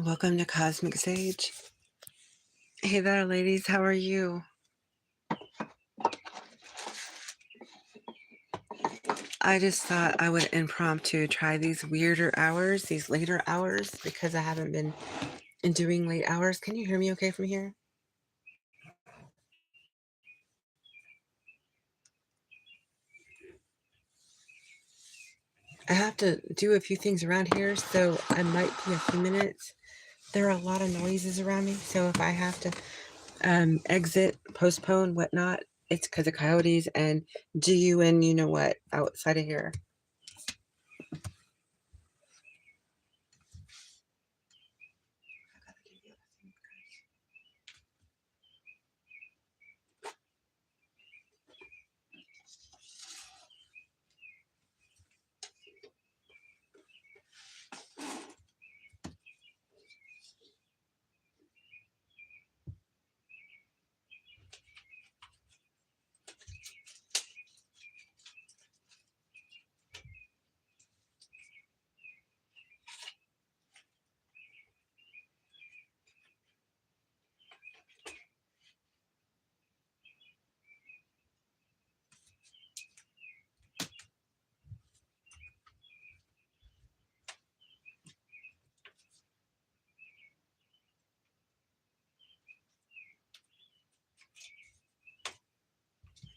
Welcome to Cosmic Sage. Hey there, ladies. How are you? I just thought I would impromptu try these weirder hours, these later hours, because I haven't been doing late hours. Can you hear me okay from here? I have to do a few things around here, so I might be a few minutes. There are a lot of noises around me, so if I have to exit, postpone, whatnot, it's because of coyotes and GUN, you know what, outside of here.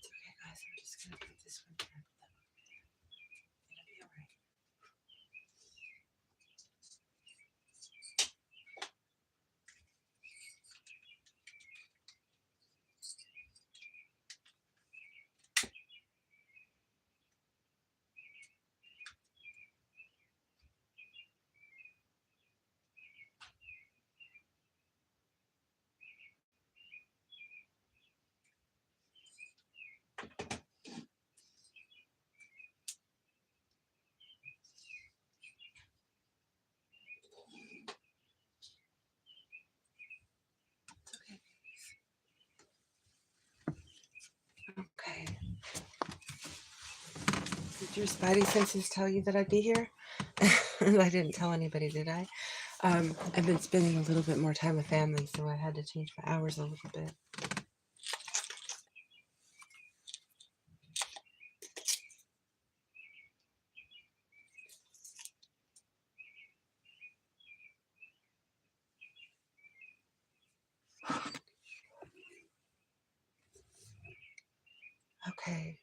Okay, guys, I'm just gonna put this one here. It'll be all right. Okay. Did your spidey senses tell you that I'd be here? I didn't tell anybody, did I? I've been spending a little bit more time with family, so I had to change my hours a little bit. Okay.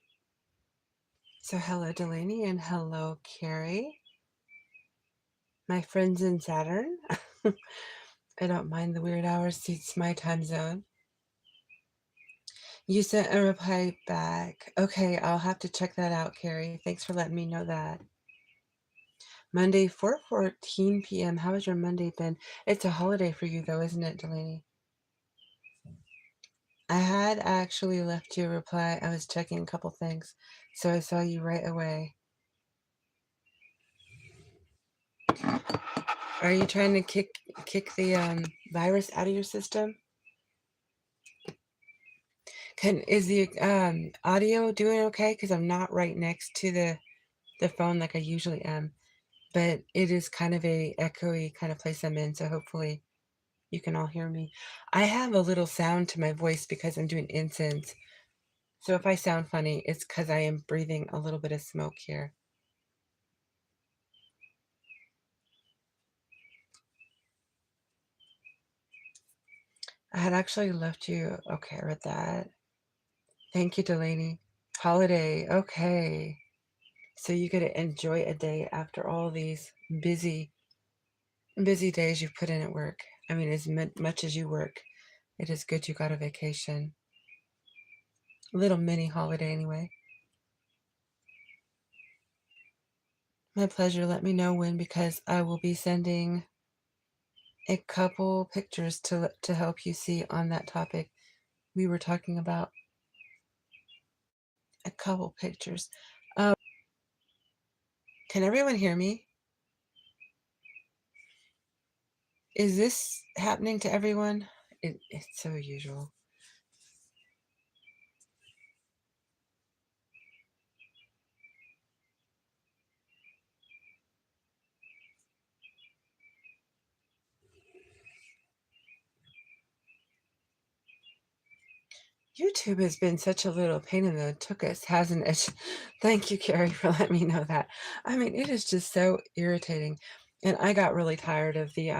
So hello, Delaney, and hello, Carrie. My friends in Saturn. I don't mind the weird hours. Suits my time zone. You sent a reply back. Okay, I'll have to check that out, Carrie. Thanks for letting me know that. Monday, 4:14 p.m. How has your Monday been? It's a holiday for you, though, isn't it, Delaney? I had actually left you a reply. I was checking a couple things, so I saw you right away. Are you trying to kick the virus out of your system? Is the audio doing okay? Because I'm not right next to the phone like I usually am, but it is kind of a echoey kind of place I'm in. So hopefully you can all hear me. I have a little sound to my voice because I'm doing incense. So if I sound funny, it's because I am breathing a little bit of smoke here. I had actually left you. Okay, I read that. Thank you, Delaney. Holiday. Okay. So you get to enjoy a day after all these busy days you've put in at work. I mean, as much as you work, it is good you got a vacation. A little mini holiday anyway. My pleasure. Let me know when, because I will be sending a couple pictures to help you see on that topic we were talking about. A couple pictures. Can everyone hear me? Is this happening to everyone? It's so usual. YouTube has been such a little pain in the tuchus, hasn't it? Thank you, Carrie, for letting me know that. I mean, it is just so irritating. And I got really tired of the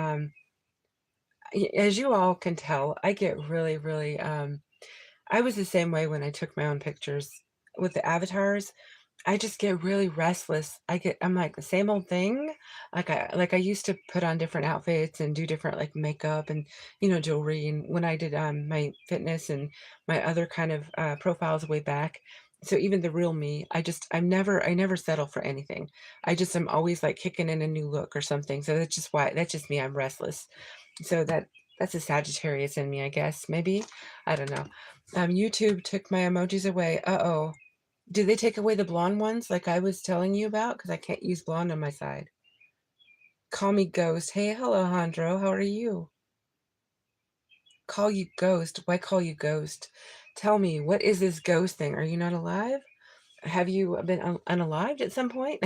as you all can tell, I get really, really I was the same way when I took my own pictures with the avatars. I just get really restless. I'm like the same old thing. Like I used to put on different outfits and do different like makeup and jewelry and when I did my fitness and my other kind of profiles way back. So even the real me, I never settle for anything. I'm always like kicking in a new look or something. So that's just me. I'm restless. So that's a Sagittarius in me, I guess. Maybe. I don't know. YouTube took my emojis away. Uh-oh. Did they take away the blonde ones like I was telling you about? Because I can't use blonde on my side. Call me Ghost. Hey, hello, Alejandro. How are you? Call you Ghost. Why call you Ghost? Tell me, what is this ghost thing? Are you not alive? Have you been unalived at some point?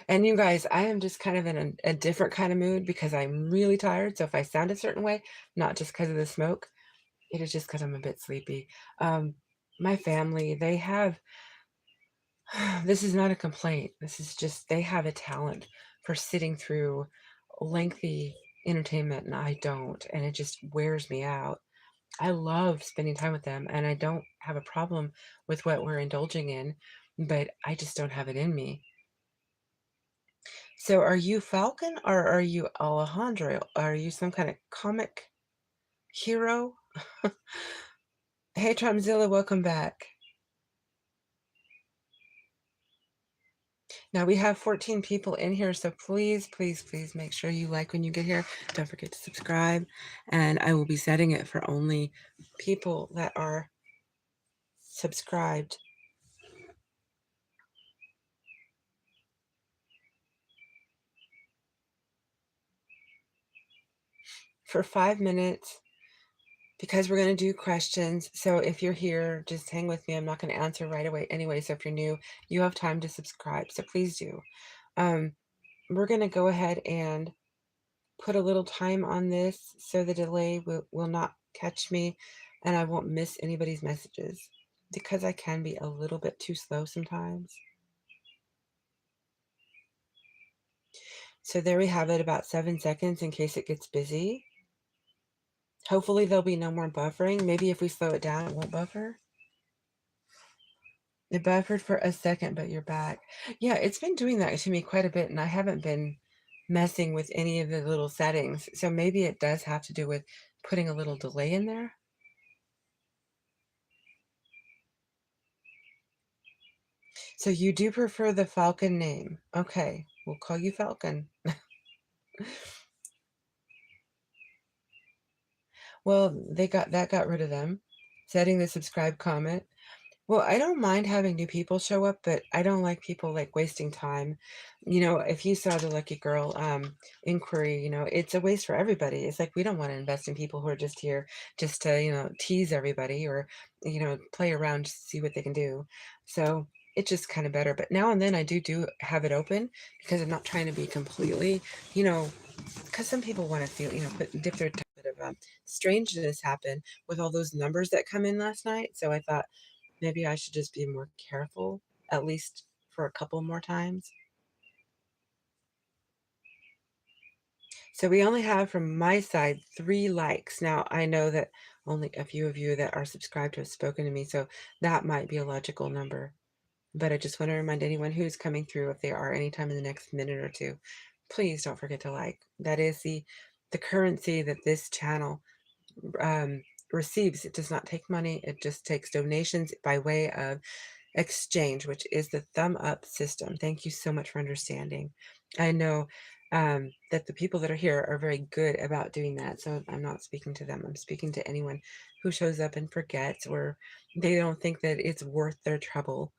And you guys, I am just kind of in a different kind of mood because I'm really tired. So if I sound a certain way, not just because of the smoke, it is just because I'm a bit sleepy. My family, they have this is not a complaint. This is just they have a talent for sitting through lengthy entertainment, and I don't, and it just wears me out. I love spending time with them, and I don't have a problem with what we're indulging in, but I just don't have it in me. So, are you Falcon or are you Alejandro? Are you some kind of comic hero? Hey, Trumzilla, welcome back. Now we have 14 people in here, so please, please, please make sure you like when you get here. Don't forget to subscribe. And I will be setting it for only people that are subscribed. For 5 minutes, because we're going to do questions. So if you're here, just hang with me. I'm not going to answer right away anyway. So if you're new, you have time to subscribe. So please do. Um, we're going to go ahead and put a little time on this so the delay will not catch me and I won't miss anybody's messages because I can be a little bit too slow sometimes. So there we have it, about 7 seconds in case it gets busy. Hopefully there'll be no more buffering. Maybe if we slow it down, it won't buffer. It buffered for a second, but you're back. Yeah, it's been doing that to me quite a bit, and I haven't been messing with any of the little settings. So maybe it does have to do with putting a little delay in there. So you do prefer the Falcon name. Okay, we'll call you Falcon. Well, got rid of them. Setting the subscribe comment. Well, I don't mind having new people show up, but I don't like people like wasting time. If you saw the Lucky Girl inquiry, it's a waste for everybody. It's like we don't want to invest in people who are just here just to, tease everybody or, play around just to see what they can do. So it's just kind of better. But now and then I do have it open because I'm not trying to be completely, because some people want to feel, dip their toe. Bit of strangeness happen with all those numbers that come in last night. So I thought maybe I should just be more careful, at least for a couple more times. So we only have from my side 3 likes. Now I know that only a few of you that are subscribed have spoken to me, so that might be a logical number. But I just want to remind anyone who's coming through, if they are anytime in the next minute or two, please don't forget to like. That is the currency that this channel receives. It does not take money. It just takes donations by way of exchange, which is the thumb up system. Thank you so much for understanding. I know that the people that are here are very good about doing that. So I'm not speaking to them. I'm speaking to anyone who shows up and forgets or they don't think that it's worth their trouble.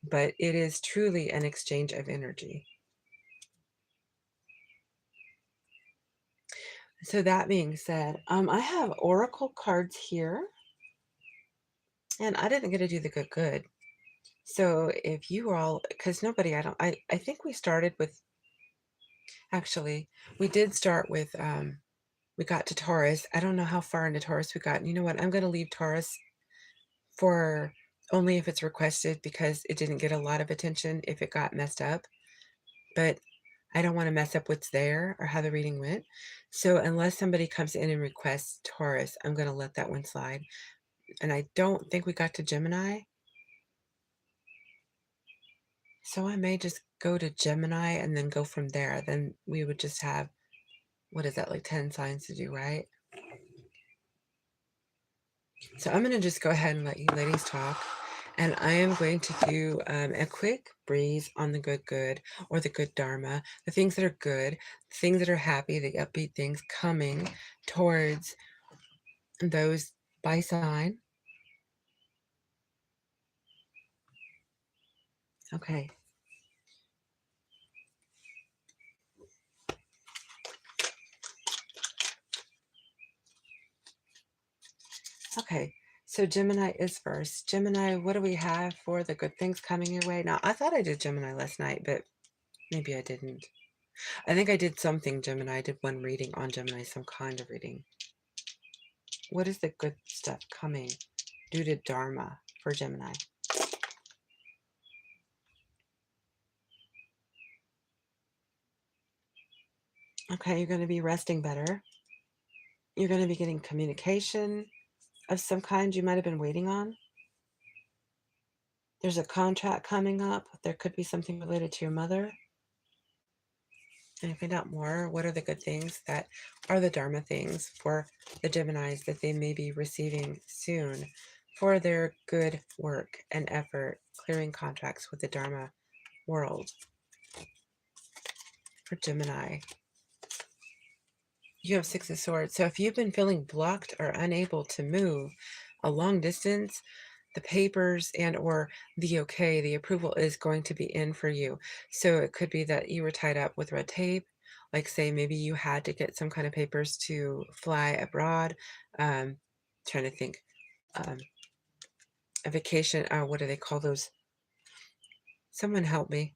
But it is truly an exchange of energy. So that being said, I have oracle cards here, and I didn't get to do the good. So if you all, because nobody, I think we started with, actually, we did start with We got to Taurus. I don't know how far into Taurus we got. And you know what? I'm going to leave Taurus for only if it's requested because it didn't get a lot of attention if it got messed up. But I don't want to mess up what's there or how the reading went. So unless somebody comes in and requests Taurus, I'm going to let that one slide. And I don't think we got to Gemini. So I may just go to Gemini and then go from there. Then we would just have, what is that, like 10 signs to do, right? So I'm going to just go ahead and let you ladies talk. And I am going to do a quick breeze on the good or the good dharma, the things that are good, things that are happy, the upbeat things coming towards those by sign. Okay. Okay. So Gemini is first. Gemini, what do we have for the good things coming your way? Now, I thought I did Gemini last night, but maybe I didn't. I think I did something Gemini. I did one reading on Gemini, some kind of reading. What is the good stuff coming due to Dharma for Gemini? Okay, you're going to be resting better. You're going to be getting communication of some kind you might have been waiting on. There's a contract coming up. There could be something related to your mother. And find out more. What are the good things that are the Dharma things for the Geminis that they may be receiving soon for their good work and effort clearing contracts with the Dharma world for Gemini? You have Six of Swords. So if you've been feeling blocked or unable to move a long distance, the papers and or the okay, the approval is going to be in for you. So it could be that you were tied up with red tape. Like say maybe you had to get some kind of papers to fly abroad. Trying to think. A vacation. What do they call those? Someone help me.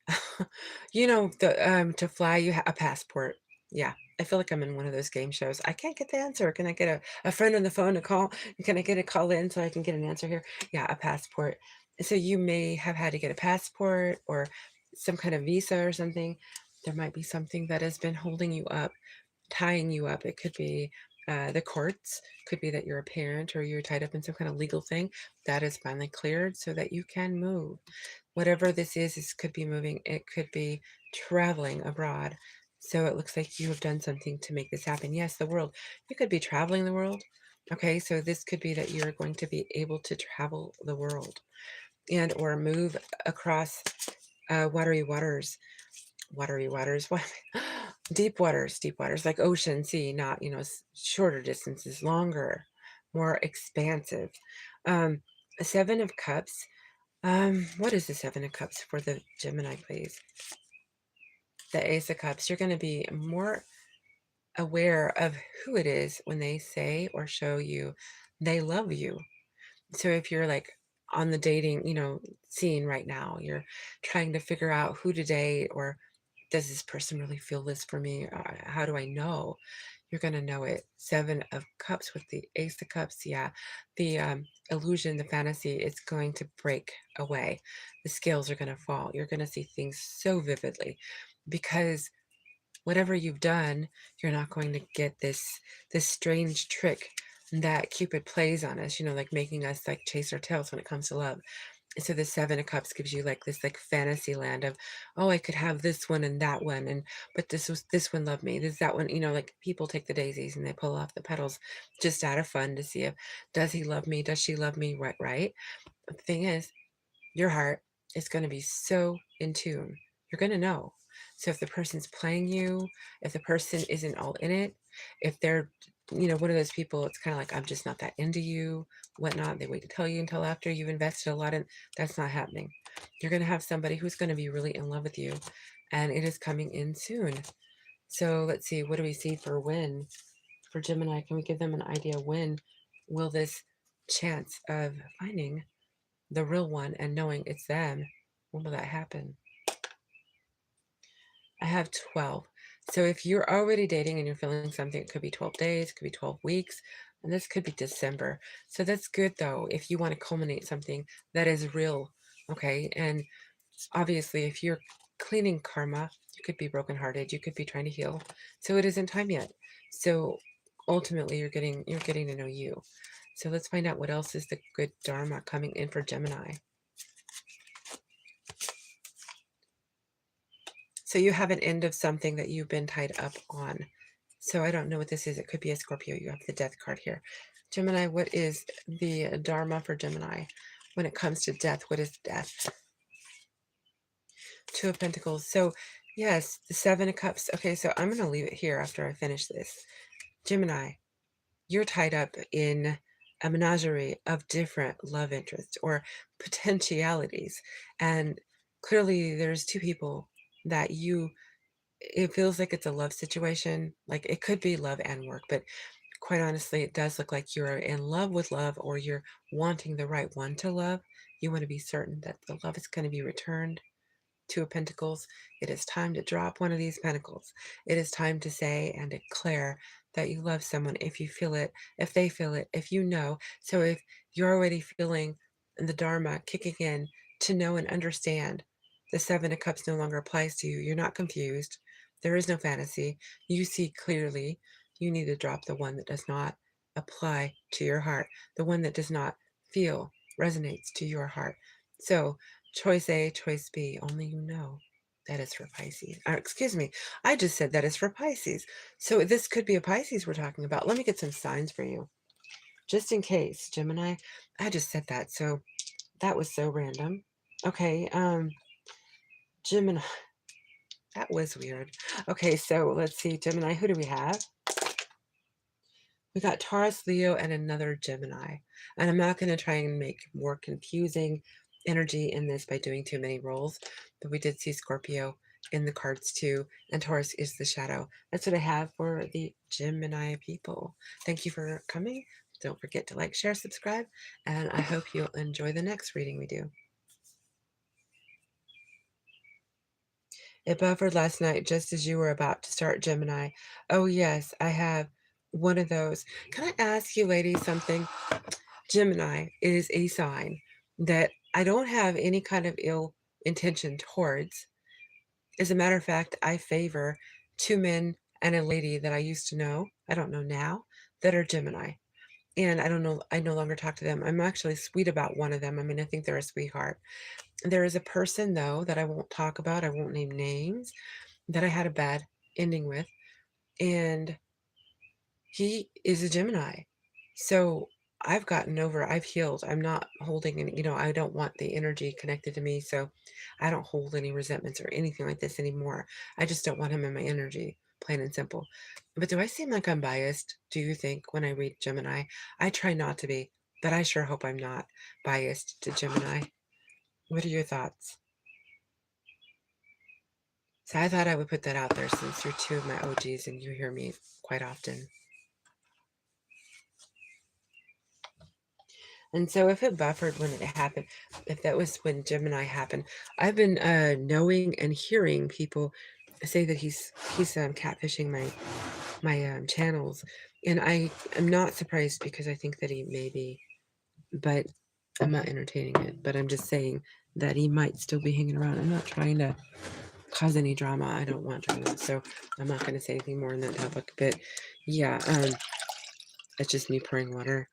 You know, to fly, a passport. Yeah, I feel like I'm in one of those game shows. I can't get the answer. Can I get a friend on the phone to call? Can I get a call in so I can get an answer here? Yeah, a passport. So you may have had to get a passport or some kind of visa or something. There might be something that has been holding you up, tying you up. It could be the courts, could be that you're a parent or you're tied up in some kind of legal thing that is finally cleared so that you can move. Whatever this is, this could be moving. It could be traveling abroad. So it looks like you have done something to make this happen. Yes, the world. You could be traveling the world. Okay, so this could be that you're going to be able to travel the world and or move across watery waters. Watery waters. What? Deep waters like ocean, sea, not, shorter distances, longer, more expansive. Seven of Cups. What is the Seven of Cups for the Gemini, please? The Ace of Cups. You're going to be more aware of who it is when they say or show you they love you. So if you're like on the dating, scene right now, you're trying to figure out who to date or does this person really feel this for me? How do I know? You're going to know it. Seven of Cups with the Ace of Cups. Yeah. The illusion, the fantasy, it's going to break away. The scales are going to fall. You're going to see things so vividly because whatever you've done, you're not going to get this strange trick that Cupid plays on us, like making us like chase our tails when it comes to love. So the Seven of Cups gives you like this like fantasy land of, oh, I could have this one and that one, and but this one loved me, this that one, like people take the daisies and they pull off the petals just out of fun to see if does he love me, does she love me, right. But the thing is, your heart is going to be so in tune. You're going to know. So if the person's playing you, if the person isn't all in it, if they're, one of those people, it's kind of like, I'm just not that into you, whatnot. They wait to tell you until after you've invested a lot in, that's not happening. You're going to have somebody who's going to be really in love with you and it is coming in soon. So let's see, what do we see for when? For Gemini, can we give them an idea when will this chance of finding the real one and knowing it's them, when will that happen? I have 12. So if you're already dating and you're feeling something, it could be 12 days, it could be 12 weeks, and this could be December. So that's good though, if you want to culminate something that is real, okay? And obviously, if you're cleaning karma, you could be brokenhearted, you could be trying to heal. So it isn't time yet. So ultimately, you're getting to know you. So let's find out what else is the good dharma coming in for Gemini. So you have an end of something that you've been tied up on. So I don't know what this is. It could be a Scorpio. You have the death card here. Gemini, what is the dharma for Gemini? When it comes to death, what is death? Two of Pentacles. So yes, the Seven of Cups. Okay, so I'm going to leave it here after I finish this. Gemini, you're tied up in a menagerie of different love interests or potentialities. And clearly there's two people that it feels like it's a love situation. Like it could be love and work, but quite honestly, it does look like you're in love with love, or you're wanting the right one to love. You want to be certain that the love is going to be returned. Two of Pentacles. It is time to drop one of these pentacles. It is time to say and declare that you love someone if you feel it, if they feel it, if you know. So if you're already feeling the Dharma kicking in to know and understand, the Seven of Cups no longer applies to you. You're not confused. There is no fantasy. You see clearly. You need to drop the one that does not apply to your heart, the one that does not feel resonates to your heart. So choice A, choice B, only you know. That is for Pisces. Excuse me, I just said that is for Pisces. So this could be a Pisces we're talking about. Let me get some signs for you. Just in case, Gemini. I just said that, so that was so random. Okay, Gemini. That was weird. Okay, so let's see, Gemini, who do we have? We got Taurus, Leo, and another Gemini. And I'm not going to try and make more confusing energy in this by doing too many roles, but we did see Scorpio in the cards too, and Taurus is the shadow. That's what I have for the Gemini people. Thank you for coming. Don't forget to like, share, subscribe, and I hope you'll enjoy the next reading we do. It buffered last night just as you were about to start, Gemini. Oh, yes, I have one of those. Can I ask you, ladies, something? Gemini is a sign that I don't have any kind of ill intention towards. As a matter of fact, I favor two men and a lady that I used to know, I don't know now, that are Gemini. And I don't know, I no longer talk to them. I'm actually sweet about one of them. I mean, I think they're a sweetheart. There is a person, though, that I won't talk about. I won't name names, that I had a bad ending with. And he is a Gemini. So I've healed. I'm not holding any, I don't want the energy connected to me. So I don't hold any resentments or anything like this anymore. I just don't want him in my energy, plain and simple. But do I seem like I'm biased, do you think, when I read Gemini? I try not to be, but I sure hope I'm not biased to Gemini. What are your thoughts? So I thought I would put that out there since you're two of my OGs and you hear me quite often. And so if it buffered when it happened, if that was when Gemini happened, I've been knowing and hearing people say that he's catfishing my channels, and I am not surprised because I think that he may be, but I'm not entertaining it. But I'm just saying that he might still be hanging around. I'm not trying to cause any drama. I don't want drama, so I'm not going to say anything more on that topic. But yeah, it's just me pouring water.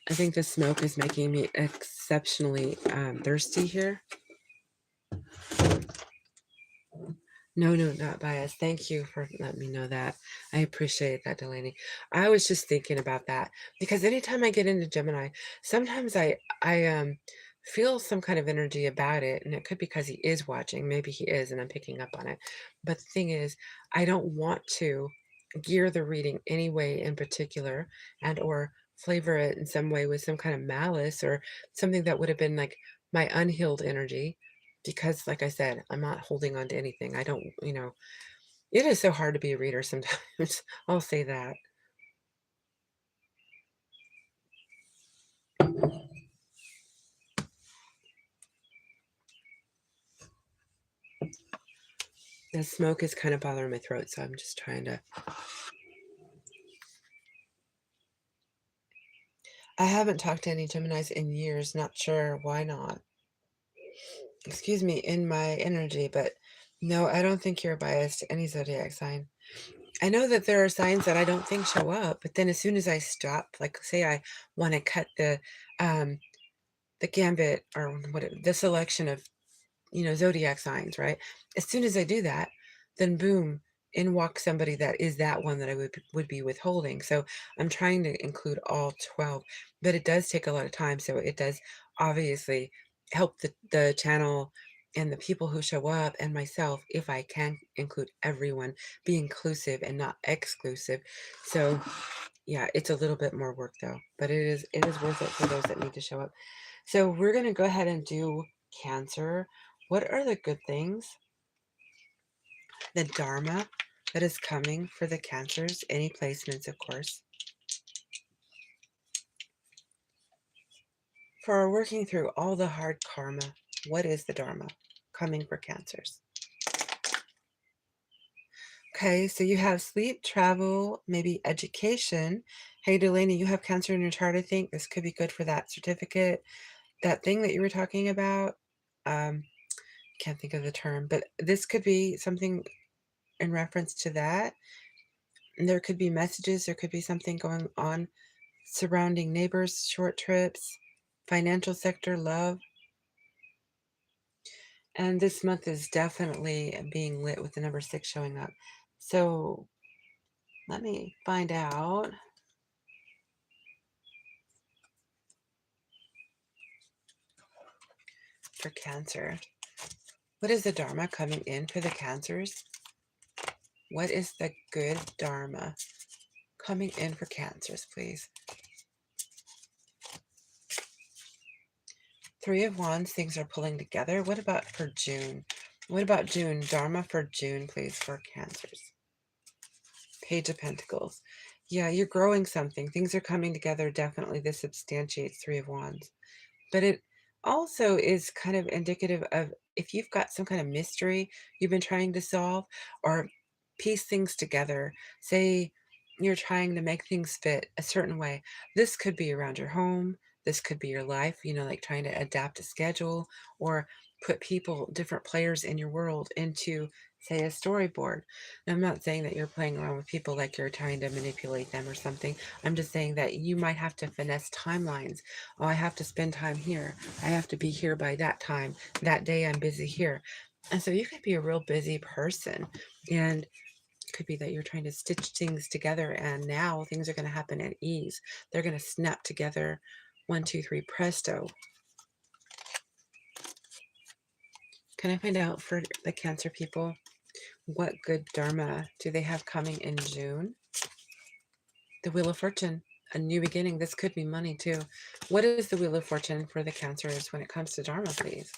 I think the smoke is making me exceptionally thirsty here. No, not biased. Thank you for letting me know that. I appreciate that, Delaney. I was just thinking about that because anytime I get into Gemini, sometimes I feel some kind of energy about it, and it could be because he is watching. Maybe he is, and I'm picking up on it. But the thing is, I don't want to gear the reading any way in particular, and or flavor it in some way with some kind of malice or something that would have been like my unhealed energy, because like I said, I'm not holding on to anything. I don't, it is so hard to be a reader sometimes. I'll say that. The smoke is kind of bothering my throat, so I'm just trying to. I haven't talked to any Geminis in years, not sure why not. Excuse me, in my energy, but no, I don't think you're biased to any zodiac sign. I know that there are signs that I don't think show up, but then as soon as I stop, like say I want to cut the gambit or the selection of zodiac signs, right? As soon as I do that, then boom, in walks somebody that is that one that I would be withholding. So I'm trying to include all 12, but it does take a lot of time. So it does obviously help the channel and the people who show up and myself if I can include everyone, be inclusive and not exclusive. So yeah, it's a little bit more work though, but it is worth it for those that need to show up. So we're going to go ahead and do Cancer. What are the good things? The Dharma that is coming for the Cancers, any placements, of course. For working through all the hard karma, what is the Dharma coming for Cancers? Okay, so you have sleep, travel, maybe education. Hey, Delaney, you have Cancer in your chart, I think. This could be good for that certificate. That thing that you were talking about, can't think of the term, but this could be something in reference to that. And there could be messages, there could be something going on surrounding neighbors, short trips, financial sector, love. And this month is definitely being lit with the number 6 showing up. So let me find out for Cancer. What is the Dharma coming in for the Cancers? What is the good Dharma coming in for Cancers, please? 3 of Wands, things are pulling together. What about for June? What about June? Dharma for June, please, for Cancers. Page of Pentacles. Yeah, you're growing something. Things are coming together. Definitely this substantiates 3 of Wands. But it also is kind of indicative of if you've got some kind of mystery you've been trying to solve or piece things together, say you're trying to make things fit a certain way. This could be around your home. This could be your life, like trying to adapt a schedule or put people, different players in your world into, say, a storyboard. And I'm not saying that you're playing around with people like you're trying to manipulate them or something. I'm just saying that you might have to finesse timelines. Oh, I have to spend time here. I have to be here by that time. That day I'm busy here. And so you could be a real busy person. And it could be that you're trying to stitch things together and now things are going to happen at ease. They're going to snap together. 1, 2, 3, presto. Can I find out for the Cancer people, what good Dharma do they have coming in June? The Wheel of Fortune, a new beginning. This could be money too. What is the Wheel of Fortune for the Cancers when it comes to Dharma, please?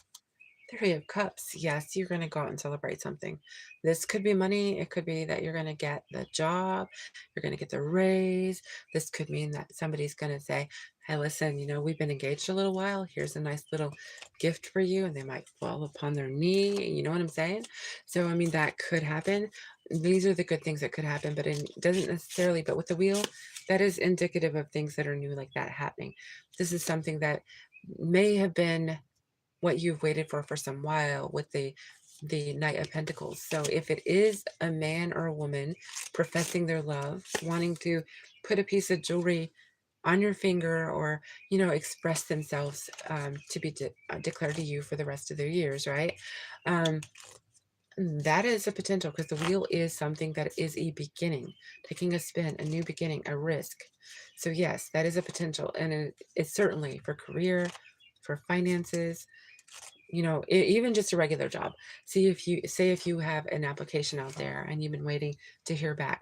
3 of Cups. Yes, you're going to go out and celebrate something. This could be money. It could be that you're going to get the job. You're going to get the raise. This could mean that somebody's going to say, hey, listen, we've been engaged a little while. Here's a nice little gift for you. And they might fall upon their knee. You know what I'm saying? So, I mean, that could happen. These are the good things that could happen, but it doesn't necessarily. But with the wheel, that is indicative of things that are new like that happening. This is something that may have been what you've waited for some while with the Knight of Pentacles. So if it is a man or a woman professing their love, wanting to put a piece of jewelry on your finger or, express themselves to be declared to you for the rest of their years, right? That is a potential because the wheel is something that is a beginning, taking a spin, a new beginning, a risk. So yes, that is a potential. And it's certainly for career, for finances, even just a regular job. See if you have an application out there and you've been waiting to hear back.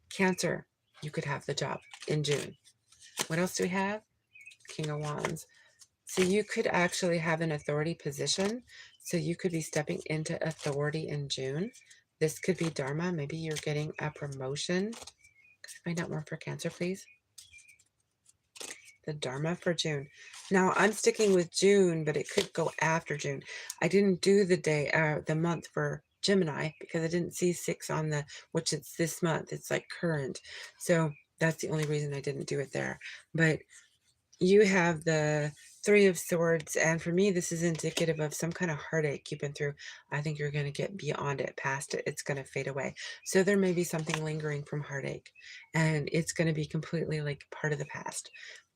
Cancer, you could have the job in June. What else do we have? King of Wands. So you could actually have an authority position. So you could be stepping into authority in June. This could be Dharma. Maybe you're getting a promotion. Could I find out more for Cancer, please? The Dharma for June. Now I'm sticking with June, but it could go after June. I didn't do the month for Gemini, because I didn't see 6 on the, which it's this month. It's like current. So that's the only reason I didn't do it there. But you have the Three of Swords, and for me, this is indicative of some kind of heartache you've been through. I think you're going to get beyond it, past it. It's going to fade away. So there may be something lingering from heartache, and it's going to be completely like part of the past.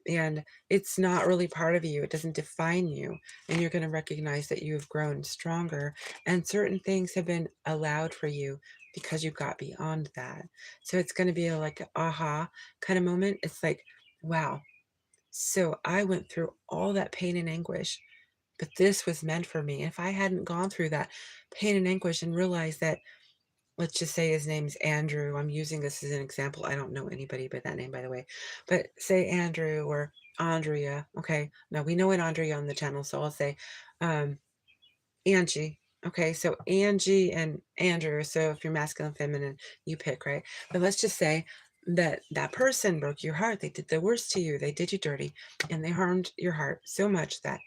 And it's not really part of you. It doesn't define you. And you're going to recognize that you have grown stronger, and certain things have been allowed for you because you got beyond that. So it's going to be like an aha kind of moment. It's like, wow, so I went through all that pain and anguish, but this was meant for me. If I hadn't gone through that pain and anguish and realized that, let's just say his name's Andrew. I'm using this as an example. I don't know anybody by that name, by the way. But say Andrew or Andrea. Okay. Now we know an Andrea on the channel, so I'll say um, Angie. Okay, so Angie and Andrew. So if you're masculine, feminine, you pick, right? But let's just say that that person broke your heart. They did the worst to you. They did you dirty, and they harmed your heart so much that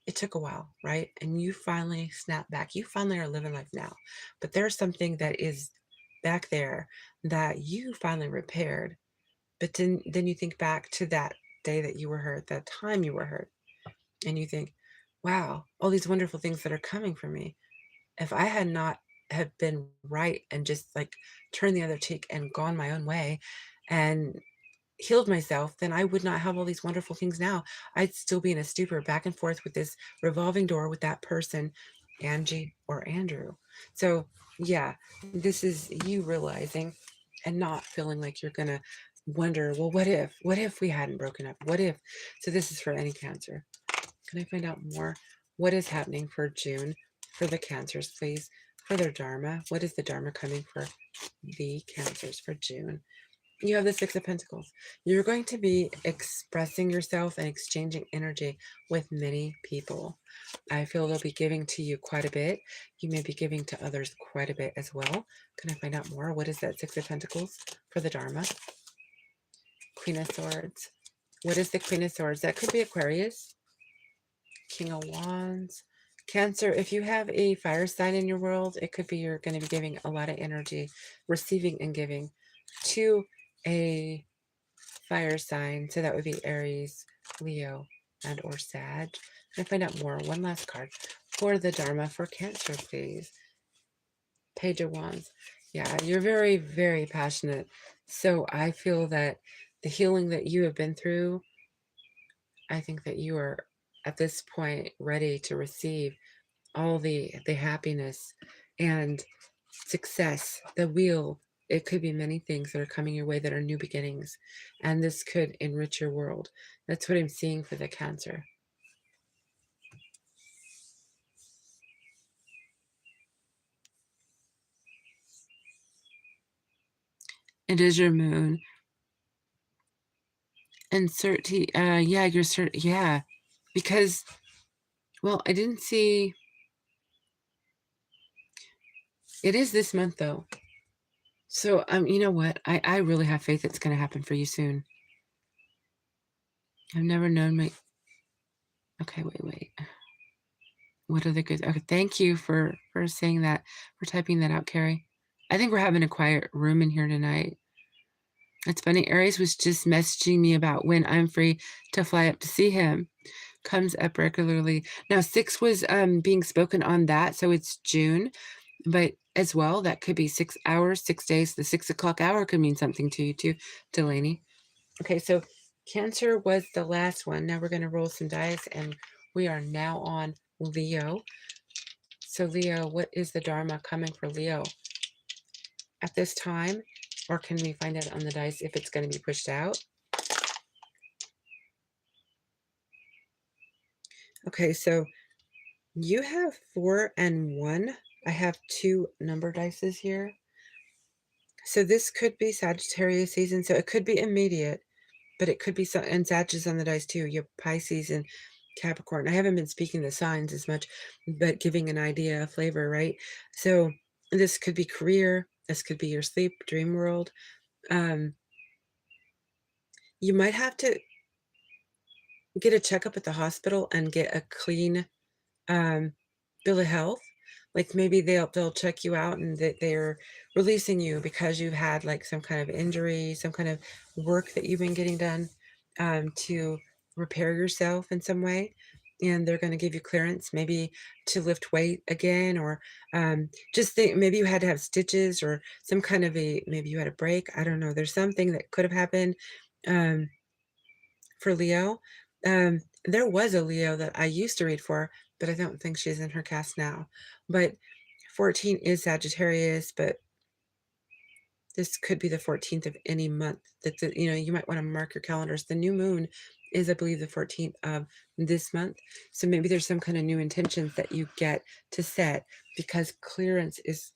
it took a while, right? And you finally snapped back. You finally are living life now. But there's something that is back there that you finally repaired. But then you think back to that day that you were hurt, that time you were hurt, and you think, wow, all these wonderful things that are coming from me. If I had not have been right and just like turned the other cheek and gone my own way and healed myself, then I would not have all these wonderful things now. I'd still be in a stupor back and forth with this revolving door with that person, Angie or Andrew. So yeah, this is you realizing and not feeling like you're gonna wonder, well, what if we hadn't broken up? What if? So this is for any Cancer. Can I find out more? What is happening for June for the Cancers, please? For their Dharma. What is the Dharma coming for the Cancers for June? You have the Six of Pentacles. You're going to be expressing yourself and exchanging energy with many people. I feel they'll be giving to you quite a bit. You may be giving to others quite a bit as well. Can I find out more? What is that Six of Pentacles for the Dharma? Queen of Swords. What is the Queen of Swords? That could be Aquarius. King of Wands. Cancer, if you have a fire sign in your world, it could be you're going to be giving a lot of energy, receiving and giving to a fire sign. So that would be Aries, Leo, and or Sag. And find out more. One last card for the Dharma for Cancer, please. Page of Wands. Yeah, you're very, very passionate. So I feel that the healing that you have been through, I think that you are at this point ready to receive all the happiness and success, the wheel. It could be many things that are coming your way that are new beginnings, and this could enrich your world. That's what I'm seeing for the Cancer. It is your moon. And certainty, yeah, you're certain, yeah, because, well, I didn't see, it is this month though. So, you know what? I really have faith it's going to happen for you soon. I've never known my, okay, wait. What are the good, okay, thank you for saying that, for typing that out, Carrie. I think we're having a quiet room in here tonight. It's funny, Aries was just messaging me about when I'm free to fly up to see him. Comes up regularly. Now, 6 was being spoken on that, so it's June. But as well, that could be 6 hours, 6 days. The 6 o'clock hour could mean something to you too, Delaney. Okay, so Cancer was the last one. Now we're going to roll some dice, and we are now on Leo. So Leo, what is the Dharma coming for Leo at this time? Or can we find out on the dice if it's going to be pushed out? Okay, so you have 4 and 1. I have 2 number dices here. So this could be Sagittarius season. So it could be immediate, but it could be some, and Sag is on the dice too. You have Pisces and Capricorn. I haven't been speaking the signs as much, but giving an idea, a flavor, right? So this could be career. This could be your sleep, dream world. You might have to get a checkup at the hospital and get a clean bill of health. Like, maybe they'll check you out and that they're releasing you because you've had, like, some kind of injury, some kind of work that you've been getting done, to repair yourself in some way, and they're gonna give you clearance, maybe to lift weight again, or, just think maybe you had to have stitches or some kind of a maybe you had a break, I don't know, there's something that could have happened, um, for Leo. There was a Leo that I used to read for, but I don't think she's in her cast now. But 14 is Sagittarius, but this could be the 14th of any month. You might want to mark your calendars. The new moon is, I believe, the 14th of this month. So maybe there's some kind of new intentions that you get to set because clearance is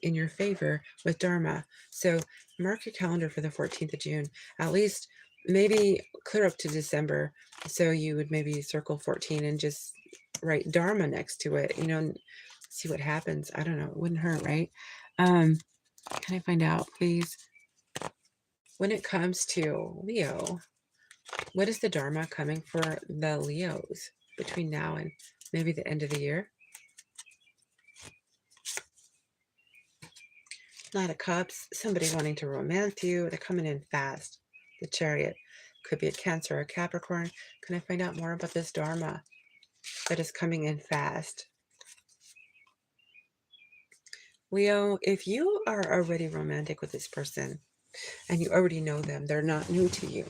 in your favor with Dharma. So mark your calendar for the 14th of June. At least maybe clear up to December. So you would maybe circle 14 and just write Dharma next to it, and see what happens. I don't know. It wouldn't hurt, right? Um, can I find out, please? When it comes to Leo, what is the Dharma coming for the Leos between now and maybe the end of the year? Knight of Cups, somebody wanting to romance you. They're coming in fast. The Chariot could be a Cancer or a Capricorn. Can I find out more about this Dharma that is coming in fast? Leo, if you are already romantic with this person and you already know them, they're not new to you.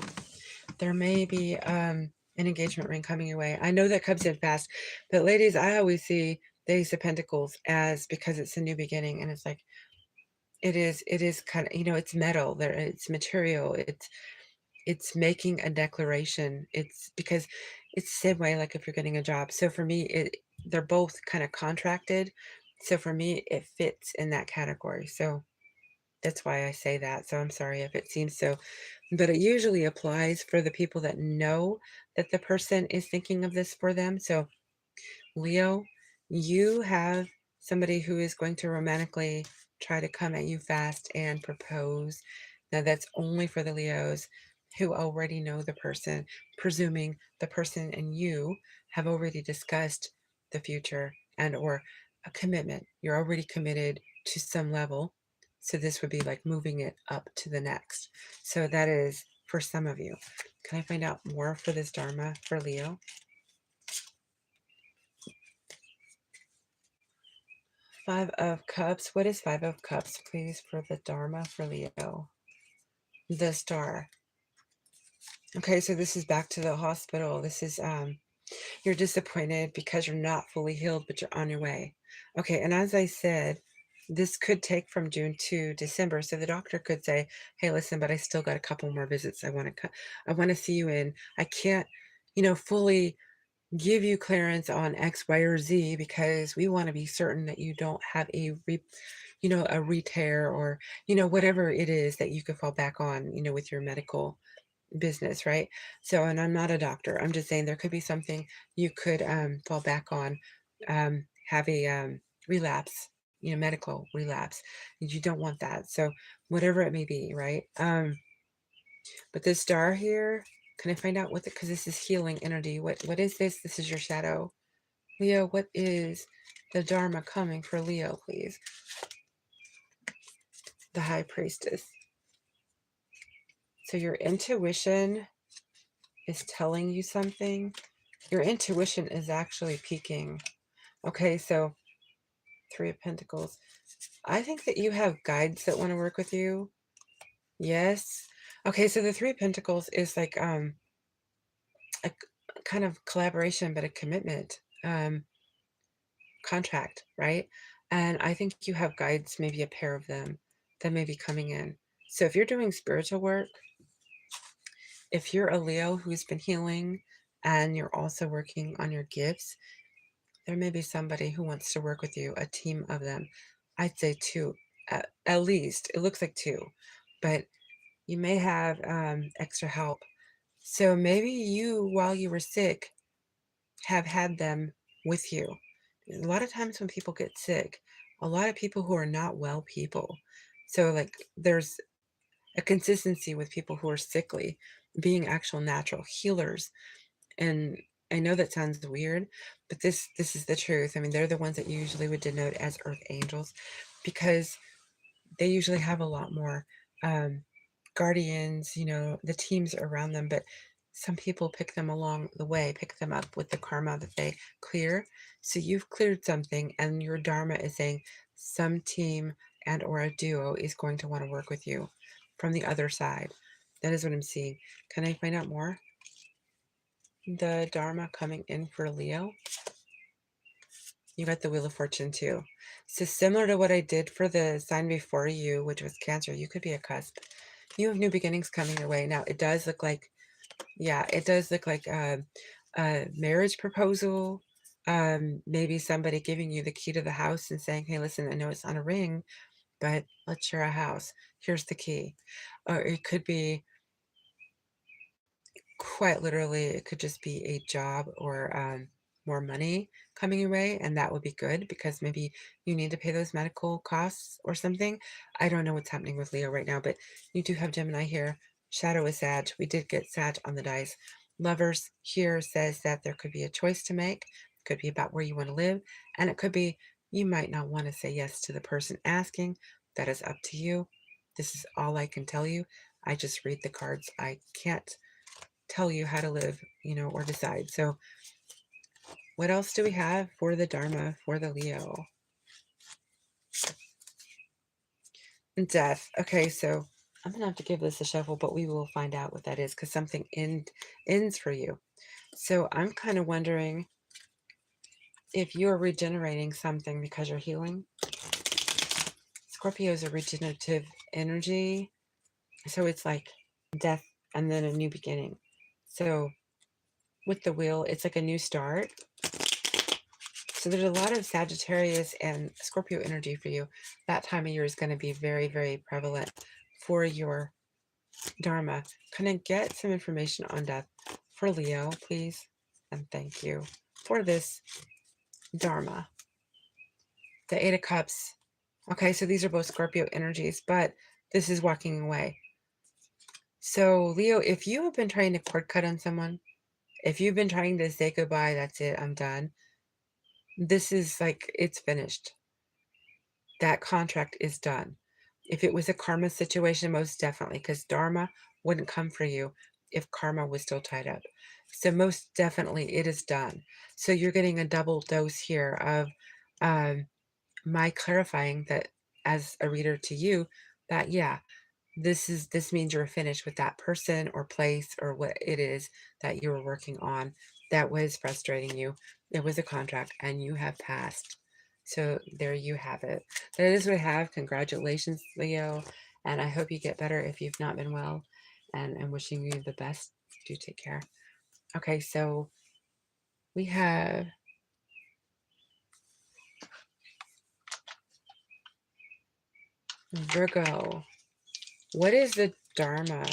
There may be an engagement ring coming your way. I know that comes in fast, but ladies, I always see the Ace of Pentacles as because it's a new beginning, and it's like it is kind of it's metal, there it's material, it's making a declaration. It's because it's the same way like if you're getting a job. So for me, they're both kind of contracted. So for me, it fits in that category. So that's why I say that. So I'm sorry if it seems so, but it usually applies for the people that know that the person is thinking of this for them. So, Leo, you have somebody who is going to romantically try to come at you fast and propose. Now, that's only for the Leos who already know the person, presuming the person and you have already discussed the future and or a commitment. You're already committed to some level. So this would be like moving it up to the next. So that is for some of you. Can I find out more for this Dharma for Leo? Five of Cups. What is Five of Cups, please, for the Dharma for Leo? The Star. Okay, so this is back to the hospital. This is you're disappointed because you're not fully healed, but you're on your way. Okay, and as I said, this could take from June to December. So the doctor could say, "Hey, listen, but I still got a couple more visits. I want to see you in. I can't, fully give you clearance on X, Y, or Z because we want to be certain that you don't have a re-tear or, whatever it is that you could fall back on, with your medical business, right? So, and I'm not a doctor. I'm just saying there could be something you could fall back on, have a relapse, medical relapse. You don't want that. So, whatever it may be, right? But this star here, can I find out what because this is healing energy. What is this? This is your shadow. Leo, what is the Dharma coming for Leo, please? The High Priestess. So your intuition is telling you something. Your intuition is actually peaking. Okay, so Three of Pentacles. I think that you have guides that want to work with you. Yes. Okay, so the Three of Pentacles is like a kind of collaboration, but a commitment, contract, right? And I think you have guides, maybe a pair of them that may be coming in. So if you're doing spiritual work, if you're a Leo who's been healing and you're also working on your gifts, there may be somebody who wants to work with you, a team of them. I'd say two, at least. It looks like two, but you may have extra help. So maybe you, while you were sick, have had them with you. A lot of times when people get sick, a lot of people who are not well people. So like there's a consistency with people who are sickly being actual natural healers. And I know that sounds weird, but this is the truth. I mean, they're the ones that you usually would denote as earth angels because they usually have a lot more um, guardians, the teams around them, but some people pick them along the way, pick them up with the karma that they clear. So you've cleared something, and your dharma is saying some team and or a duo is going to want to work with you from the other side. That is what I'm seeing. Can I find out more? The dharma coming in for Leo. You got the Wheel of Fortune too. So similar to what I did for the sign before you, which was Cancer, you could be a cusp. You have new beginnings coming your way. Now, it does look like, yeah, it does look like a marriage proposal. Maybe somebody giving you the key to the house and saying, hey, listen, I know it's not a ring, but let's share a house. Here's the key. Or it could be quite literally, it could just be a job or more money coming your way, and that would be good because maybe you need to pay those medical costs or something. I don't know what's happening with Leo right now, but you do have Gemini here. Shadow is Sag. We did get Sag on the dice. Lovers here says that there could be a choice to make. It could be about where you want to live, and it could be you might not want to say yes to the person asking. That is up to you. This is all I can tell you. I just read the cards. I can't tell you how to live, or decide. So, what else do we have for the Dharma for the Leo? Death. Okay, so I'm gonna have to give this a shuffle, but we will find out what that is because something ends for you. So I'm kind of wondering if you are regenerating something because you're healing. Scorpio is a regenerative energy, so it's like death and then a new beginning. So with the wheel, it's like a new start. So there's a lot of Sagittarius and Scorpio energy for you. That time of year is going to be very, very prevalent for your Dharma. Can I get some information on death for Leo, please? And thank you for this Dharma. The Eight of Cups. Okay, so these are both Scorpio energies, but this is walking away. So, Leo, if you have been trying to cord cut on someone, if you've been trying to say goodbye, that's it, I'm done. This is like, it's finished. That contract is done. If it was a karma situation, most definitely, because dharma wouldn't come for you if karma was still tied up. So most definitely it is done. So you're getting a double dose here of my clarifying that as a reader to you, that yeah, this means you're finished with that person or place or what it is that you were working on that was frustrating you. It was a contract and you have passed. So there you have it. That is what I have. Congratulations, Leo. And I hope you get better if you've not been well. And I'm wishing you the best. Do take care. Okay, so we have Virgo. What is the Dharma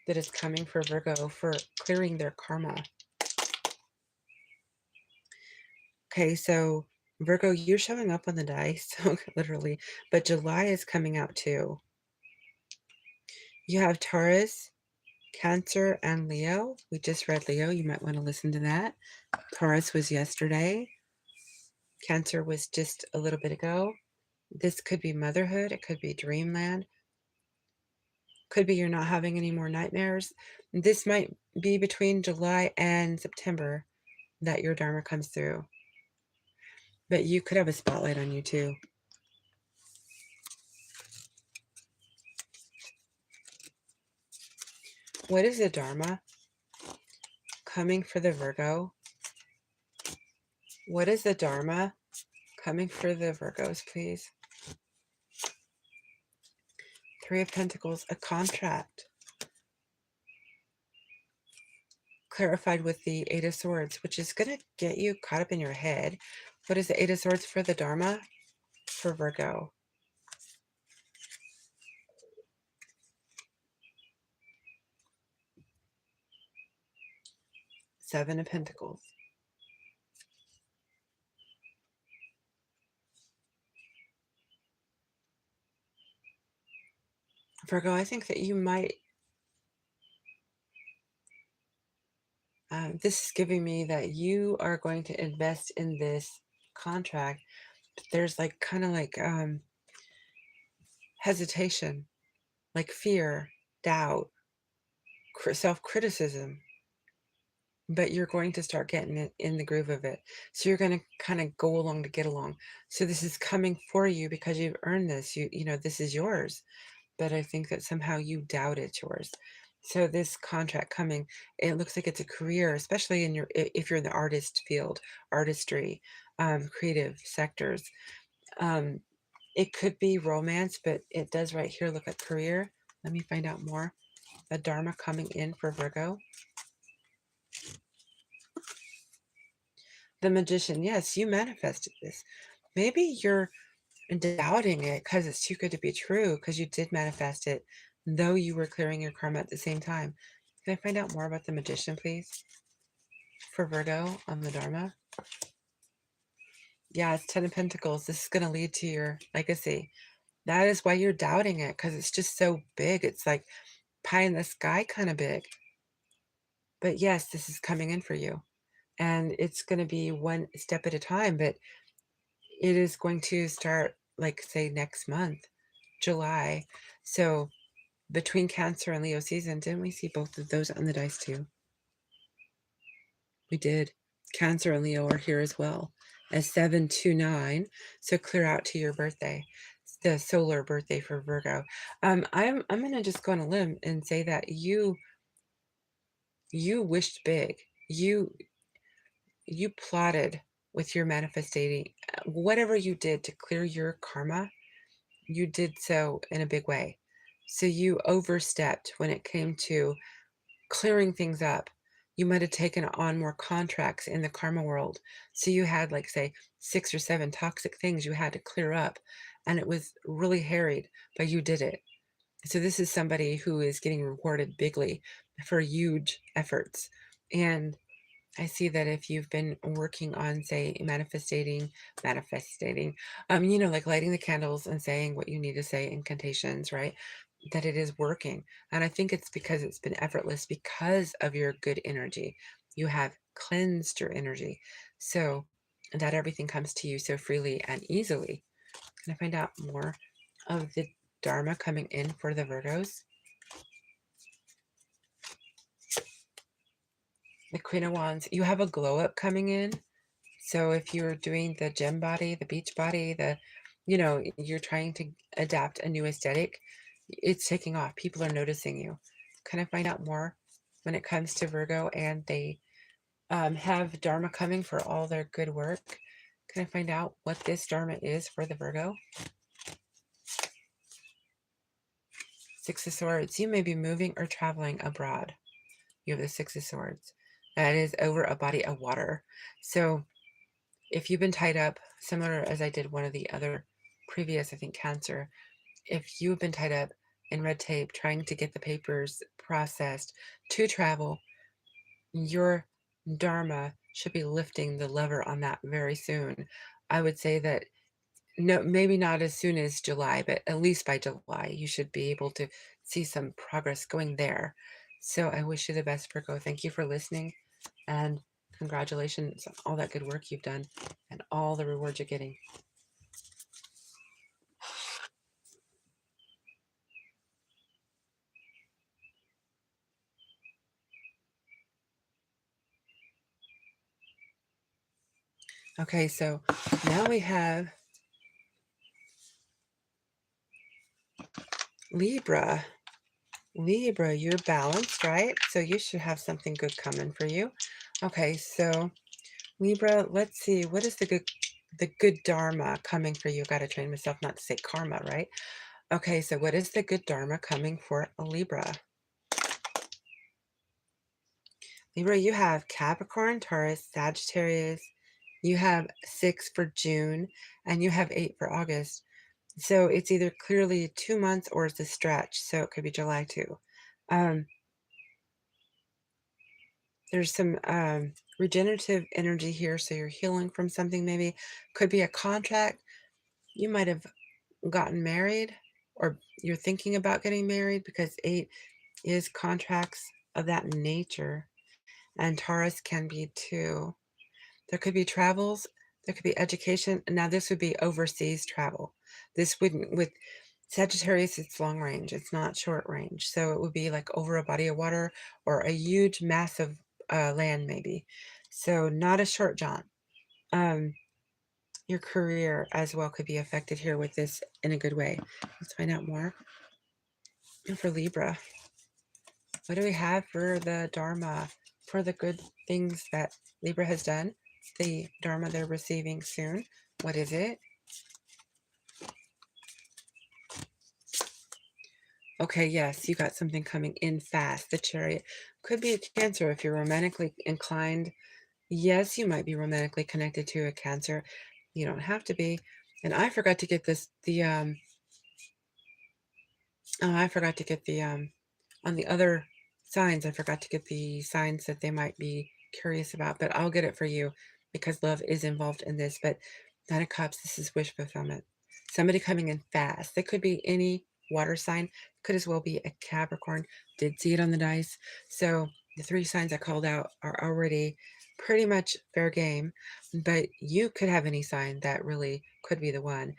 that is coming for Virgo for clearing their karma? Okay, so Virgo, you're showing up on the dice, so literally, but July is coming out too. You have Taurus, Cancer, and Leo. We just read Leo. You might want to listen to that. Taurus was yesterday. Cancer was just a little bit ago. This could be motherhood. It could be dreamland. Could be you're not having any more nightmares. This might be between July and September that your Dharma comes through. But you could have a spotlight on you too. What is the Dharma coming for the Virgo? What is the Dharma coming for the Virgos, please? Three of Pentacles, a contract. Clarified with the Eight of Swords, which is going to get you caught up in your head. What is the Eight of Swords for the Dharma? For Virgo. Seven of Pentacles. Virgo, I think that you might this is giving me that you are going to invest in this contract. But there's like kind of like hesitation, like fear, doubt, self-criticism, but you're going to start getting it in the groove of it. So you're going to kind of go along to get along. So this is coming for you because you've earned this. You know, this is yours. But I think that somehow you doubt it's yours. So this contract coming, it looks like it's a career, especially in if you're in the artist field, artistry, creative sectors. Um, it could be romance, but it does right here look like career. Let me find out more. The Dharma coming in for Virgo. The Magician. Yes, you manifested this. Maybe you're doubting it because it's too good to be true because you did manifest it, though you were clearing your karma at the same time. Can I find out more about the Magician, please? For Virgo on the Dharma. Yeah, it's 10 of Pentacles. This is going to lead to your legacy. That is why you're doubting it because it's just so big. It's like pie in the sky kind of big. But yes, this is coming in for you. And it's going to be one step at a time, but it is going to start, like, say, next month, July. So between Cancer and Leo season, didn't we see both of those on the dice too? We did. Cancer and Leo are here as well as 729. So clear out to your birthday, the solar birthday for Virgo. I'm gonna just go on a limb and say that you wished big. You plotted with your manifesting. Whatever you did to clear your karma, you did so in a big way. So you overstepped when it came to clearing things up. You might have taken on more contracts in the karma world. So you had, like, say, 6 or 7 toxic things you had to clear up. And it was really harried, but you did it. So this is somebody who is getting rewarded bigly for huge efforts. And I see that if you've been working on, say, manifesting, like lighting the candles and saying what you need to say, incantations, right? That it is working. And I think it's because it's been effortless because of your good energy. You have cleansed your energy so that everything comes to you so freely and easily. Can I find out more of the Dharma coming in for the Virgos? The Queen of Wands, you have a glow up coming in. So if you're doing the gem body, the beach body, you're trying to adapt a new aesthetic, it's taking off. People are noticing you. Can I find out more when it comes to Virgo and they have Dharma coming for all their good work? Can I find out what this Dharma is for the Virgo? Six of Swords. You may be moving or traveling abroad. You have the Six of Swords. That is over a body of water. So if you've been tied up, similar as I did one of the other previous, I think, Cancer, if you've been tied up in red tape trying to get the papers processed to travel, your Dharma should be lifting the lever on that very soon. I would say that no, maybe not as soon as July, but at least by July, you should be able to see some progress going there. So I wish you the best, Virgo. Thank you for listening, and congratulations on all that good work you've done and all the rewards you're getting. Okay, so now we have Libra. Libra, you're balanced, right? So you should have something good coming for you. Okay, so Libra, let's see, what is the good Dharma coming for you? Got to train myself not to say karma, right? Okay, so what is the good Dharma coming for a Libra? Libra, you have Capricorn, Taurus, Sagittarius. You have 6 for June, and you have 8 for August. So it's either clearly 2 months or it's a stretch. So it could be July too. There's some regenerative energy here. So you're healing from something, maybe. Could be a contract. You might have gotten married, or you're thinking about getting married, because 8 is contracts of that nature. and Taurus can be too. There could be travels, there could be education. Now, this would be overseas travel. This wouldn't, with Sagittarius, it's long range, it's not short range. So it would be like over a body of water or a huge, massive land, maybe. So not a short jaunt. Um, your career as well could be affected here with this in a good way. Let's find out more. And for Libra, what do we have for the Dharma, for the good things that Libra has done? The Dharma they're receiving soon. What is it? Okay, yes, you got something coming in fast. The Chariot could be a Cancer if you're romantically inclined. Yes, you might be romantically connected to a Cancer. You don't have to be. And I forgot to get this, I forgot to get on the other signs, I forgot to get the signs that they might be curious about, but I'll get it for you because love is involved in this. But Nine of Cups, this is wish fulfillment. Somebody coming in fast. They could be any water sign, could as well be a Capricorn. Did see it on the dice. So the three signs I called out are already pretty much fair game, but you could have any sign that really could be the one.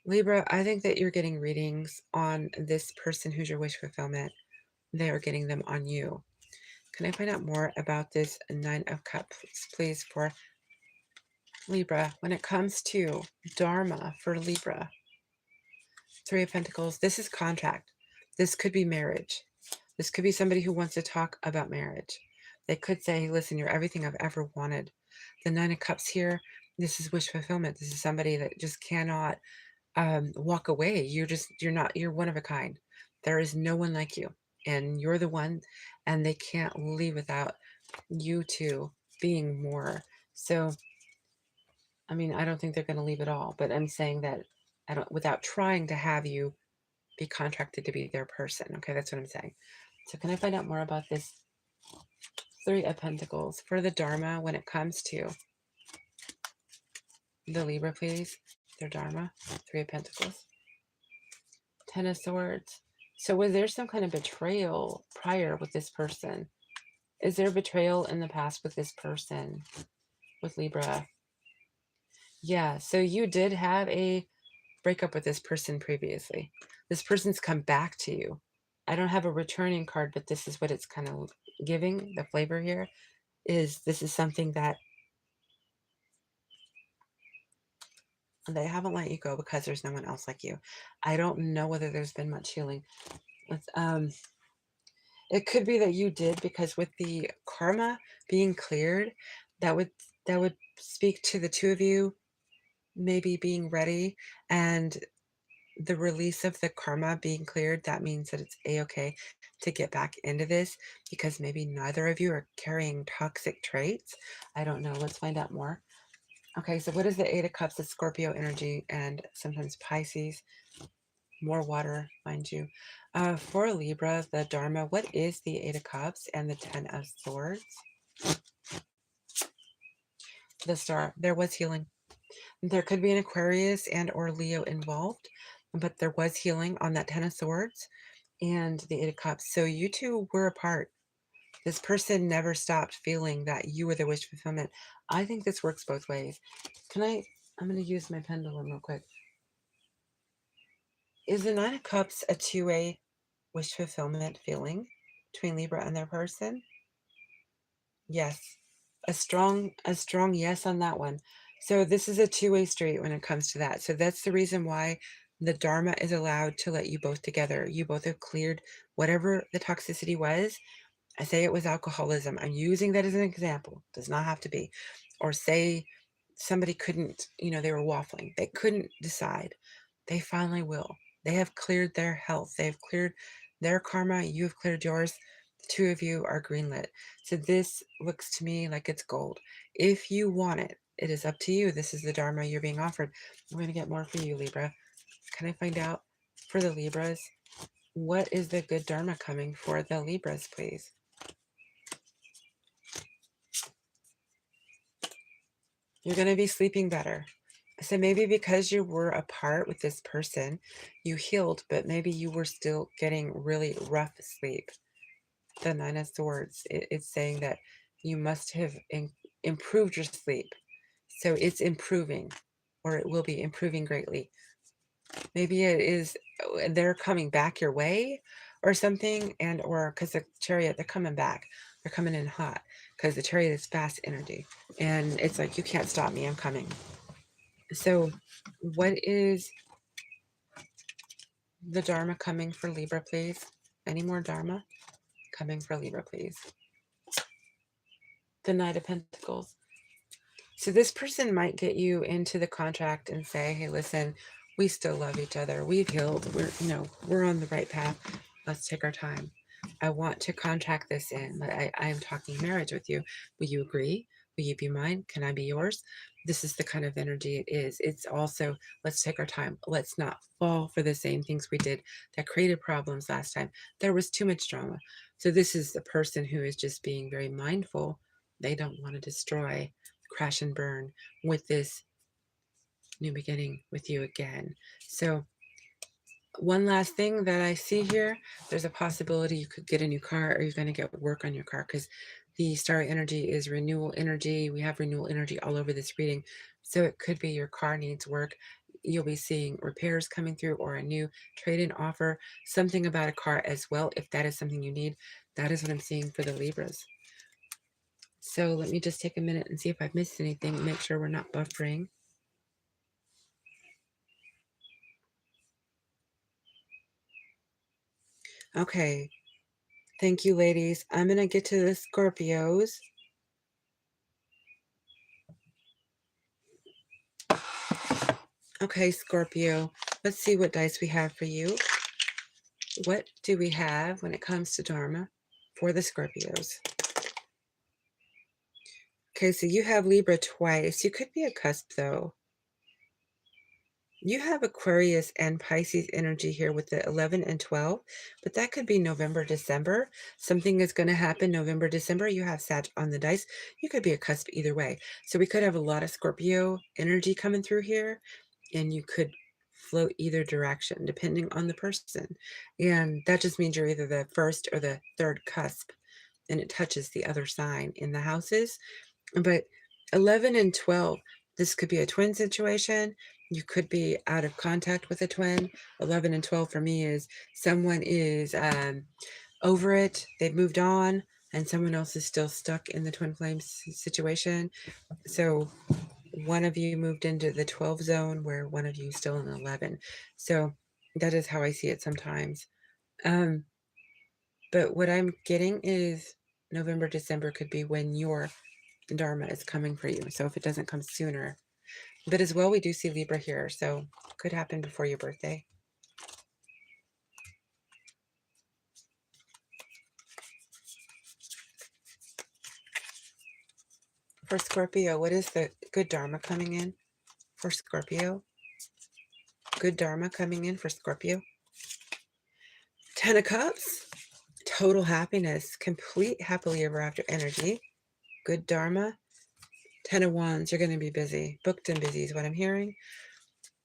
Libra, I think that you're getting readings on this person who's your wish fulfillment. They are getting them on you. Can I find out more about this Nine of Cups, please, for Libra? When it comes to Dharma for Libra, Three of Pentacles, this is contract. This could be marriage. This could be somebody who wants to talk about marriage. They could say, listen, you're everything I've ever wanted. The Nine of Cups here, this is wish fulfillment. This is somebody that just cannot walk away. You're one of a kind. There is no one like you, and you're the one, and they can't leave without you two being more. So, I mean, I don't think they're going to leave at all, but I'm saying that I don't, without trying to have you be contracted to be their person. Okay, that's what I'm saying. So can I find out more about this Three of Pentacles for the Dharma when it comes to the Libra, please? Their Dharma, Three of Pentacles. Ten of Swords. So was there some kind of betrayal prior with this person? Is there betrayal in the past with this person, with Libra? Yeah, so you did have a breakup with this person previously. This person's come back to you. I don't have a returning card, but this is what it's kind of giving. The flavor here is this is something that they haven't let you go because there's no one else like you. I don't know whether there's been much healing. It could be that you did, because with the karma being cleared, that would that would speak to the two of you maybe being ready, and the release of the karma being cleared. That means that it's a-okay to get back into this, because maybe neither of you are carrying toxic traits. I don't know. Let's find out more. Okay, so what is the Eight of Cups? It's Scorpio energy and sometimes Pisces. More water, mind you. For Libra, the Dharma, what is the Eight of Cups and the Ten of Swords? The Star, there was healing. There could be an Aquarius and or Leo involved, but there was healing on that Ten of Swords and the Eight of Cups. So you two were apart. This person never stopped feeling that you were the wish fulfillment. I think this works both ways. I'm going to use my pendulum real quick. Is the Nine of Cups a two-way wish fulfillment feeling between Libra and their person? Yes. A strong yes on that one. So this is a two-way street when it comes to that. So that's the reason why the Dharma is allowed to let you both together. You both have cleared whatever the toxicity was. I say it was alcoholism. I'm using that as an example. Does not have to be. Or say somebody couldn't, they were waffling. They couldn't decide. They finally will. They have cleared their health. They have cleared their karma. You have cleared yours. The two of you are greenlit. So this looks to me like it's gold. If you want it, it is up to you. This is the Dharma you're being offered. I'm going to get more for you, Libra. Can I find out for the Libras? What is the good Dharma coming for the Libras, please? You're going to be sleeping better. So maybe because you were apart with this person, you healed, but maybe you were still getting really rough sleep. the Nine of Swords. It's saying that you must have improved your sleep. So it's improving, or it will be improving greatly. Maybe it is they're coming back your way or something, and or because the Chariot, they're coming back. They're coming in hot because the Chariot is fast energy. And it's like, you can't stop me, I'm coming. So what is the Dharma coming for Libra, please? Any more Dharma coming for Libra, please? The Knight of Pentacles. So this person might get you into the contract and say, hey, listen, we still love each other. We've healed. We're on the right path. Let's take our time. I want to contract this in. I am talking marriage with you. Will you agree? Will you be mine? Can I be yours? This is the kind of energy it is. It's also, let's take our time. Let's not fall for the same things we did that created problems last time. There was too much drama. So this is the person who is just being very mindful. They don't want to destroy, crash and burn with this new beginning with you again. So one last thing that I see here, there's a possibility you could get a new car, or you're going to get work on your car, because the starry energy is renewal energy. We have renewal energy all over this reading. So it could be your car needs work. You'll be seeing repairs coming through, or a new trade-in offer, something about a car as well, if that is something you need. That is what I'm seeing for the Libras. So let me just take a minute and see if I've missed anything, make sure we're not buffering. Okay, thank you, ladies. I'm going to get to the Scorpios. Okay, Scorpio, let's see what dice we have for you. What do we have when it comes to Dharma for the Scorpios? Okay, so you have Libra twice. You could be a cusp, though. You have Aquarius and Pisces energy here with the 11 and 12, but that could be November, December. Something is going to happen November, December. You have Sag on the dice. You could be a cusp either way. So we could have a lot of Scorpio energy coming through here, and you could float either direction depending on the person. And that just means you're either the first or the third cusp, and it touches the other sign in the houses. But 11 and 12, this could be a twin situation. You could be out of contact with a twin. 11 and 12 for me is someone is over it, they've moved on, and someone else is still stuck in the twin flames situation. So one of you moved into the 12 zone where one of you is still in 11. So that is how I see it sometimes. But what I'm getting is November, December could be when your Dharma is coming for you. So if it doesn't come sooner, but as well, we do see Libra here. So could happen before your birthday. For Scorpio, what is the good Dharma coming in for Scorpio? Good Dharma coming in for Scorpio. 10 of Cups, total happiness, complete happily ever after energy. Good Dharma. 10 of Wands, you're going to be busy. Booked and busy is what I'm hearing.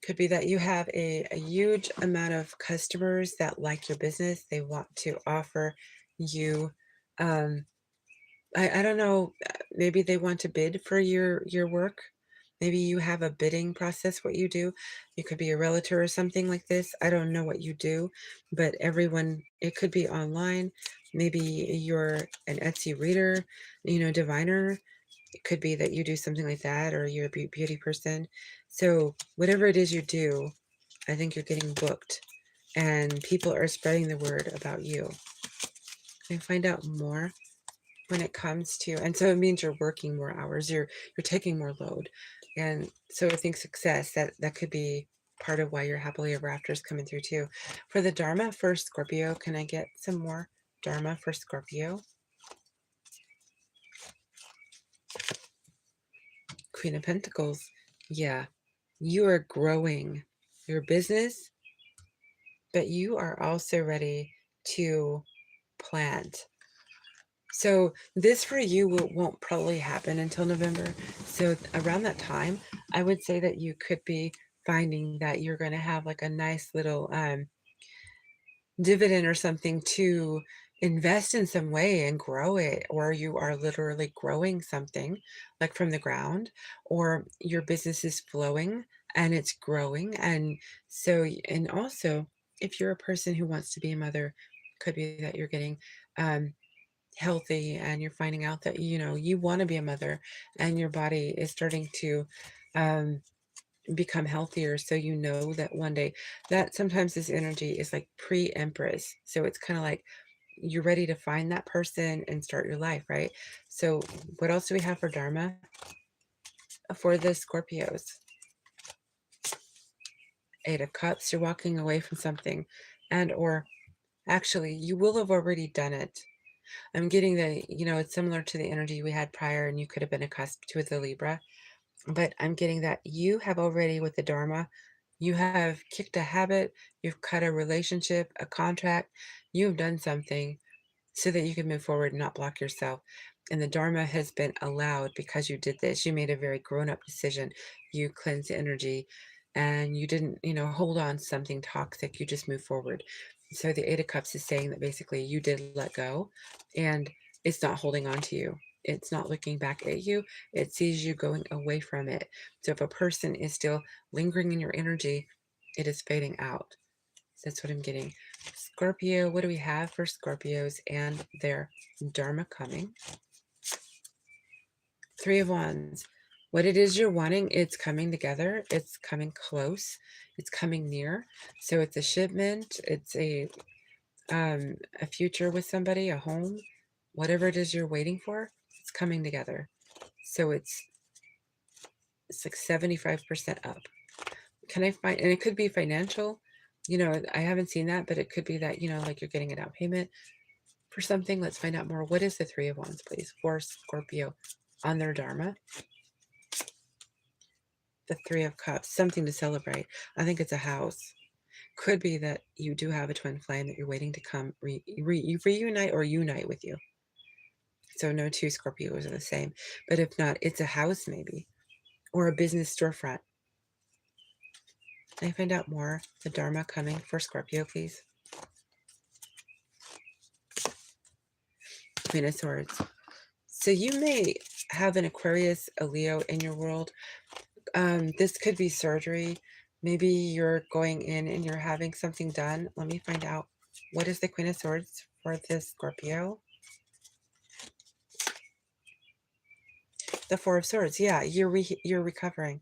Could be that you have a huge amount of customers that like your business. They want to offer you, I don't know, maybe they want to bid for your work. Maybe you have a bidding process, what you do. You could be a realtor or something like this. I don't know what you do, but everyone, it could be online. Maybe you're an Etsy reader, diviner. It could be that you do something like that, or you're a beauty person. So whatever it is you do, I think you're getting booked, and people are spreading the word about you. Can I find out more when it comes to, and so it means you're working more hours, you're taking more load. And so I think success, that could be part of why your happily ever after is coming through too. For the Dharma for Scorpio, can I get some more Dharma for Scorpio? Queen of Pentacles. Yeah, you are growing your business, but you are also ready to plant. So this for you won't probably happen until November. So around that time, I would say that you could be finding that you're going to have like a nice little dividend or something to invest in some way and grow it, or you are literally growing something like from the ground, or your business is flowing and it's growing. And so, and also, if you're a person who wants to be a mother, could be that you're getting um, healthy and you're finding out that, you want to be a mother and your body is starting to um, become healthier. So you know that one day, that sometimes this energy is like pre-empress. So it's kind of like you're ready to find that person and start your life, right? So what else do we have for Dharma for the Scorpios? Eight of Cups, you're walking away from something, and or actually you will have already done it. I'm getting the, it's similar to the energy we had prior, and you could have been accustomed to with the Libra, but I'm getting that you have already, with the Dharma, you have kicked a habit, you've cut a relationship, a contract, you've done something so that you can move forward and not block yourself. And the Dharma has been allowed because you did this. You made a very grown up decision. You cleansed the energy and you didn't, hold on to something toxic. You just move forward. So the Eight of Cups is saying that basically you did let go and it's not holding on to you. It's not looking back at you. It sees you going away from it. So if a person is still lingering in your energy, it is fading out. That's what I'm getting. Scorpio, what do we have for Scorpios and their Dharma coming? Three of Wands. What it is you're wanting, it's coming together. It's coming close. It's coming near. So it's a shipment. It's a future with somebody, a home, whatever it is you're waiting for. It's coming together. So it's like 75% up. Can I find, and it could be financial. I haven't seen that, but it could be that, like you're getting a down payment for something. Let's find out more. What is the Three of Wands, please, for Scorpio on their Dharma? The Three of Cups, something to celebrate. I think it's a house. Could be that you do have a twin flame that you're waiting to come reunite or unite with you. So no two Scorpios are the same. But if not, it's a house maybe, or a business storefront. Can I find out more? The Dharma coming for Scorpio, please. Queen of Swords. So you may have an Aquarius, a Leo in your world. This could be surgery. Maybe you're going in and you're having something done. Let me find out. What is the Queen of Swords for this Scorpio? The Four of Swords. Yeah, you're recovering.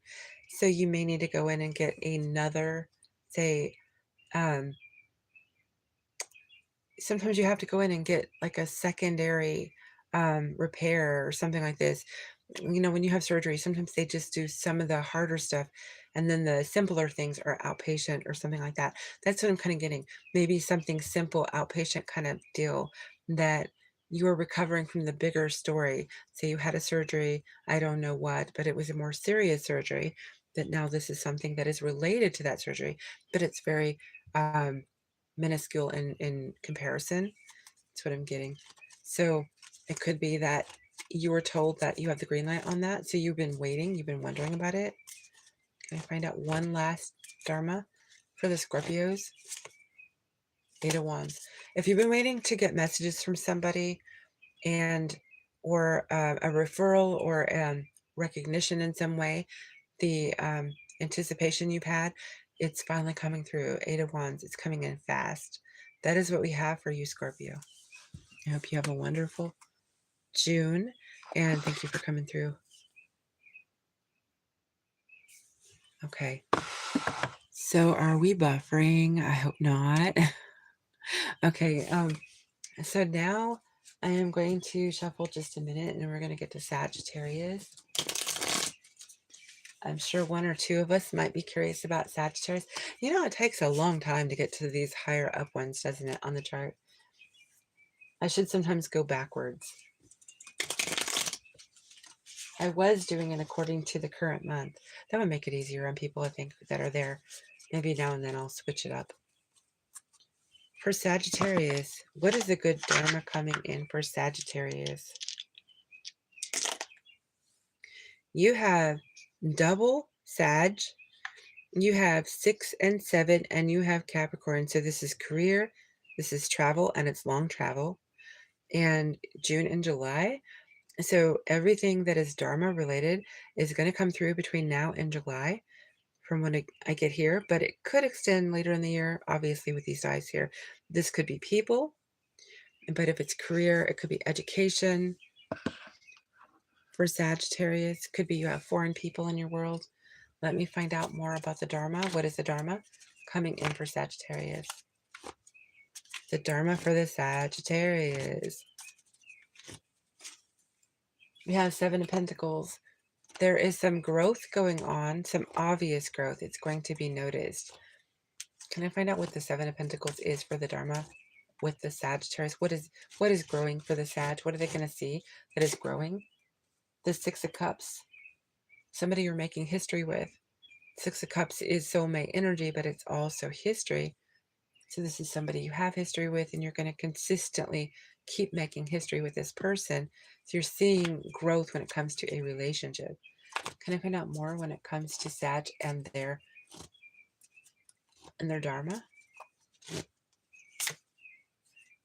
So you may need to go in and get another, say, um, sometimes you have to go in and get like a secondary repair or something like this. When you have surgery, sometimes they just do some of the harder stuff and then the simpler things are outpatient or something like that. That's what I'm kind of getting. Maybe something simple, outpatient kind of deal, that you are recovering from the bigger story. Say you had a surgery, I don't know what, but it was a more serious surgery, that now this is something that is related to that surgery, but it's very um, minuscule in comparison. That's what I'm getting. So it could be that you were told that you have the green light on that. So you've been waiting, you've been wondering about it. Can I find out one last Dharma for the Scorpios? Eight of Wands. If you've been waiting to get messages from somebody and or a referral or recognition in some way, the anticipation you've had, it's finally coming through. Eight of Wands. It's coming in fast. That is what we have for you, Scorpio. I hope you have a wonderful June, and thank you for coming through. Okay. So are we buffering? I hope not. Okay. So now I am going to shuffle just a minute and we're going to get to Sagittarius. I'm sure one or two of us might be curious about Sagittarius. It takes a long time to get to these higher up ones, doesn't it, on the chart? I should sometimes go backwards. I was doing it according to the current month. That would make it easier on people, I think, that are there. Maybe now and then I'll switch it up. For Sagittarius, what is the good Dharma coming in for Sagittarius? You have double Sag, you have 6 and 7, and you have Capricorn. So this is career, this is travel, and it's long travel. and June and July. So everything that is Dharma related is going to come through between now and July from when I get here, but it could extend later in the year, obviously, with these eyes here. This could be people, but if it's career, it could be education. For Sagittarius, could be you have foreign people in your world. Let me find out more about the Dharma. What is the Dharma coming in for Sagittarius? The Dharma for the Sagittarius. We have Seven of Pentacles. There is some growth going on, some obvious growth. It's going to be noticed. Can I find out what the Seven of Pentacles is for the Dharma with the Sagittarius? What is growing for the Sag? What are they going to see that is growing? The Six of Cups. Somebody you're making history with. Six of Cups is soulmate energy, but it's also history. So this is somebody you have history with, and you're going to consistently keep making history with this person. So you're seeing growth when it comes to a relationship. Can I find out more when it comes to Sag and their Dharma?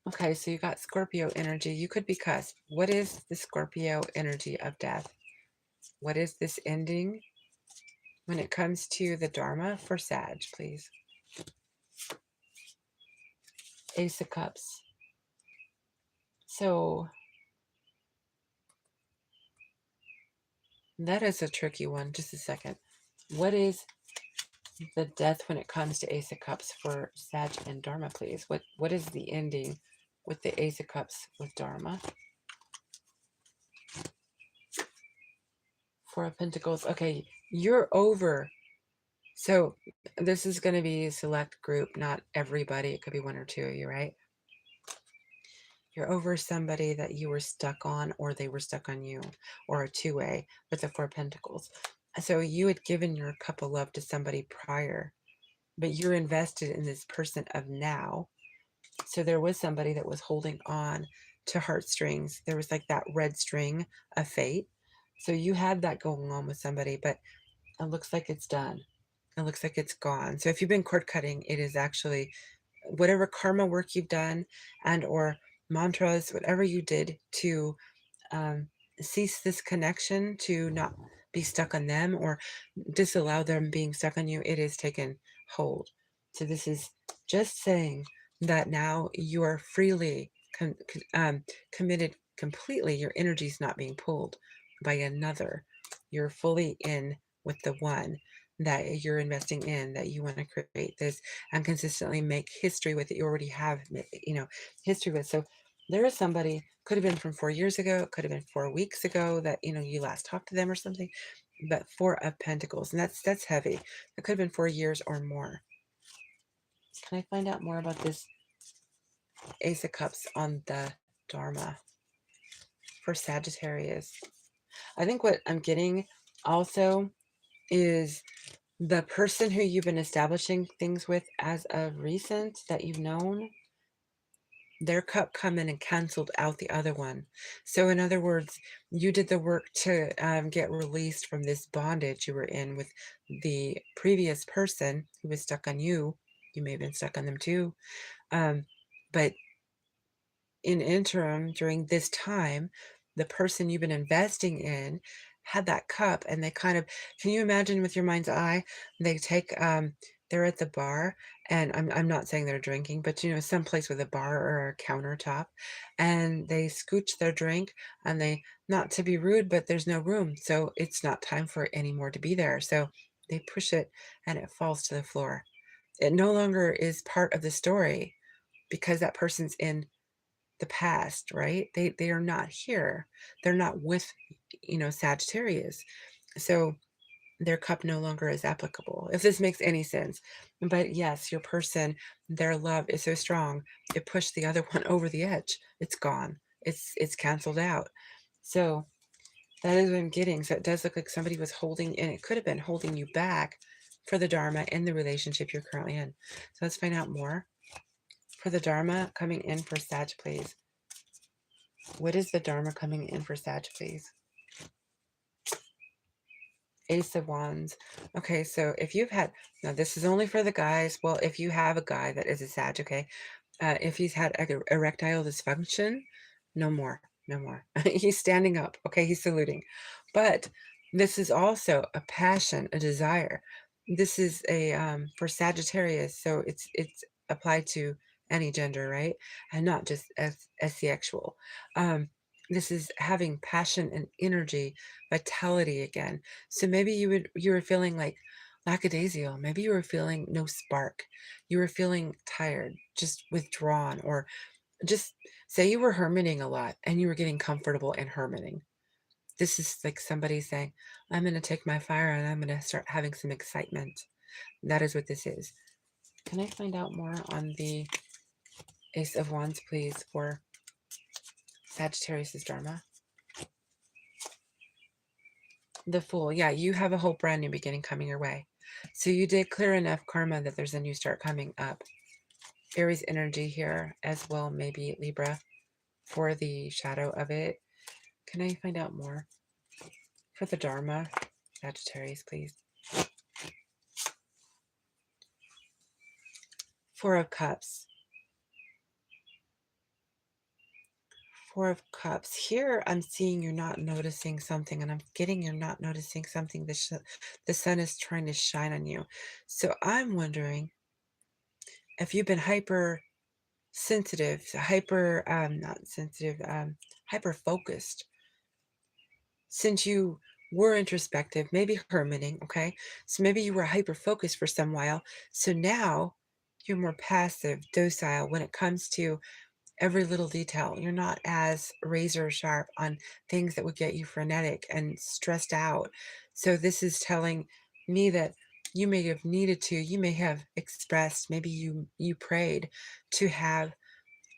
Okay, so you got Scorpio energy. You could be cusp. What is the Scorpio energy of death? What is this ending when it comes to the Dharma for Sag, please? Ace of Cups. So that is a tricky one. Just a second. What is the death when it comes to Ace of Cups for Sag and Dharma, please? What is the ending with the Ace of Cups with Dharma? Four of Pentacles. Okay, you're over. So this is going to be a select group, not everybody. It could be one or two of you, right? You're over somebody that you were stuck on, or they were stuck on you, or a two-way with the Four of Pentacles. So you had given your cup of love to somebody prior, but you're invested in this person of now. So there was somebody that was holding on to heartstrings. There was like that red string of fate. So you had that going on with somebody, but it looks like it's done. It looks like it's gone. So if you've been cord cutting, it is actually whatever karma work you've done and or mantras, whatever you did to um, cease this connection, to not be stuck on them or disallow them being stuck on you, it is taken hold. So this is just saying that now you are freely committed completely. Your energy is not being pulled by another. You're fully in with the one that you're investing in, that you want to create this and consistently make history with, that you already have, history with. So there is somebody, could have been from 4 years ago, could have been 4 weeks ago, that you last talked to them or something, but Four of Pentacles, and that's heavy. It could have been 4 years or more. Can I find out more about this Ace of Cups on the Dharma for Sagittarius? I think what I'm getting also is the person who you've been establishing things with as of recent, that you've known, their cup come in and canceled out the other one. So in other words, you did the work to get released from this bondage you were in with the previous person who was stuck on you. You may have been stuck on them too. But in interim, during this time, the person you've been investing in had that cup, and they kind of, can you imagine with your mind's eye, they take they're at the bar, and I'm not saying they're drinking, but someplace with a bar or a countertop, and they scooch their drink, and they, not to be rude, but there's no room, so it's not time for it anymore to be there, so they push it and it falls to the floor. It no longer is part of the story because that person's in the past, right? They are not here. They're not with, Sagittarius. So their cup no longer is applicable, if this makes any sense. But yes, your person, their love is so strong, it pushed the other one over the edge. It's gone. It's canceled out. So that is what I'm getting. So it does look like somebody was holding, and it could have been holding you back for the Dharma in the relationship you're currently in. So let's find out more. For the Dharma coming in for Sag, please. What is the Dharma coming in for Sag, please? Ace of Wands. Okay, so if you've had, now this is only for the guys. Well, if you have a guy that is a Sag, okay, if he's had erectile dysfunction, No more, no more. He's standing up, okay, he's saluting. But this is also a passion, a desire. This is a, for Sagittarius, so it's applied to any gender, right? And not just as the actual. This is having passion and energy, vitality again. So maybe you were feeling like lackadaisical. Maybe you were feeling no spark. You were feeling tired, just withdrawn, or just say you were hermiting a lot and you were getting comfortable in hermiting. This is like somebody saying, I'm going to take my fire and I'm going to start having some excitement. That is what this is. Can I find out more on the Ace of Wands, please, for Sagittarius's Dharma? The Fool. Yeah, you have a whole brand new beginning coming your way. So you did clear enough karma that there's a new start coming up. Aries energy here as well, maybe Libra for the shadow of it. Can I find out more for the Dharma? Sagittarius, please. Four of Cups. Four of Cups. Here I'm seeing you're not noticing something, and I'm getting you're not noticing something. The sun is trying to shine on you. So I'm wondering if you've been hyper sensitive, not sensitive, hyper focused since you were introspective, maybe hermiting, okay? So maybe you were hyper focused for some while. So now you're more passive, docile when it comes to every little detail. You're not as razor sharp on things that would get you frenetic and stressed out. So this is telling me that you may have needed to, you may have expressed, maybe you prayed to have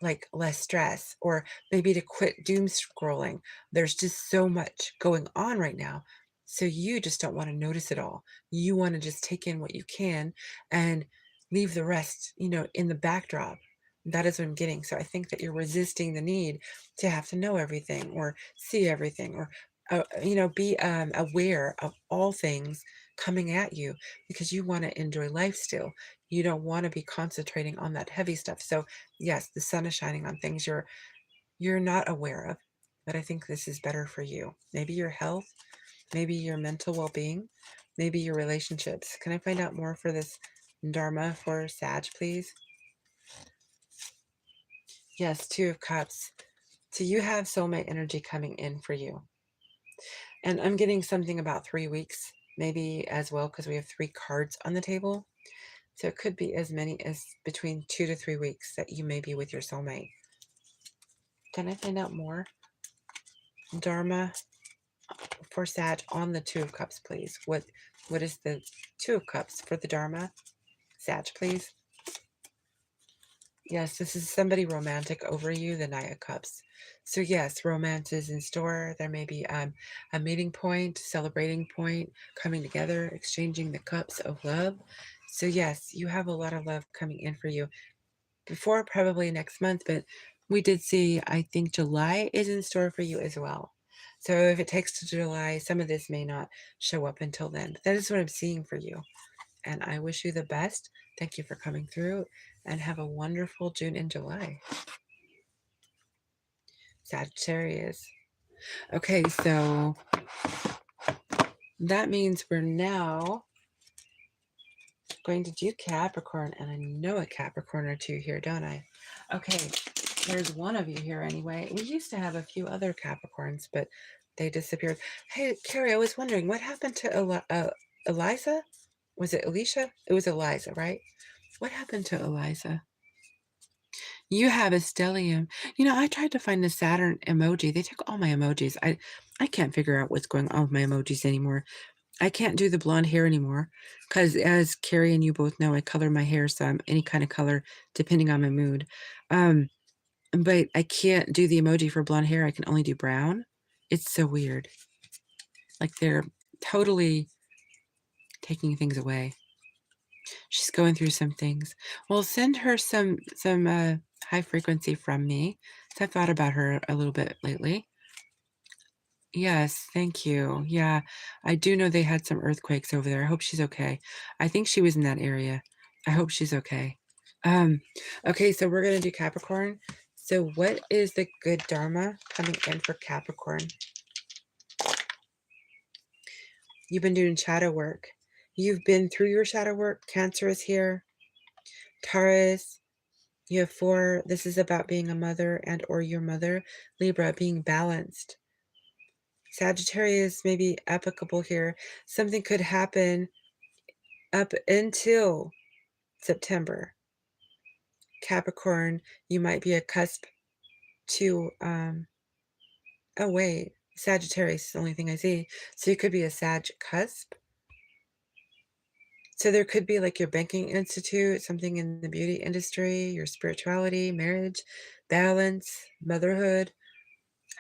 like less stress, or maybe to quit doom scrolling. There's just so much going on right now. So you just don't want to notice it all. You want to just take in what you can and leave the rest, in the backdrop. That is what I'm getting. So I think that you're resisting the need to have to know everything or see everything, or be aware of all things coming at you, because you want to enjoy life still. You don't want to be concentrating on that heavy stuff. So yes, the sun is shining on things you're not aware of, but I think this is better for you. Maybe your health, maybe your mental well-being, maybe your relationships. Can I find out more for this Dharma for Sag, please? Yes, Two of Cups. So you have soulmate energy coming in for you. And I'm getting something about 3 weeks, maybe as well, because we have 3 cards on the table. So it could be as many as between 2 to 3 weeks that you may be with your soulmate. Can I find out more Dharma for Sag on the Two of Cups, please? What is the Two of Cups for the Dharma? Sag, please. Yes, this is somebody romantic over you, the Knight of Cups. So yes, romance is in store. There may be a meeting point, celebrating point, coming together, exchanging the cups of love. So yes, you have a lot of love coming in for you before probably next month, but we did see, I think July is in store for you as well. So if it takes to July, some of this may not show up until then. But that is what I'm seeing for you. And I wish you the best. Thank you for coming through, and have a wonderful June and July. Sagittarius. Okay, so that means we're now going to do Capricorn, and I know a Capricorn or two here, don't I? Okay, there's one of you here anyway. We used to have a few other Capricorns, but they disappeared. Hey, Carrie, I was wondering, what happened to Eliza? Was it Alicia? It was Eliza, right? What happened to Eliza? You have a stellium. I tried to find the Saturn emoji. They took all my emojis. I can't figure out what's going on with my emojis anymore. I can't do the blonde hair anymore because, as Carrie and you both know, I color my hair, so I'm any kind of color depending on my mood. But I can't do the emoji for blonde hair. I can only do brown. It's so weird. Like they're totally taking things away. She's going through some things. Well, send her some high frequency from me. So I've thought about her a little bit lately. Yes, thank you. Yeah, I do know they had some earthquakes over there. I hope she's okay. I think she was in that area. I hope she's okay. Okay, so we're gonna do Capricorn. So what is the good Dharma coming in for Capricorn? You've been doing shadow work. You've been through your shadow work. Cancer is here. Taurus, you have 4. This is about being a mother and or your mother. Libra, being balanced. Sagittarius may be applicable here. Something could happen up until September. Capricorn, you might be a cusp to, oh wait, Sagittarius is the only thing I see. So you could be a Sag cusp. So there could be like your banking institute, something in the beauty industry, your spirituality, marriage, balance, motherhood,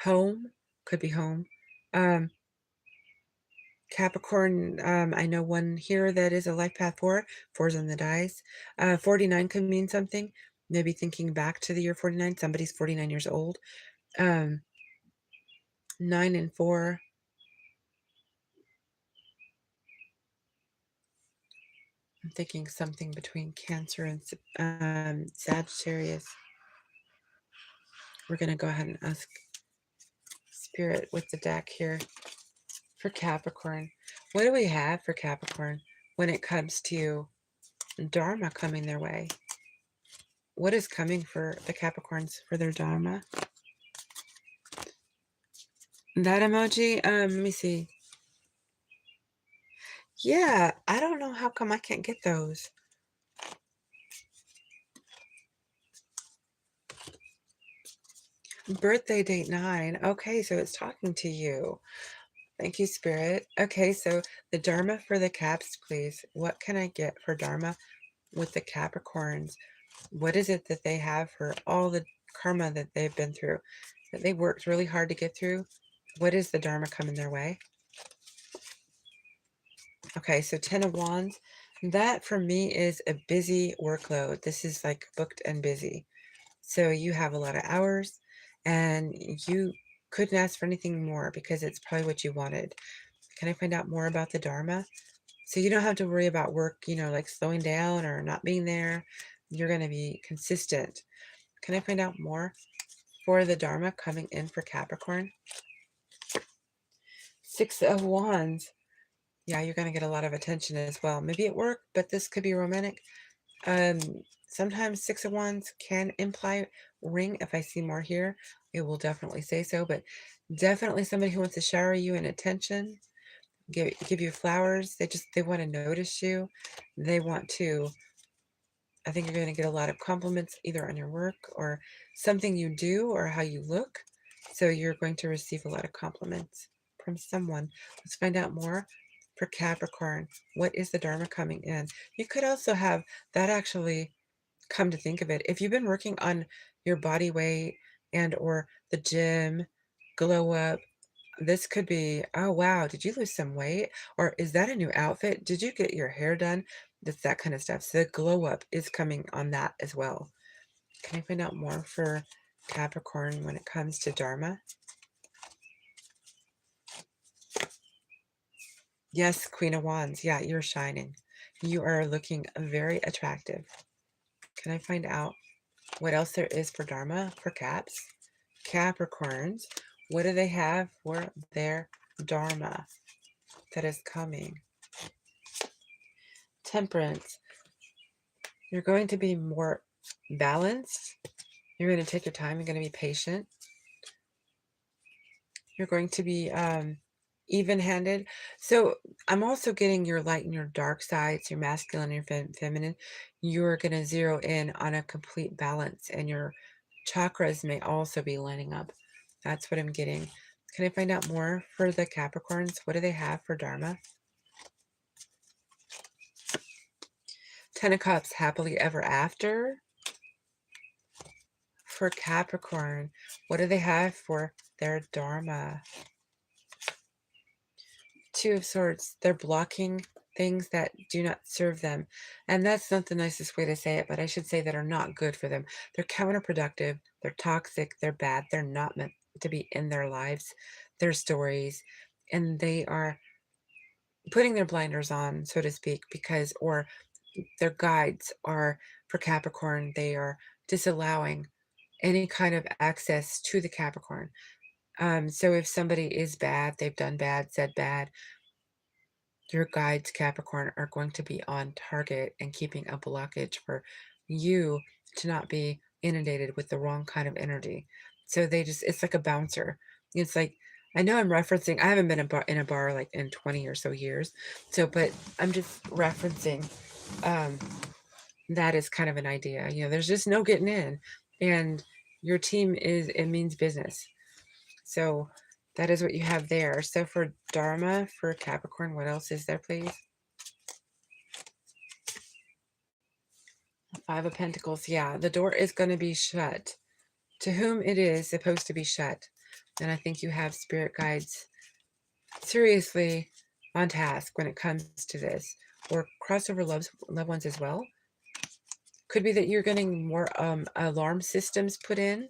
home, could be home. Capricorn, I know one here that is a life path 4. 4's on the dice. 49 could mean something. Maybe thinking back to the year 49. Somebody's 49 years old. 9 and 4. I'm thinking something between Cancer and Sagittarius. We're going to go ahead and ask Spirit with the deck here for Capricorn. What do we have for Capricorn when it comes to Dharma coming their way? What is coming for the Capricorns for their Dharma? That emoji, let me see. Yeah, I don't know how come I can't get those. Birthday date 9. Okay, so it's talking to you. Thank you, Spirit. Okay, so the Dharma for the Caps, please. What can I get for Dharma with the Capricorns? What is it that they have for all the karma that they've been through, that they worked really hard to get through? What is the Dharma coming their way? Okay, so 10 of Wands. That for me is a busy workload. This is like booked and busy. So you have a lot of hours and you couldn't ask for anything more because it's probably what you wanted. Can I find out more about the Dharma? So you don't have to worry about work, like slowing down or not being there. You're going to be consistent. Can I find out more for the Dharma coming in for Capricorn? 6 of Wands. Yeah, you're going to get a lot of attention as well. Maybe at work, but this could be romantic. Sometimes 6 of Wands can imply ring. If I see more here, it will definitely say so. But definitely somebody who wants to shower you in attention, give you flowers. They want to notice you. They want to. I think you're going to get a lot of compliments either on your work or something you do or how you look. So you're going to receive a lot of compliments from someone. Let's find out more for Capricorn. What is the Dharma coming in? You could also have that actually, come to think of it. If you've been working on your body weight and or the gym, glow up, this could be, oh wow, did you lose some weight? Or is that a new outfit? Did you get your hair done? That's that kind of stuff. So the glow up is coming on that as well. Can I find out more for Capricorn when it comes to Dharma? Yes, Queen of Wands. Yeah, you're shining. You are looking very attractive. Can I find out what else there is for Dharma for Caps? Capricorns, what do they have for their Dharma that is coming? Temperance, you're going to be more balanced. You're going to take your time. You're going to be patient. You're going to be even-handed. So I'm also getting your light and your dark sides, your masculine and your feminine. You're going to zero in on a complete balance, and your chakras may also be lining up. That's what I'm getting. Can I find out more for the Capricorns? What do they have for Dharma? 10 of Cups, happily ever after. For Capricorn, what do they have for their Dharma? 2 of Swords, they're blocking things that do not serve them. And that's not the nicest way to say it, but I should say that are not good for them. They're counterproductive, they're toxic, they're bad, they're not meant to be in their lives, their stories, and they are putting their blinders on, so to speak, because, or their guides are, for Capricorn, they are disallowing any kind of access to the Capricorn. So if somebody is bad, they've done bad, said bad, your guides, Capricorn, are going to be on target and keeping a blockage for you to not be inundated with the wrong kind of energy. So they just, it's like a bouncer. It's like, I know I'm referencing, I haven't been in a bar like in 20 or so years. So, but I'm just referencing um, that is kind of an idea. There's just no getting in. And your team is, it means business. So that is what you have there. So for Dharma, for Capricorn, what else is there, please? Five of Pentacles. Yeah, the door is going to be shut. To whom it is supposed to be shut. And I think you have spirit guides seriously on task when it comes to this. Or crossover loved ones as well. Could be that you're getting more alarm systems put in.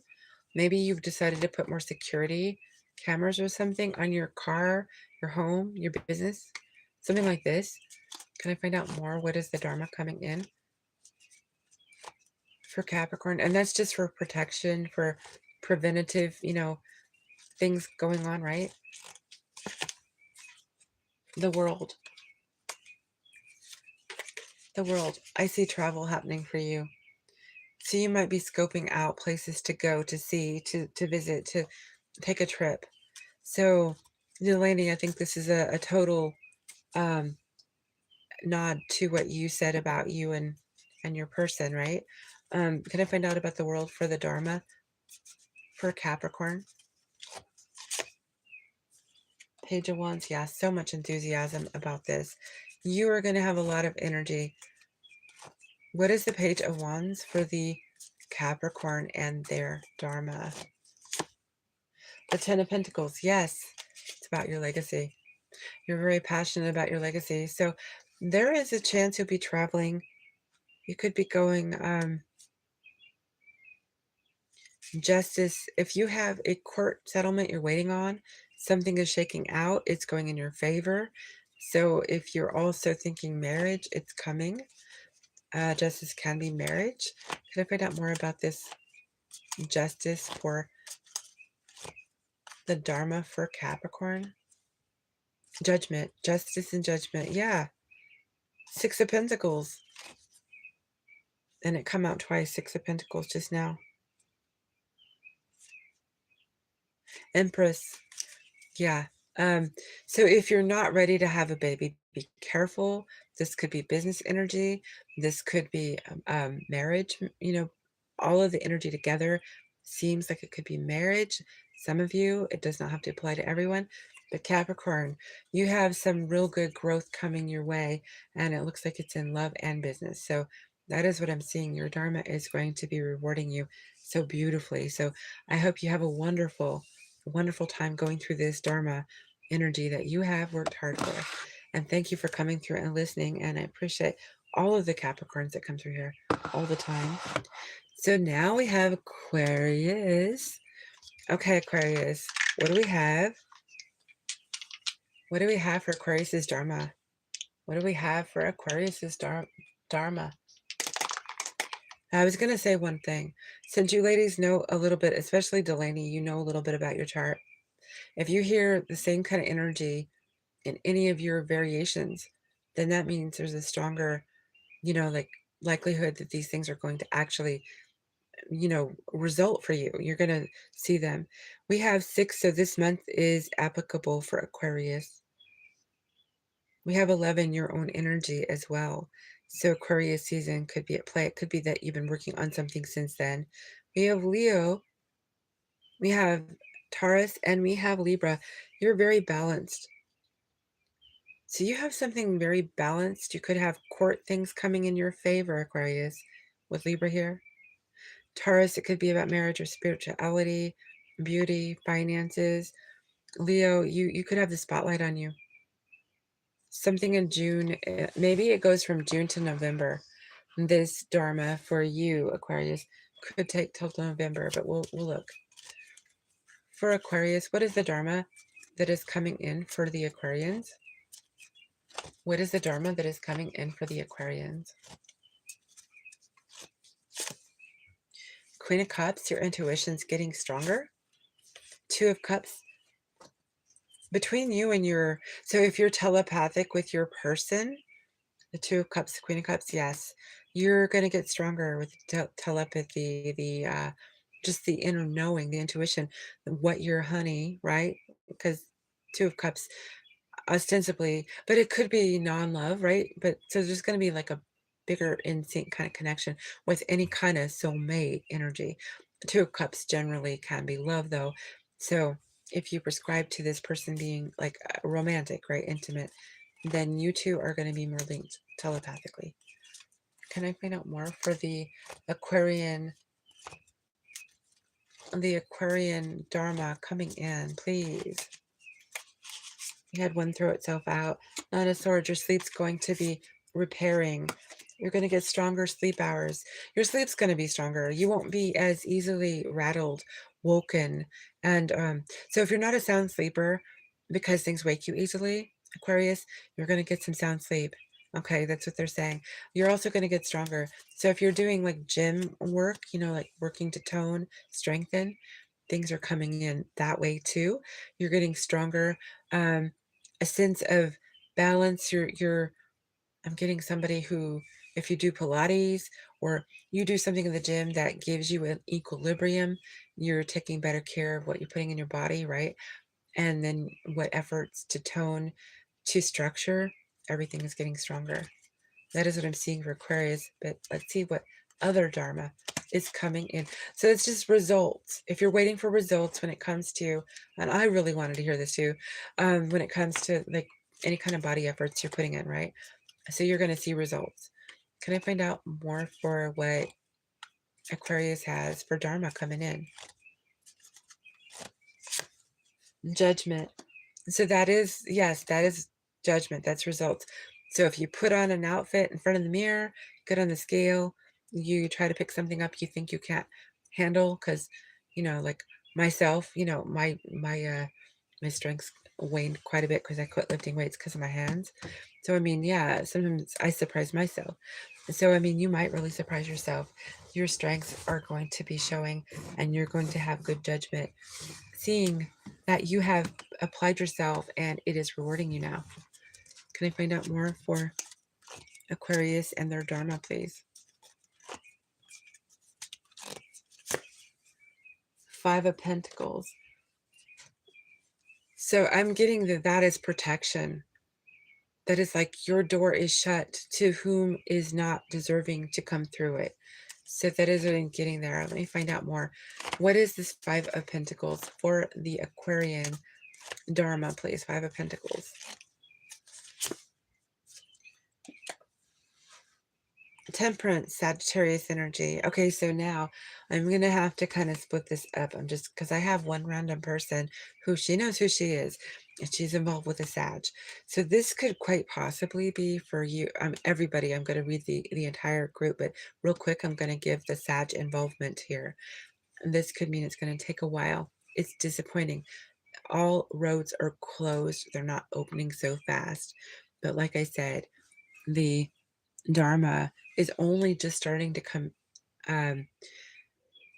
Maybe you've decided to put more security cameras or something on your car, your home, your business. Something like this. Can I find out more? What is the Dharma coming in for Capricorn? And that's just for protection, for preventative, things going on, right? The world. The world. I see travel happening for you. So you might be scoping out places to go, to see, to visit, to take a trip. So, Delaney, I think this is a total nod to what you said about you and your person, right? Can I find out about the world for the Dharma for Capricorn? Page of Wands. Yeah, so much enthusiasm about this. You are going to have a lot of energy. What is the Page of Wands for the Capricorn and their Dharma? The Ten of Pentacles. Yes, it's about your legacy. You're very passionate about your legacy. So there is a chance you'll be traveling. You could be going justice. If you have a court settlement you're waiting on, something is shaking out, it's going in your favor. So if you're also thinking marriage, it's coming. Justice can be marriage. Can I find out more about this justice for the Dharma for Capricorn? Judgment, justice and judgment. Yeah. Six of Pentacles. And it come out twice, Six of Pentacles just now. Empress. Yeah. So if you're not ready to have a baby, be careful. This could be business energy. This could be marriage. All of the energy together seems like it could be marriage. Some of you, it does not have to apply to everyone. But Capricorn, you have some real good growth coming your way. And it looks like it's in love and business. So that is what I'm seeing. Your Dharma is going to be rewarding you so beautifully. So I hope you have a wonderful time going through this Dharma energy that you have worked hard for. And thank you for coming through and listening. And I appreciate all of the Capricorns that come through here all the time. So now we have Aquarius. Okay, Aquarius, what do we have? What do we have for Aquarius's Dharma? What do we have for Aquarius's Dharma? I was going to say one thing. Since you ladies know a little bit, especially Delaney, you know a little bit about your chart. If you hear the same kind of energy in any of your variations, then that means there's a stronger, like likelihood that these things are going to actually, result for you. You're going to see them. We have 6, so this month is applicable for Aquarius. We have 11, your own energy as well. So Aquarius season could be at play. It could be that you've been working on something since then. We have Leo. We have Taurus, and we have Libra. You're very balanced. So you have something very balanced. You could have court things coming in your favor, Aquarius, with Libra here. Taurus, it could be about marriage or spirituality, beauty, finances. Leo, you could have the spotlight on you. Something in June, maybe it goes from June to November. This Dharma for you, Aquarius, could take till November, but we'll look. For Aquarius, what is the Dharma that is coming in for the Aquarians? What is the Dharma that is coming in for the Aquarians? Queen of Cups, your intuition's getting stronger. Two of Cups, between you and your, so if you're telepathic with your person, the Two of Cups, Queen of Cups, yes, you're going to get stronger with telepathy, just the inner knowing, the intuition, what your honey, right? Because Two of Cups, ostensibly, but it could be non-love, right? But so there's going to be like a bigger in sync kind of connection with any kind of soulmate energy. Two of Cups generally can be love, though. So if you prescribe to this person being like romantic, right, intimate, then you two are going to be more linked telepathically. Can I find out more for Aquarian, the Aquarian Dharma coming in, please? You had one throw itself out. Nine of Swords, your sleep's going to be repairing. You're going to get stronger sleep hours. Your sleep's going to be stronger. You won't be as easily rattled, woken. And so if you're not a sound sleeper, because things wake you easily, Aquarius, you're going to get some sound sleep. Okay, that's what they're saying. You're also going to get stronger. So if you're doing like gym work, like working to tone, strengthen, things are coming in that way too. You're getting stronger. A sense of balance. I'm getting somebody who, if you do Pilates or you do something in the gym that gives you an equilibrium, you're taking better care of what you're putting in your body, right? And then what efforts to tone, to structure, everything is getting stronger. That is what I'm seeing for Aquarius, but let's see what other Dharma is coming in. So it's just results. If you're waiting for results when it comes to, and I really wanted to hear this too, when it comes to like any kind of body efforts you're putting in, right? So you're going to see results. Can I find out more for what Aquarius has for Dharma coming in? Judgment. So that is, yes, that is judgment. That's results. So if you put on an outfit in front of the mirror, get on the scale, you try to pick something up you think you can't handle, because, like myself, my strengths waned quite a bit because I quit lifting weights because of my hands. So I mean, yeah, sometimes I surprise myself. So I mean, you might really surprise yourself. Your strengths are going to be showing, and you're going to have good judgment, seeing that you have applied yourself and it is rewarding you now. Can I find out more for Aquarius and their Dharma, please? Five of Pentacles. So I'm getting that is protection. That is like your door is shut to whom is not deserving to come through it. So that is what I'm getting there. Let me find out more. What is this Five of Pentacles for the Aquarian Dharma, please? Five of Pentacles. Temperance, Sagittarius energy. Okay, so now I'm going to have to kind of split this up. I'm just, because I have one random person who she knows who she is, and she's involved with a Sag. So this could quite possibly be for you, everybody. I'm going to read the entire group, but real quick, I'm going to give the Sag involvement here. And this could mean it's going to take a while. It's disappointing. All roads are closed. They're not opening so fast. But like I said, the Dharma is only just starting to um,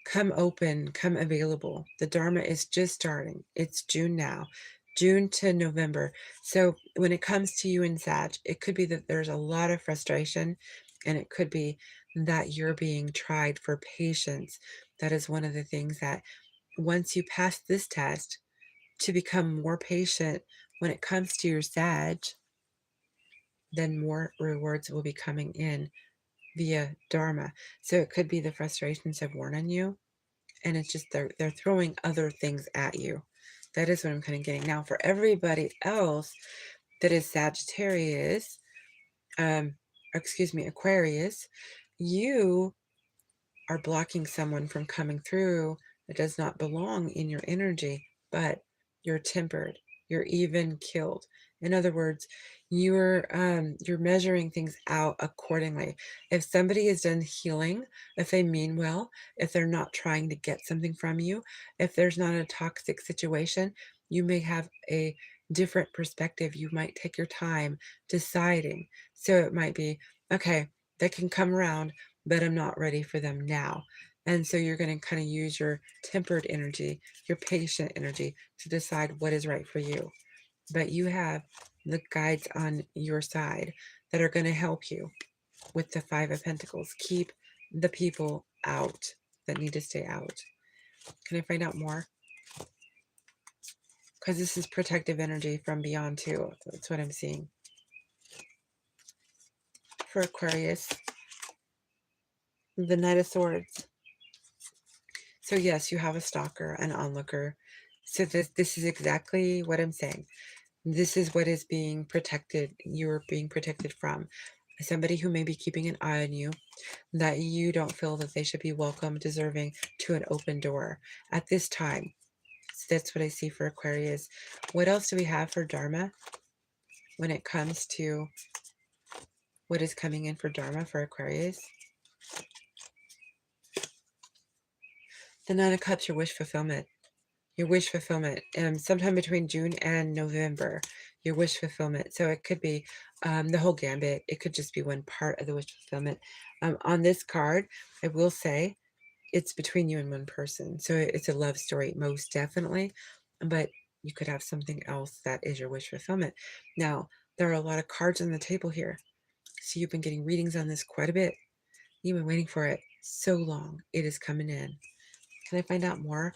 come open, come available. The Dharma is just starting. It's June now, June to November. So when it comes to you and Sag, it could be that there's a lot of frustration, and it could be that you're being tried for patience. That is one of the things that once you pass this test, to become more patient when it comes to your Sag, then more rewards will be coming in via Dharma. So it could be the frustrations have worn on you, and it's just they're throwing other things at you. That is what I'm kind of getting. Now for everybody else that is Sagittarius, excuse me, Aquarius, you are blocking someone from coming through that does not belong in your energy, but you're tempered, you're even killed. In other words, you're measuring things out accordingly. If somebody is done healing, if they mean well, if they're not trying to get something from you, if there's not a toxic situation, you may have a different perspective. You might take your time deciding. So it might be, okay, they can come around, but I'm not ready for them now. And so you're going to kind of use your tempered energy, your patient energy to decide what is right for you. But you have the guides on your side that are going to help you with the Five of Pentacles. Keep the people out that need to stay out. Can I find out more? Because this is protective energy from beyond too. That's what I'm seeing. For Aquarius, the Knight of Swords. So yes, you have a stalker, an onlooker. So this is exactly what I'm saying. This is what is being protected. You're being protected from somebody who may be keeping an eye on you, that you don't feel that they should be welcome, deserving to an open door at this time. So that's what I see for Aquarius. What else do we have for Dharma when it comes to what is coming in for Dharma for Aquarius? The Nine of Cups, your wish fulfillment. Your wish fulfillment. Sometime between June and November, your wish fulfillment. So it could be the whole gambit. It could just be one part of the wish fulfillment. On this card, I will say it's between you and one person. So it's a love story, most definitely. But you could have something else that is your wish fulfillment. Now, there are a lot of cards on the table here. So you've been getting readings on this quite a bit. You've been waiting for it so long. It is coming in. Can I find out more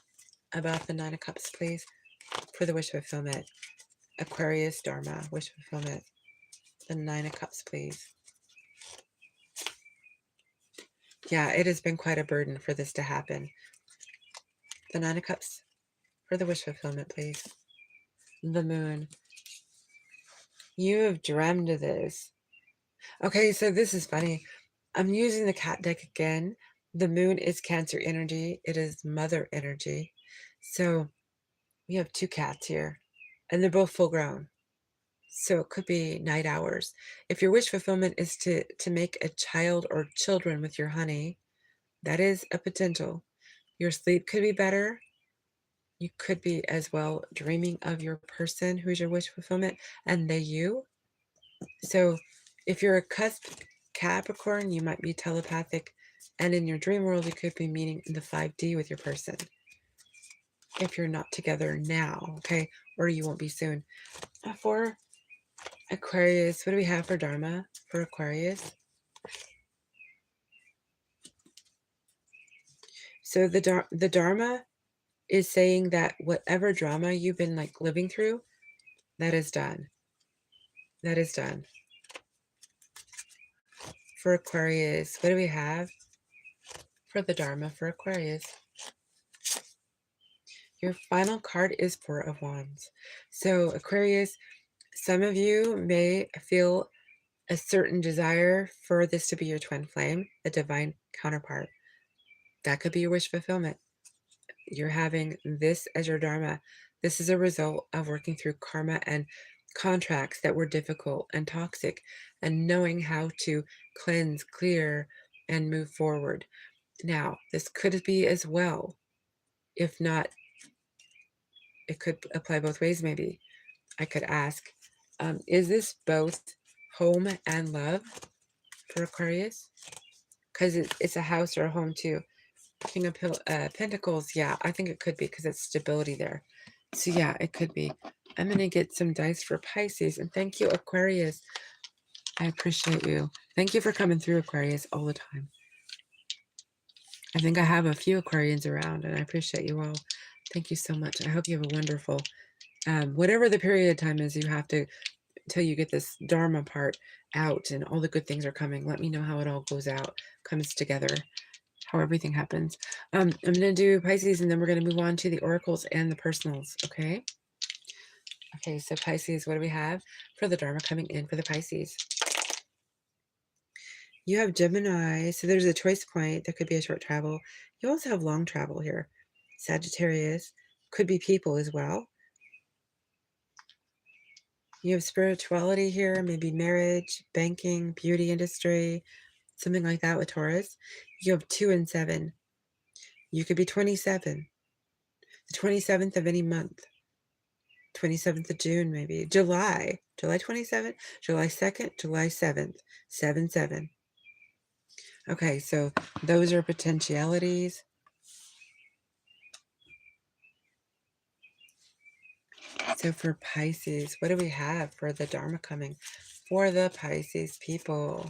about the Nine of Cups, please? For the wish fulfillment. Aquarius, Dharma, wish fulfillment. The Nine of Cups, please. Yeah, it has been quite a burden for this to happen. The Nine of Cups for the wish fulfillment, please. The Moon. You have dreamed of this. Okay, so this is funny. I'm using the cat deck again. The Moon is Cancer energy. It is mother energy. So we have two cats here, and they're both full grown. So it could be night hours. If your wish fulfillment is to make a child or children with your honey, that is a potential. Your sleep could be better. You could be as well dreaming of your person who's your wish fulfillment and they you. So if you're a cusp Capricorn, you might be telepathic. And in your dream world, you could be meeting in the 5D with your person. If you're not together now, okay? Or you won't be soon. For Aquarius, what do we have for Dharma for Aquarius? So the Dharma is saying that whatever drama you've been like living through, that is done. That is done. For Aquarius, what do we have for the Dharma for Aquarius? Your final card is Four of Wands. So Aquarius, some of you may feel a certain desire for this to be your twin flame, a divine counterpart. That could be your wish fulfillment. You're having this as your Dharma. This is a result of working through karma and contracts that were difficult and toxic, and knowing how to cleanse, clear, and move forward. Now, this could be as well. If not, it could apply both ways, maybe. I could ask, is this both home and love for Aquarius? Because it's a house or a home too. King of Pentacles, yeah, I think it could be because it's stability there. So yeah, it could be. I'm going to get some dice for Pisces. And thank you, Aquarius. I appreciate you. Thank you for coming through, Aquarius, all the time. I think I have a few Aquarians around, and I appreciate you all. Thank you so much. I hope you have a wonderful, whatever the period of time is you have to, until you get this Dharma part out and all the good things are coming. Let me know how it all goes out, comes together, how everything happens. I'm going to do Pisces, and then we're going to move on to the oracles and the personals, okay? Okay, so Pisces, what do we have for the Dharma coming in for the Pisces? You have Gemini, so there's a choice point. That could be a short travel. You also have long travel here. Sagittarius, could be people as well. You have spirituality here, maybe marriage, banking, beauty industry, something like that with Taurus. You have 2 and 7. You could be 27. The 27th of any month. 27th of June, maybe. July 27th, July 2nd, July 7th. 7-7. Okay, so those are potentialities. So for Pisces, what do we have for the Dharma coming for the Pisces people?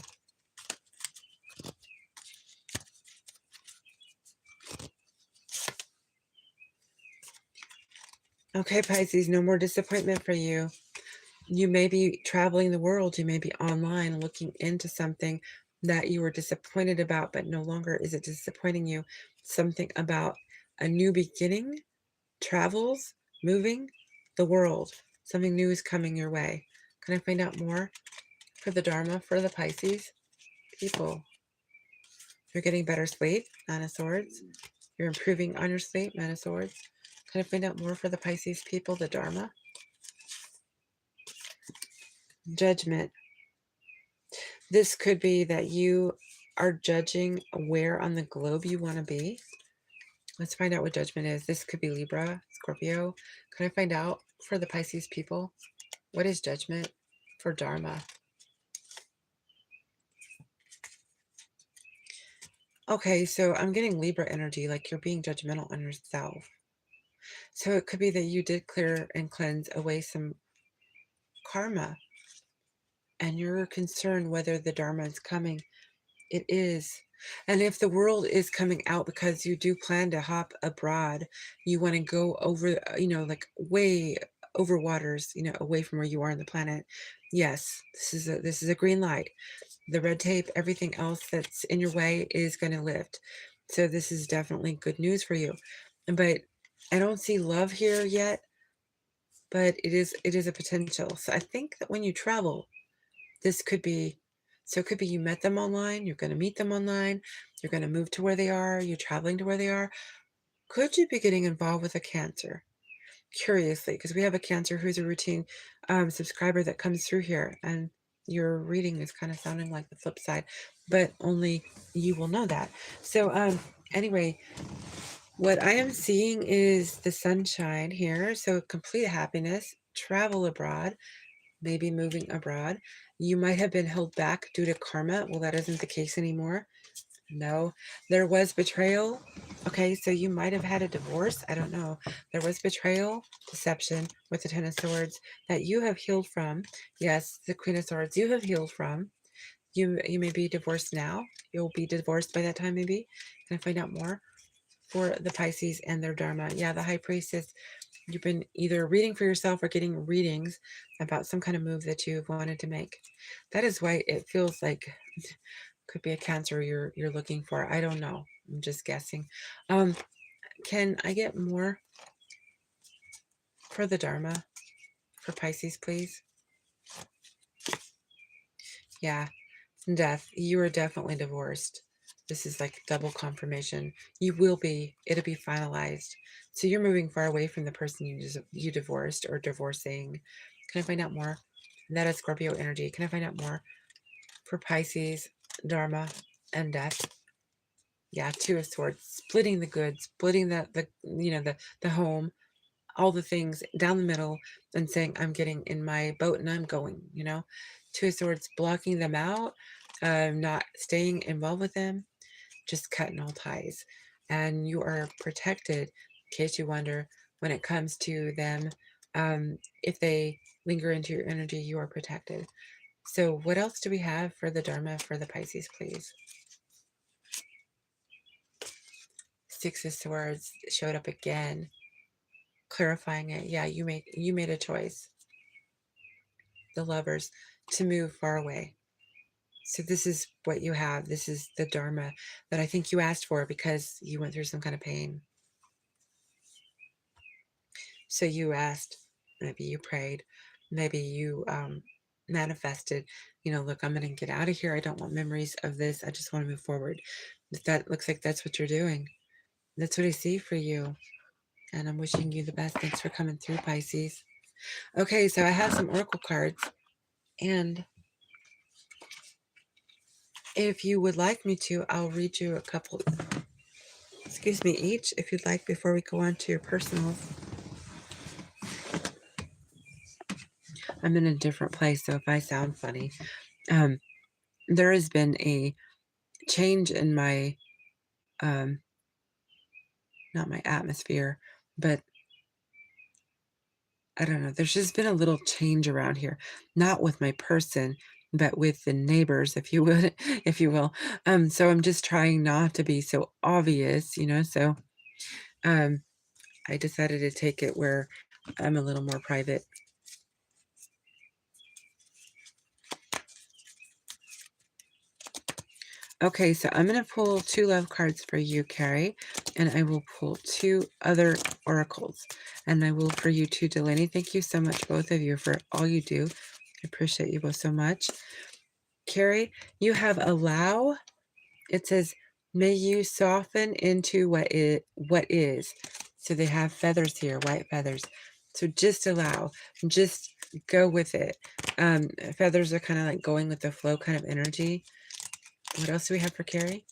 Okay, Pisces, no more disappointment for you. You may be traveling the world. You may be online looking into something that you were disappointed about, but no longer is it disappointing you. Something about a new beginning, travels, moving, the world. Something new is coming your way. Can I find out more for the Dharma, for the Pisces people? You're getting better sleep, Nine of Swords. You're improving on your sleep, Nine of Swords. Can I find out more for the Pisces people, the Dharma? Judgment. This could be that you are judging where on the globe you want to be. Let's find out what judgment is. This could be Libra, Scorpio. Can I find out for the Pisces people? What is judgment for Dharma? Okay, so I'm getting Libra energy, like you're being judgmental on yourself. So it could be that you did clear and cleanse away some karma, and you're concerned whether the Dharma is coming. It is. And if the world is coming out because you do plan to hop abroad, you want to go over, like way over waters, away from where you are on the planet. Yes, this is a green light. The red tape, everything else that's in your way is going to lift. So this is definitely good news for you. But I don't see love here yet, but it is a potential. So I think that when you travel, this could be, so it could be you met them online, you're going to meet them online, you're going to move to where they are, you're traveling to where they are. Could you be getting involved with a Cancer? Curiously, because we have a Cancer who's a routine subscriber that comes through here, and your reading is kind of sounding like the flip side, but only you will know that. So anyway, what I am seeing is the sunshine here. So complete happiness, travel abroad, maybe moving abroad. You might have been held back due to karma. Well, that isn't the case anymore. No, there was betrayal. Okay, so you might have had a divorce. I don't know. There was betrayal, deception with the Ten of Swords that you have healed from. Yes, the Queen of Swords you have healed from. You may be divorced now. You'll be divorced by that time, maybe. Can I find out more for the Pisces and their Dharma? Yeah, the High Priestess. You've been either reading for yourself or getting readings about some kind of move that you've wanted to make. That is why it feels like could be a Cancer you're looking for. I don't know. I'm just guessing. Can I get more for the Dharma for Pisces, please? Yeah, death. You are definitely divorced. This is like double confirmation. You will be. It'll be finalized. So you're moving far away from the person you divorced or divorcing. Can I find out more? That is Scorpio energy. Can I find out more for Pisces, Dharma, and death? Yeah, Two of Swords, splitting the goods, splitting the home, all the things down the middle, and saying, I'm getting in my boat and I'm going. Two of Swords, blocking them out, not staying involved with them, just cutting all ties. And you are protected, in case you wonder, when it comes to them. If they linger into your energy, you are protected. So what else do we have for the Dharma for the Pisces, please? Six of Swords showed up again, clarifying it. Yeah, you made a choice, the Lovers, to move far away. So this is what you have. This is the Dharma that I think you asked for because you went through some kind of pain. So you asked, maybe you prayed, maybe you manifested, look, I'm going to get out of here. I don't want memories of this. I just want to move forward. That looks like that's what you're doing. That's what I see for you. And I'm wishing you the best. Thanks for coming through, Pisces. Okay, so I have some oracle cards. And if you would like me to, I'll read you a couple, excuse me, each, if you'd like, before we go on to your personals. I'm in a different place, so if I sound funny, there has been a change in my, not my atmosphere, but I don't know, there's just been a little change around here, not with my person, but with the neighbors, if you would, if you will. So I'm just trying not to be so obvious, so um, I decided to take it where I'm a little more private. Okay, so I'm going to pull 2 love cards for you, Carrie, and I will pull 2 other oracles, and I will for you too, Delaney. Thank you so much, both of you, for all you do. I appreciate you both so much. Carrie, you have allow. It says, may you soften into what is. So they have feathers here, white feathers. So just allow, just go with it. Feathers are kind of like going with the flow kind of energy. What else do we have for Carrie?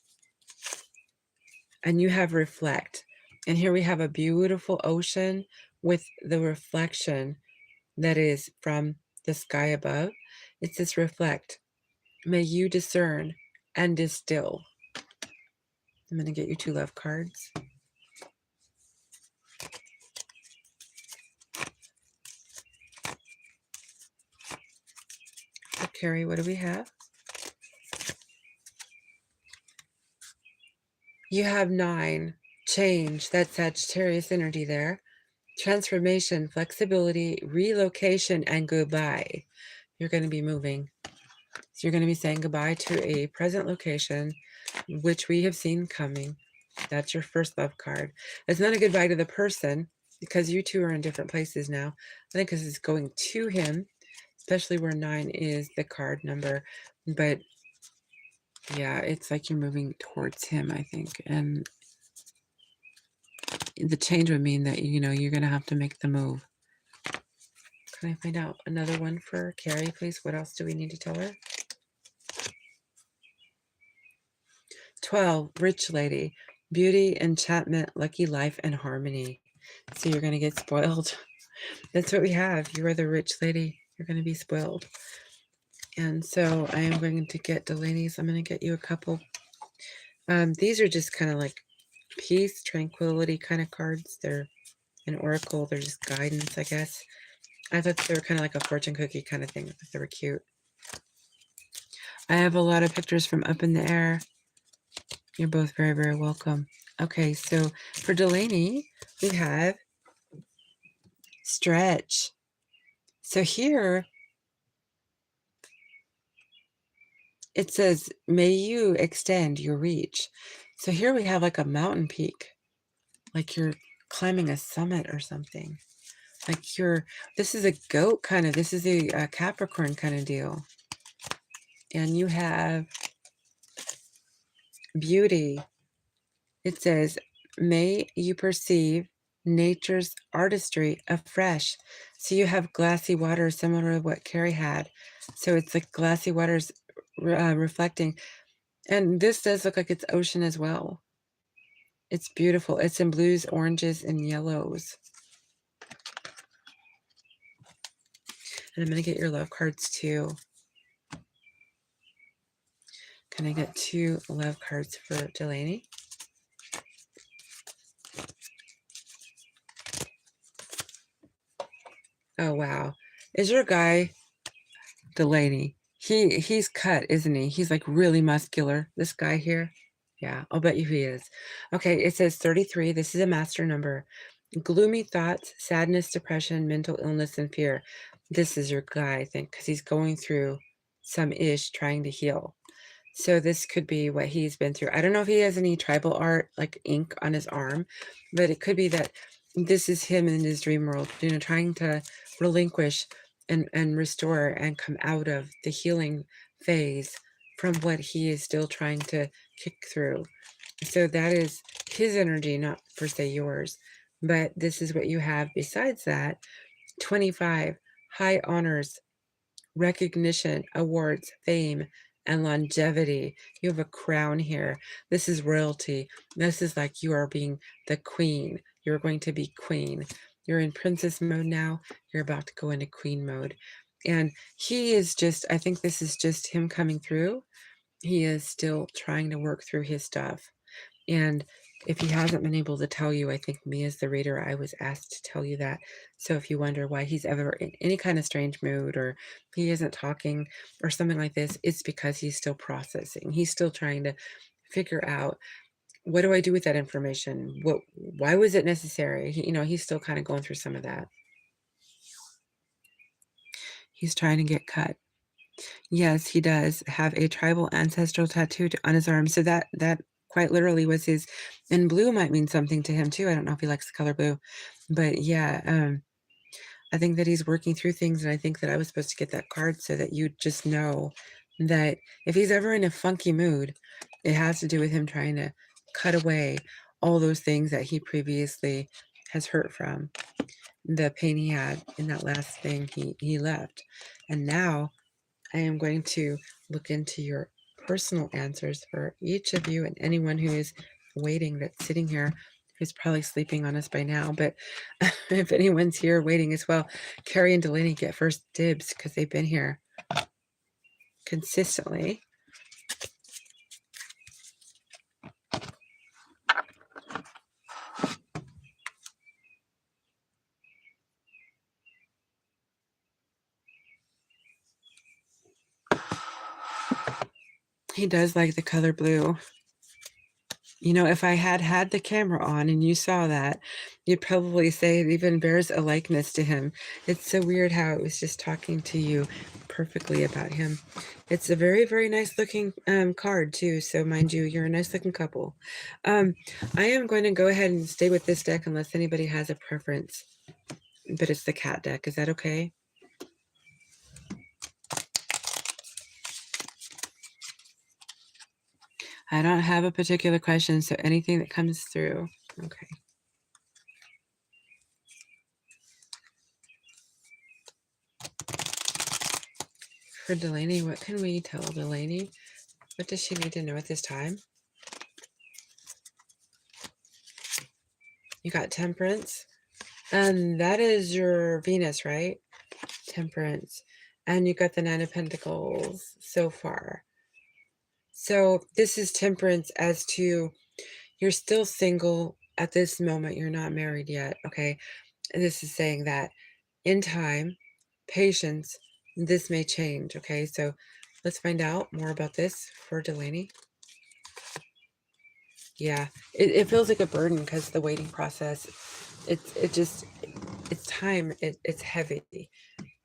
And you have reflect. And here we have a beautiful ocean with the reflection that is from the sky above. It says reflect. May you discern and distill. I'm going to get you 2 love cards. So Carrie, what do we have? You have 9. Change. That's Sagittarius energy there. Transformation, flexibility, relocation, and goodbye. You're going to be moving. So you're going to be saying goodbye to a present location, which we have seen coming. That's your first love card. It's not a goodbye to the person because you two are in different places now. I think because it's going to him, especially where 9 is the card number. But yeah, it's like you're moving towards him, I think. And the change would mean that, you're going to have to make the move. Can I find out another one for Carrie, please? What else do we need to tell her? 12, rich lady, beauty, enchantment, lucky life, and harmony. So you're going to get spoiled. That's what we have. You are the rich lady. You're going to be spoiled. And so I am going to get Delaney's. I'm going to get you a couple. These are just kind of like peace, tranquility kind of cards. They're an oracle. They're just guidance, I guess. I thought they were kind of like a fortune cookie kind of thing. They were cute. I have a lot of pictures from up in the air. You're both very, very welcome. Okay, so for Delaney, we have stretch. So here, it says, may you extend your reach. So here we have like a mountain peak, like you're climbing a summit or something. Like this is a goat kind of, this is a Capricorn kind of deal. And you have beauty. It says, may you perceive nature's artistry afresh. So you have glassy water similar to what Carrie had. So it's like glassy water's reflecting. And this does look like it's ocean as well. It's beautiful. It's in blues, oranges, and yellows. And I'm going to get your love cards too. Can I get 2 love cards for Delaney? Oh, wow. Is your guy Delaney? He's cut, isn't he? He's like really muscular. This guy here. Yeah, I'll bet you he is. Okay, it says 33. This is a master number. Gloomy thoughts, sadness, depression, mental illness, and fear. This is your guy, I think, because he's going through some ish trying to heal. So this could be what he's been through. I don't know if he has any tribal art, like ink on his arm, but it could be that this is him in his dream world, trying to relinquish and restore and come out of the healing phase from what he is still trying to kick through. So that is his energy, not per se yours. But this is what you have besides that. 25, high honors, recognition, awards, fame, and longevity. You have a crown here. This is royalty. This is like you are being the queen. You're going to be queen. You're in princess mode now. You're about to go into queen mode. And he is just, I think this is just him coming through. He is still trying to work through his stuff. And if he hasn't been able to tell you, I think me as the reader, I was asked to tell you that. So if you wonder why he's ever in any kind of strange mood or he isn't talking or something like this, it's because he's still processing. He's still trying to figure out, what do I do with that information? Why was it necessary? He's still kind of going through some of that. He's trying to get cut. Yes, he does have a tribal ancestral tattoo on his arm. So that quite literally was his. And blue might mean something to him too. I don't know if he likes the color blue, but yeah, I think that he's working through things, and I think that I was supposed to get that card so that you just know that if he's ever in a funky mood, it has to do with him trying to cut away all those things that he previously has hurt from, the pain he had in that last thing he left. And now I am going to look into your personal answers for each of you and anyone who is waiting, that's sitting here, who's probably sleeping on us by now. But if anyone's here waiting as well, Carrie and Delaney get first dibs because they've been here consistently. He does like the color blue. If I had the camera on and you saw that, you'd probably say it even bears a likeness to him. It's so weird how it was just talking to you perfectly about him. It's a very, very nice looking card too. So mind you, you're a nice looking couple. I am going to go ahead and stay with this deck unless anybody has a preference, but it's the cat deck. Is that okay? I don't have a particular question, so anything that comes through. Okay. For Delaney, what can we tell Delaney? What does she need to know at this time? You got Temperance. And that is your Venus, right? Temperance. And you got the Nine of Pentacles so far. So this is Temperance as to, you're still single at this moment. You're not married yet, okay? And this is saying that in time, patience, this may change, okay? So let's find out more about this for Delaney. Yeah, it feels like a burden because the waiting process, it's time, it's heavy.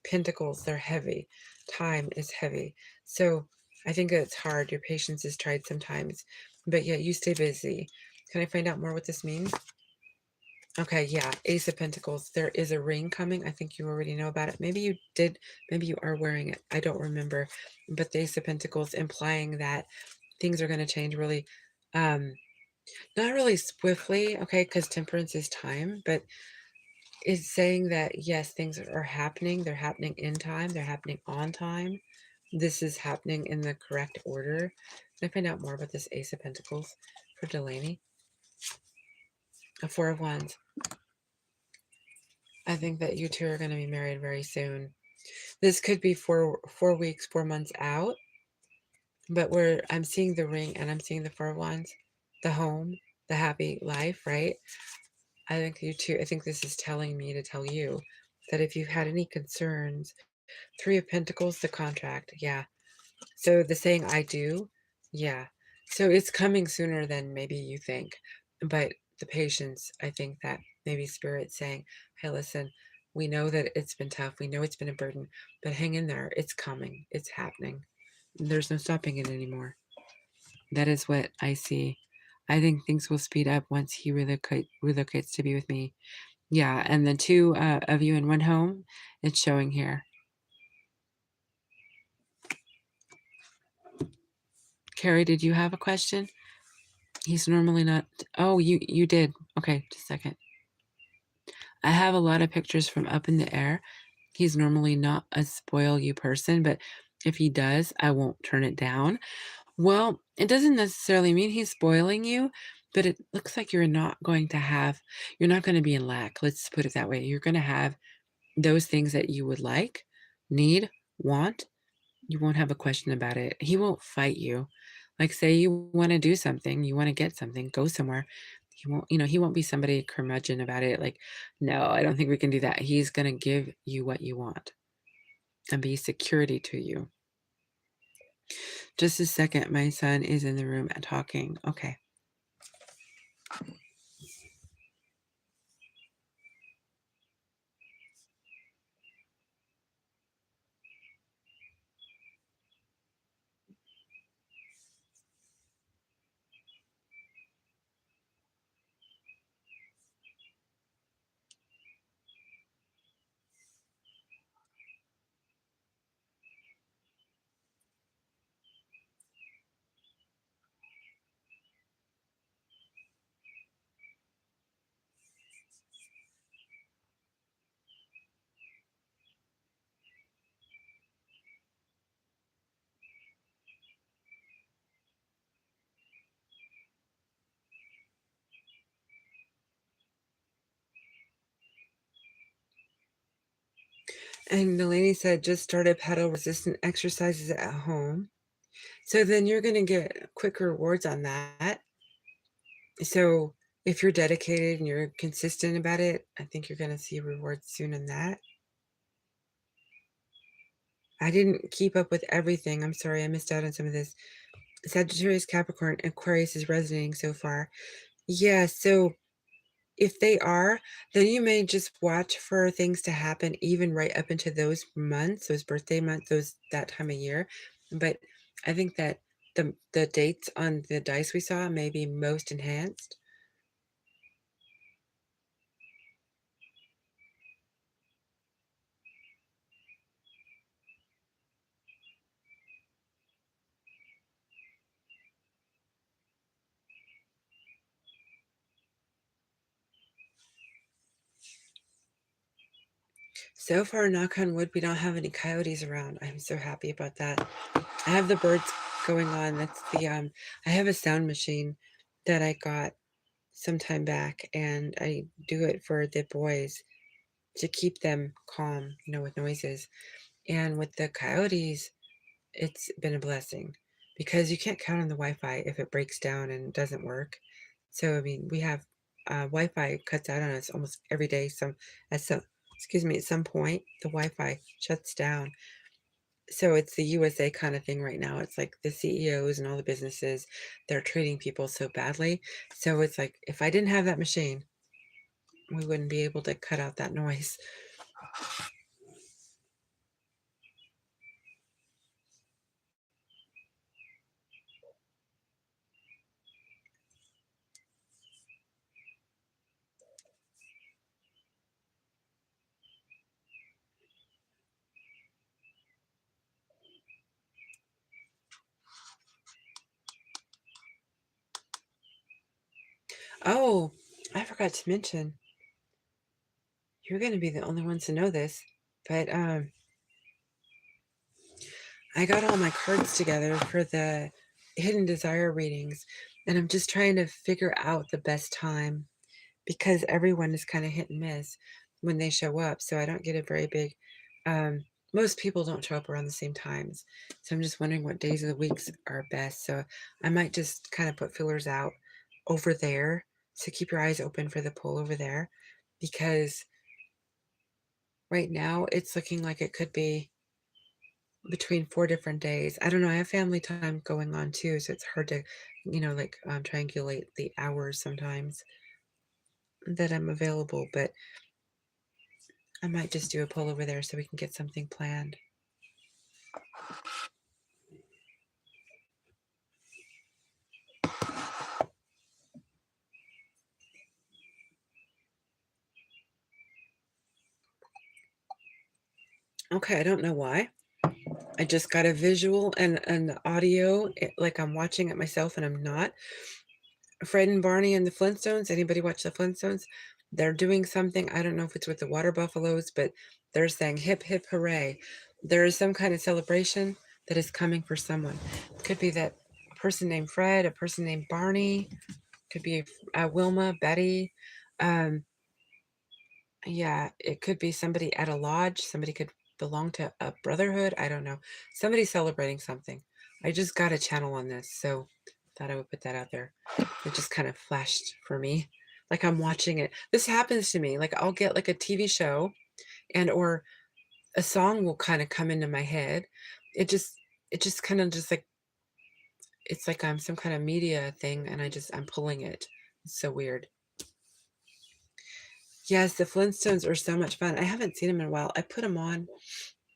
Pentacles, they're heavy. Time is heavy. So I think it's hard. Your patience is tried sometimes, but yeah, you stay busy. Can I find out more what this means? Okay, yeah, Ace of Pentacles. There is a ring coming. I think you already know about it. Maybe you did. Maybe you are wearing it. I don't remember. But the Ace of Pentacles implying that things are going to change really, not really swiftly, okay, because temperance is time, but it's saying that, yes, things are happening. They're happening in time. They're happening on time. This is happening in the correct order. Can I find out more about this Ace of Pentacles for Delaney? A Four of Wands. I think that you two are going to be married very soon. This could be 4 weeks, 4 months out, but where I'm seeing the ring and I'm seeing the Four of Wands, the home, the happy life, right? I think you two, I think this is telling me to tell you that if you've had any concerns, Three of Pentacles, the contract, yeah. So the saying I do, yeah. So it's coming sooner than maybe you think. But the patience, I think that maybe Spirit's saying, hey, listen, we know that it's been tough. We know it's been a burden, but hang in there. It's coming. It's happening. There's no stopping it anymore. That is what I see. I think things will speed up once he relocates to be with me. Yeah, and the two of you in one home, it's showing here. Carrie, did you have a question? He's normally not. Oh, you did. Okay, just a second. I have a lot of pictures from up in the air. He's normally not a spoil you person, but if he does, I won't turn it down. Well, it doesn't necessarily mean he's spoiling you, but it looks like you're not going to be in lack. Let's put it that way. You're going to have those things that you would like, need, want. You won't have a question about it. He won't fight you. Like, say you wanna do something, you wanna get something, go somewhere. He won't be somebody curmudgeon about it, like, "No, I don't think we can do that." He's gonna give you what you want and be security to you. Just a second, my son is in the room and talking. Okay. And the lady said, "Just started pedal resistant exercises at home." So then you're gonna get quick rewards on that. So if you're dedicated and you're consistent about it, I think you're gonna see rewards soon in that. I didn't keep up with everything. I'm sorry, I missed out on some of this. Sagittarius, Capricorn, Aquarius is resonating so far. Yeah, so if they are, then you may just watch for things to happen even right up into those months, those birthday months, those that time of year. But I think that the dates on the dice we saw may be most enhanced. So far, knock on wood, we don't have any coyotes around. I'm so happy about that. I have the birds going on. That's the I have a sound machine that I got some time back, and I do it for the boys to keep them calm, with noises. And with the coyotes, it's been a blessing because you can't count on the Wi-Fi if it breaks down and doesn't work. So, I mean, we have Wi-Fi cuts out on us almost every day. At some, excuse me, at some point, the Wi-Fi shuts down. So it's the USA kind of thing right now. It's like the CEOs and all the businesses, they're treating people so badly. So it's like if I didn't have that machine, we wouldn't be able to cut out that noise. Oh, I forgot to mention, you're going to be the only ones to know this, but I got all my cards together for the Hidden Desire readings, and I'm just trying to figure out the best time because everyone is kind of hit and miss when they show up. So I don't get a very big, most people don't show up around the same times. So I'm just wondering what days of the weeks are best. So I might just kind of put fillers out over there. So keep your eyes open for the poll over there because right now it's looking like it could be between 4 different days. I don't know, I have family time going on too, so it's hard to, like, triangulate the hours sometimes that I'm available, but I might just do a poll over there so we can get something planned. Okay, I don't know why. I just got a visual and the audio, like I'm watching it myself and I'm not. Fred and Barney and the Flintstones. Anybody watch the Flintstones? They're doing something. I don't know if it's with the water buffaloes, but they're saying hip, hip, hooray. There is some kind of celebration that is coming for someone. It could be that a person named Fred, a person named Barney, could be Wilma, Betty. Um, yeah, it could be somebody at a lodge. Somebody could belong to a brotherhood. I don't know. Somebody's celebrating something. I just got a channel on this, so thought I would put that out there. It just kind of flashed for me, like I'm watching it. This happens to me, like, I'll get, like, a TV show and or a song will kinda come into my head. It just it just kinda just, like it's like I'm some kind of media thing, and I'm pulling it. It's so weird. Yes, the Flintstones are so much fun. I haven't seen them in a while. I put them on,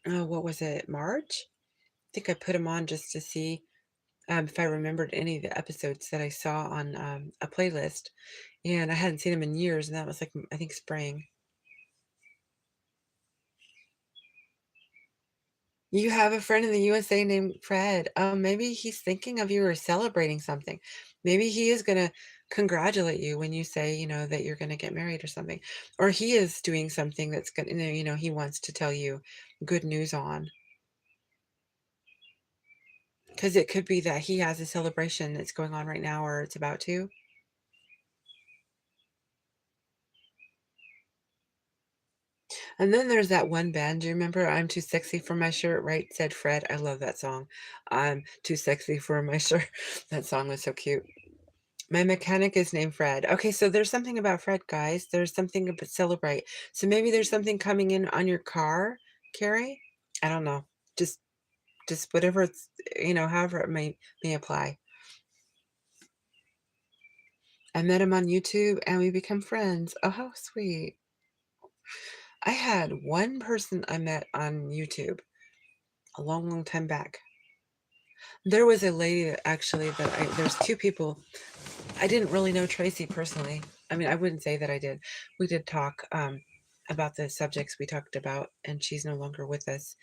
oh, what was it, March? I think I put them on just to see, if I remembered any of the episodes that I saw on, a playlist, and I hadn't seen them in years, and that was, like, I think spring. You have a friend in the USA named Fred. Maybe he's thinking of you or celebrating something. Maybe he is gonna congratulate you when you say, that you're gonna get married or something. Or he is doing something that's gonna, he wants to tell you good news on. Because it could be that he has a celebration that's going on right now or it's about to. And then there's that one band. Do you remember "I'm Too Sexy for My Shirt," right? Said Fred. I love that song. "I'm too sexy for my shirt." That song was so cute. My mechanic is named Fred. Okay, so there's something about Fred, guys. There's something to celebrate. So maybe there's something coming in on your car, Carrie? I don't know. Just just whatever it's, however it may apply. I met him on YouTube and we become friends. Oh, how sweet. I had one person I met on YouTube a long, long time back. There was a lady that actually there's two people. I didn't really know Tracy personally. I mean, I wouldn't say that I did. We did talk about the subjects we talked about, and she's no longer with us.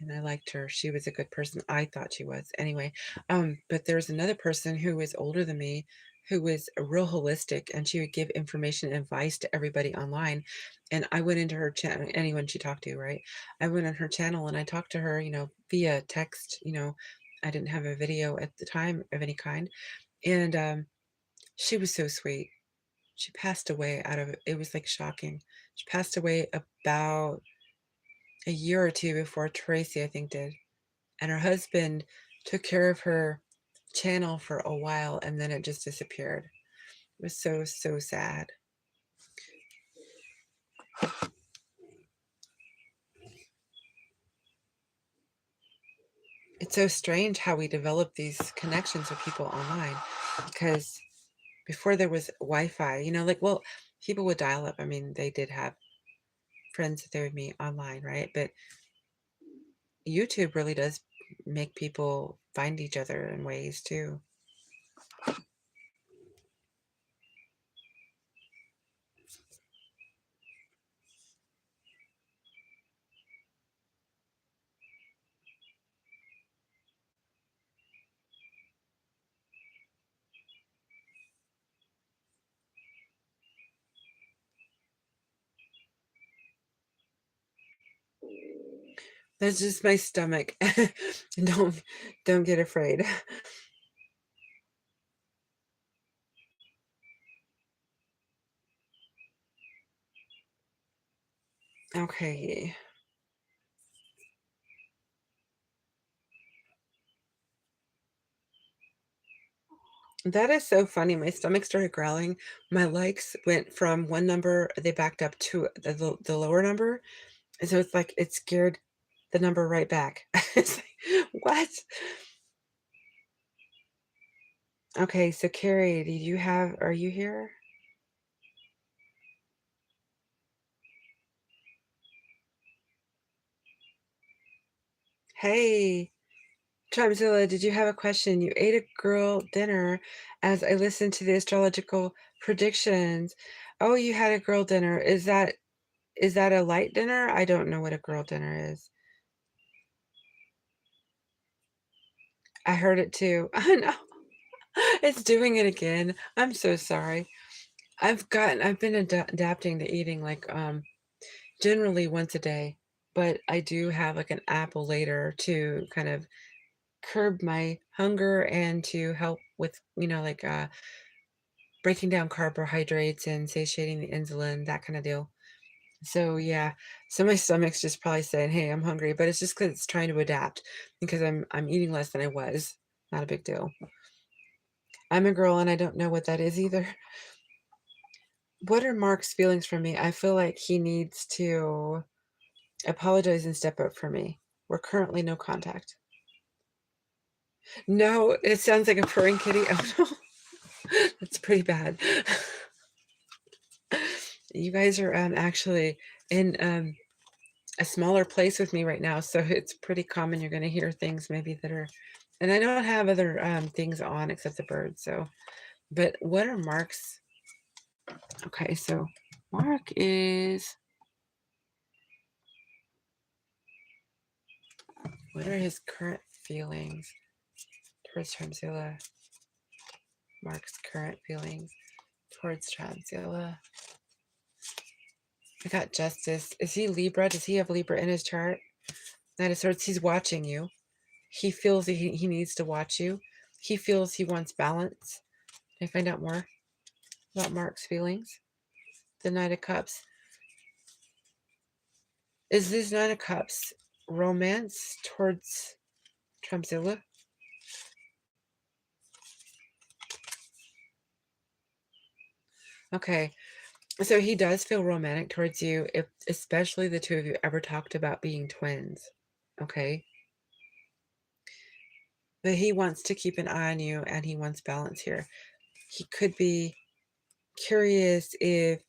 And I liked her. She was a good person. I thought she was. Anyway, but there was another person who was older than me who was a real holistic, and she would give information and advice to everybody online. And I went into her channel, anyone she talked to, right? I went on her channel and I talked to her, via text. I didn't have a video at the time of any kind. And she was so sweet. She passed away out of it was, like, shocking. She passed away about a year or 2 before Tracy, I think, did, and her husband took care of her channel for a while, and then it just disappeared. It was so, so sad. It's so strange how we develop these connections with people online because before there was Wi-Fi, like, well, people would dial up. I mean, they did have friends that they would meet online, right? But YouTube really does make people find each other in ways too. That's just my stomach. Don't don't get afraid. Okay. That is so funny. My stomach started growling. My likes went from one number, they backed up to the lower number. And so it's like it scared the number right back. It's like, what? Okay, so Carrie, are you here? Hey. Trapzilla, did you have a question? You ate a girl dinner as I listened to the astrological predictions. Oh, you had a girl dinner. Is that a light dinner? I don't know what a girl dinner is. I heard it too. I know. It's doing it again. I'm so sorry. I've been adapting to eating like generally once a day, but I do have like an apple later to kind of curb my hunger and to help with, like breaking down carbohydrates and satiating the insulin, that kind of deal. So yeah, so my stomach's just probably saying, "Hey, I'm hungry," but it's just because it's trying to adapt because I'm eating less than I was. Not a big deal. I'm a girl and I don't know what that is either. What are Mark's feelings for me? I feel like he needs to apologize and step up for me. We're currently no contact. No, it sounds like a purring kitty. Oh no, that's pretty bad. You guys are actually in a smaller place with me right now, so it's pretty common. You're going to hear things maybe that are, and I don't have other things on except the birds. So, but what are Mark's? Okay, so Mark is. What are his current feelings towards Tramzilla? Mark's current feelings towards Tramzilla. I got Justice. Is he Libra? Does he have Libra in his chart? Knight of Swords. He's watching you. He feels he needs to watch you. He feels he wants balance. Can I find out more about Mark's feelings? The Knight of Cups. Is this Knight of Cups romance towards Trumpzilla? Okay, so he does feel romantic towards you, if especially the two of you ever talked about being twins. Okay, but he wants to keep an eye on you and he wants balance here. He could be curious if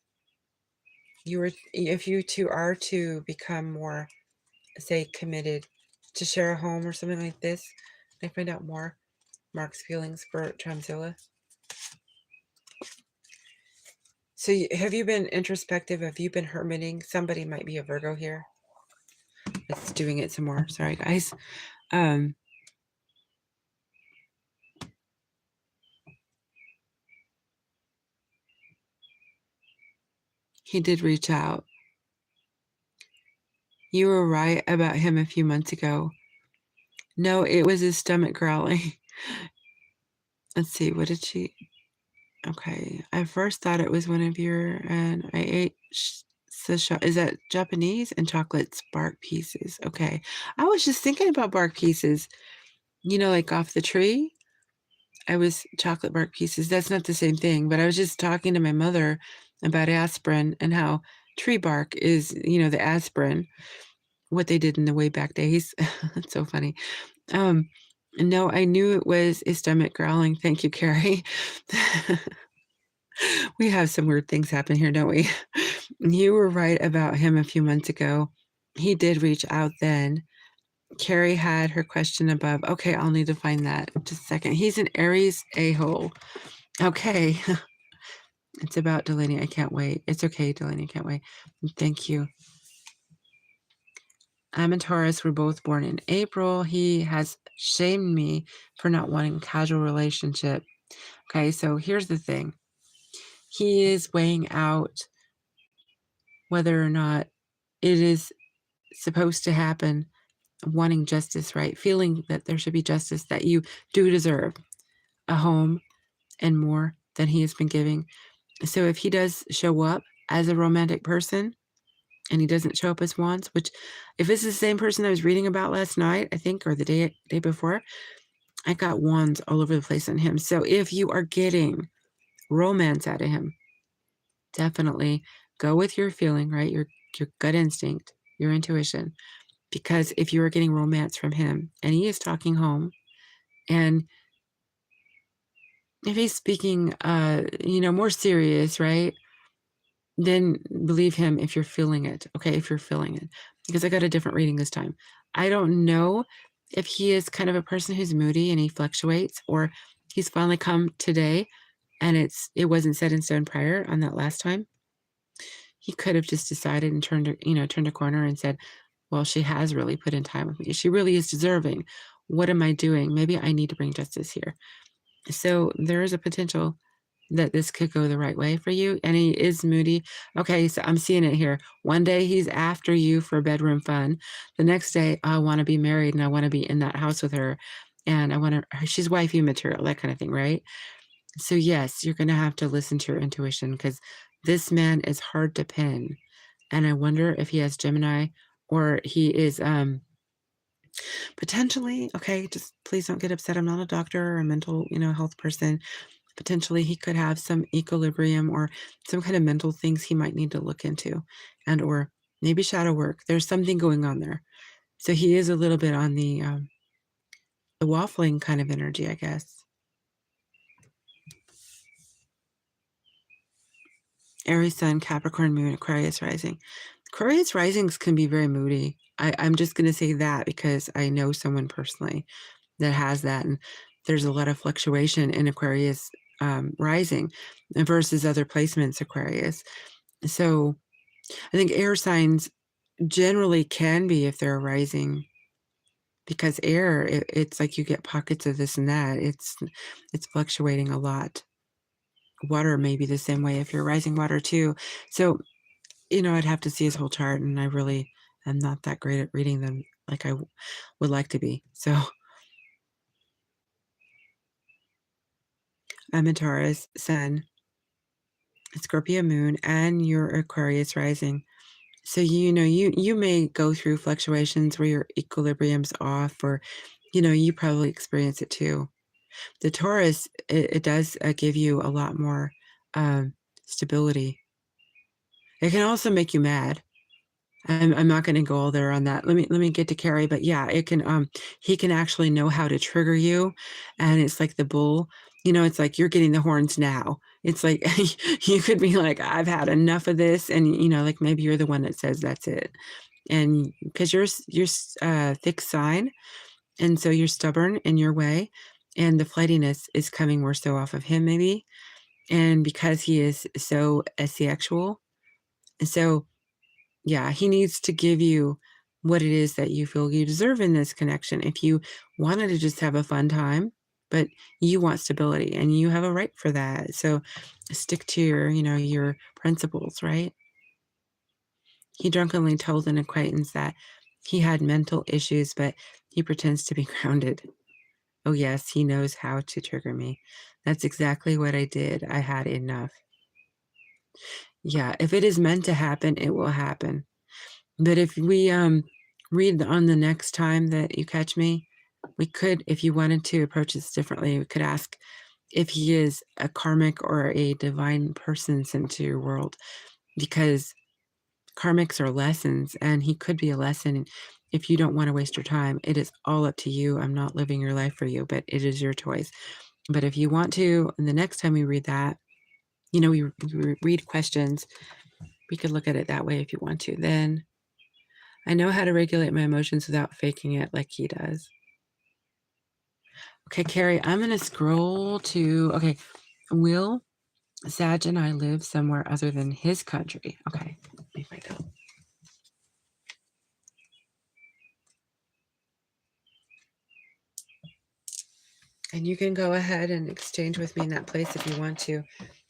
you two are to become more, say, committed to share a home or something like this. Can I find out more Mark's feelings for Tramzilla? So have you been introspective? Have you been hermiting? Somebody might be a Virgo here. It's doing it some more. Sorry, guys. He did reach out. You were right about him a few months ago. No, it was his stomach growling. Let's see, what did she... Okay, I first thought it was one of your... And I ate... Is that Japanese? And chocolates, bark pieces. Okay. I was just thinking about bark pieces. You know, like off the tree? I was chocolate bark pieces. That's not the same thing, but I was just talking to my mother about aspirin and how tree bark is, you know, the aspirin, what they did in the way back days. It's so funny. No, I knew it was his stomach growling. Thank you, Carrie. We have some weird things happen here, don't we? You were right about him a few months ago. He did reach out then. Carrie had her question above. Okay, I'll need to find that. Just a second. He's an Aries a-hole. Okay. It's about Delaney. I can't wait. It's okay, Delaney. I can't wait. Thank you. I'm a Taurus. We're both born in April. He has shamed me for not wanting a casual relationship. Okay, so here's the thing. He is weighing out whether or not it is supposed to happen, wanting justice, right? Feeling that there should be justice, that you do deserve a home and more than he has been giving. So if he does show up as a romantic person and he doesn't show up as wands, which if it's the same person I was reading about last night, I think, or the day before, I got wands all over the place on him. So if you are getting romance out of him, definitely go with your feeling, right? Your gut instinct, your intuition. Because if you are getting romance from him and he is talking home, and if he's speaking, more serious, right? Then believe him if you're feeling it. Okay, if you're feeling it. Because I got a different reading this time. I don't know if he is kind of a person who's moody and he fluctuates, or he's finally come today and it wasn't set in stone prior on that last time. He could have just decided and turned a corner and said, well, she has really put in time with me. She really is deserving. What am I doing? Maybe I need to bring justice here. So there is a potential that this could go the right way for you. And he is moody. Okay, so I'm seeing it here. One day he's after you for bedroom fun. The next day, I want to be married and I want to be in that house with her. And I want to, she's wifey material, that kind of thing, right? So yes, you're going to have to listen to your intuition because this man is hard to pin. And I wonder if he has Gemini or he is Potentially, okay, just please don't get upset. I'm not a doctor or a mental, health person. Potentially, he could have some equilibrium or some kind of mental things he might need to look into, and or maybe shadow work. There's something going on there. So he is a little bit on the waffling kind of energy, I guess. Aries Sun, Capricorn Moon, Aquarius Rising. Aquarius Risings can be very moody. I'm just going to say that because I know someone personally that has that, and there's a lot of fluctuation in Aquarius rising versus other placements Aquarius. So I think air signs generally can be if they're rising because air, it's like you get pockets of this and that. It's fluctuating a lot. Water may be the same way if you're rising water too. So I'd have to see his whole chart, and I really am not that great at reading them like I would like to be. So I'm a Taurus Sun, Scorpio Moon, and your Aquarius rising. So you may go through fluctuations where your equilibrium's off, or you probably experience it too. The Taurus, it does give you a lot more stability. It can also make you mad. I'm not going to go all there on that. Let me get to Carrie, but yeah, it can he can actually know how to trigger you, and it's like the bull. It's like you're getting the horns now. It's like you could be like, I've had enough of this, and like maybe you're the one that says that's it, and because you're thick sign, and so you're stubborn in your way, and the flightiness is coming more so off of him maybe, and because he is so asexual, so yeah, he needs to give you what it is that you feel you deserve in this connection. If you wanted to just have a fun time, but you want stability and you have a right for that. So stick to your principles, right? He drunkenly told an acquaintance that he had mental issues, but he pretends to be grounded. Oh, yes, he knows how to trigger me. That's exactly what I did. I had enough. Yeah, if it is meant to happen, it will happen. But if we read on the next time that you catch me, we could, if you wanted to approach this differently, we could ask if he is a karmic or a divine person sent to your world, because karmics are lessons, and he could be a lesson. If you don't want to waste your time, it is all up to you. I'm not living your life for you, but it is your choice. But if you want to, and the next time we read that, we read questions, we could look at it that way if you want to. Then I know how to regulate my emotions without faking it like he does. Okay, Carrie, I'm going to scroll to, okay, will Sag and I live somewhere other than his country? Okay, let me find out. And you can go ahead and exchange with me in that place if you want to.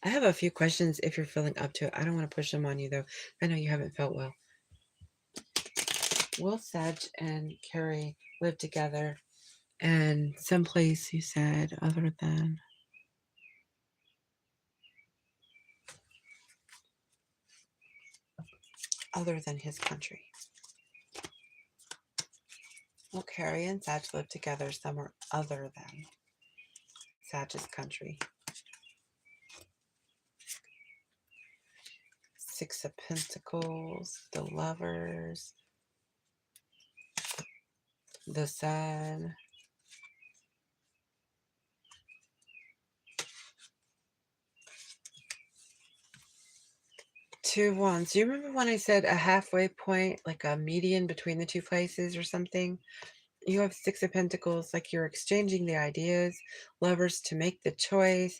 I have a few questions if you're feeling up to it. I don't want to push them on you, though. I know you haven't felt well. Will Sedge and Carrie live together? And someplace you said other than his country. Will Carrie and Sedge live together somewhere other than Sedge's country? Six of Pentacles, the Lovers, the Sun. Two of Wands. Do you remember when I said a halfway point, like a median between the two places or something? You have Six of Pentacles, like you're exchanging the ideas, Lovers to make the choice,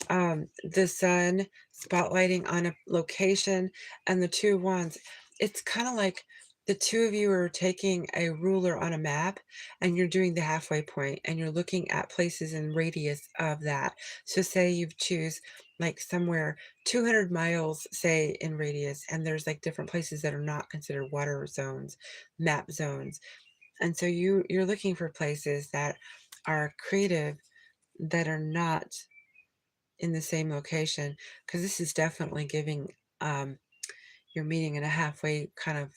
the Sun spotlighting on a location, and the Two of Wands. It's kind of like the two of you are taking a ruler on a map, and you're doing the halfway point, and you're looking at places in radius of that. So say you choose like somewhere 200 miles, say, in radius, and there's like different places that are not considered water zones, map zones. And so you're looking for places that are creative, that are not in the same location, because this is definitely giving you're meeting in a halfway kind of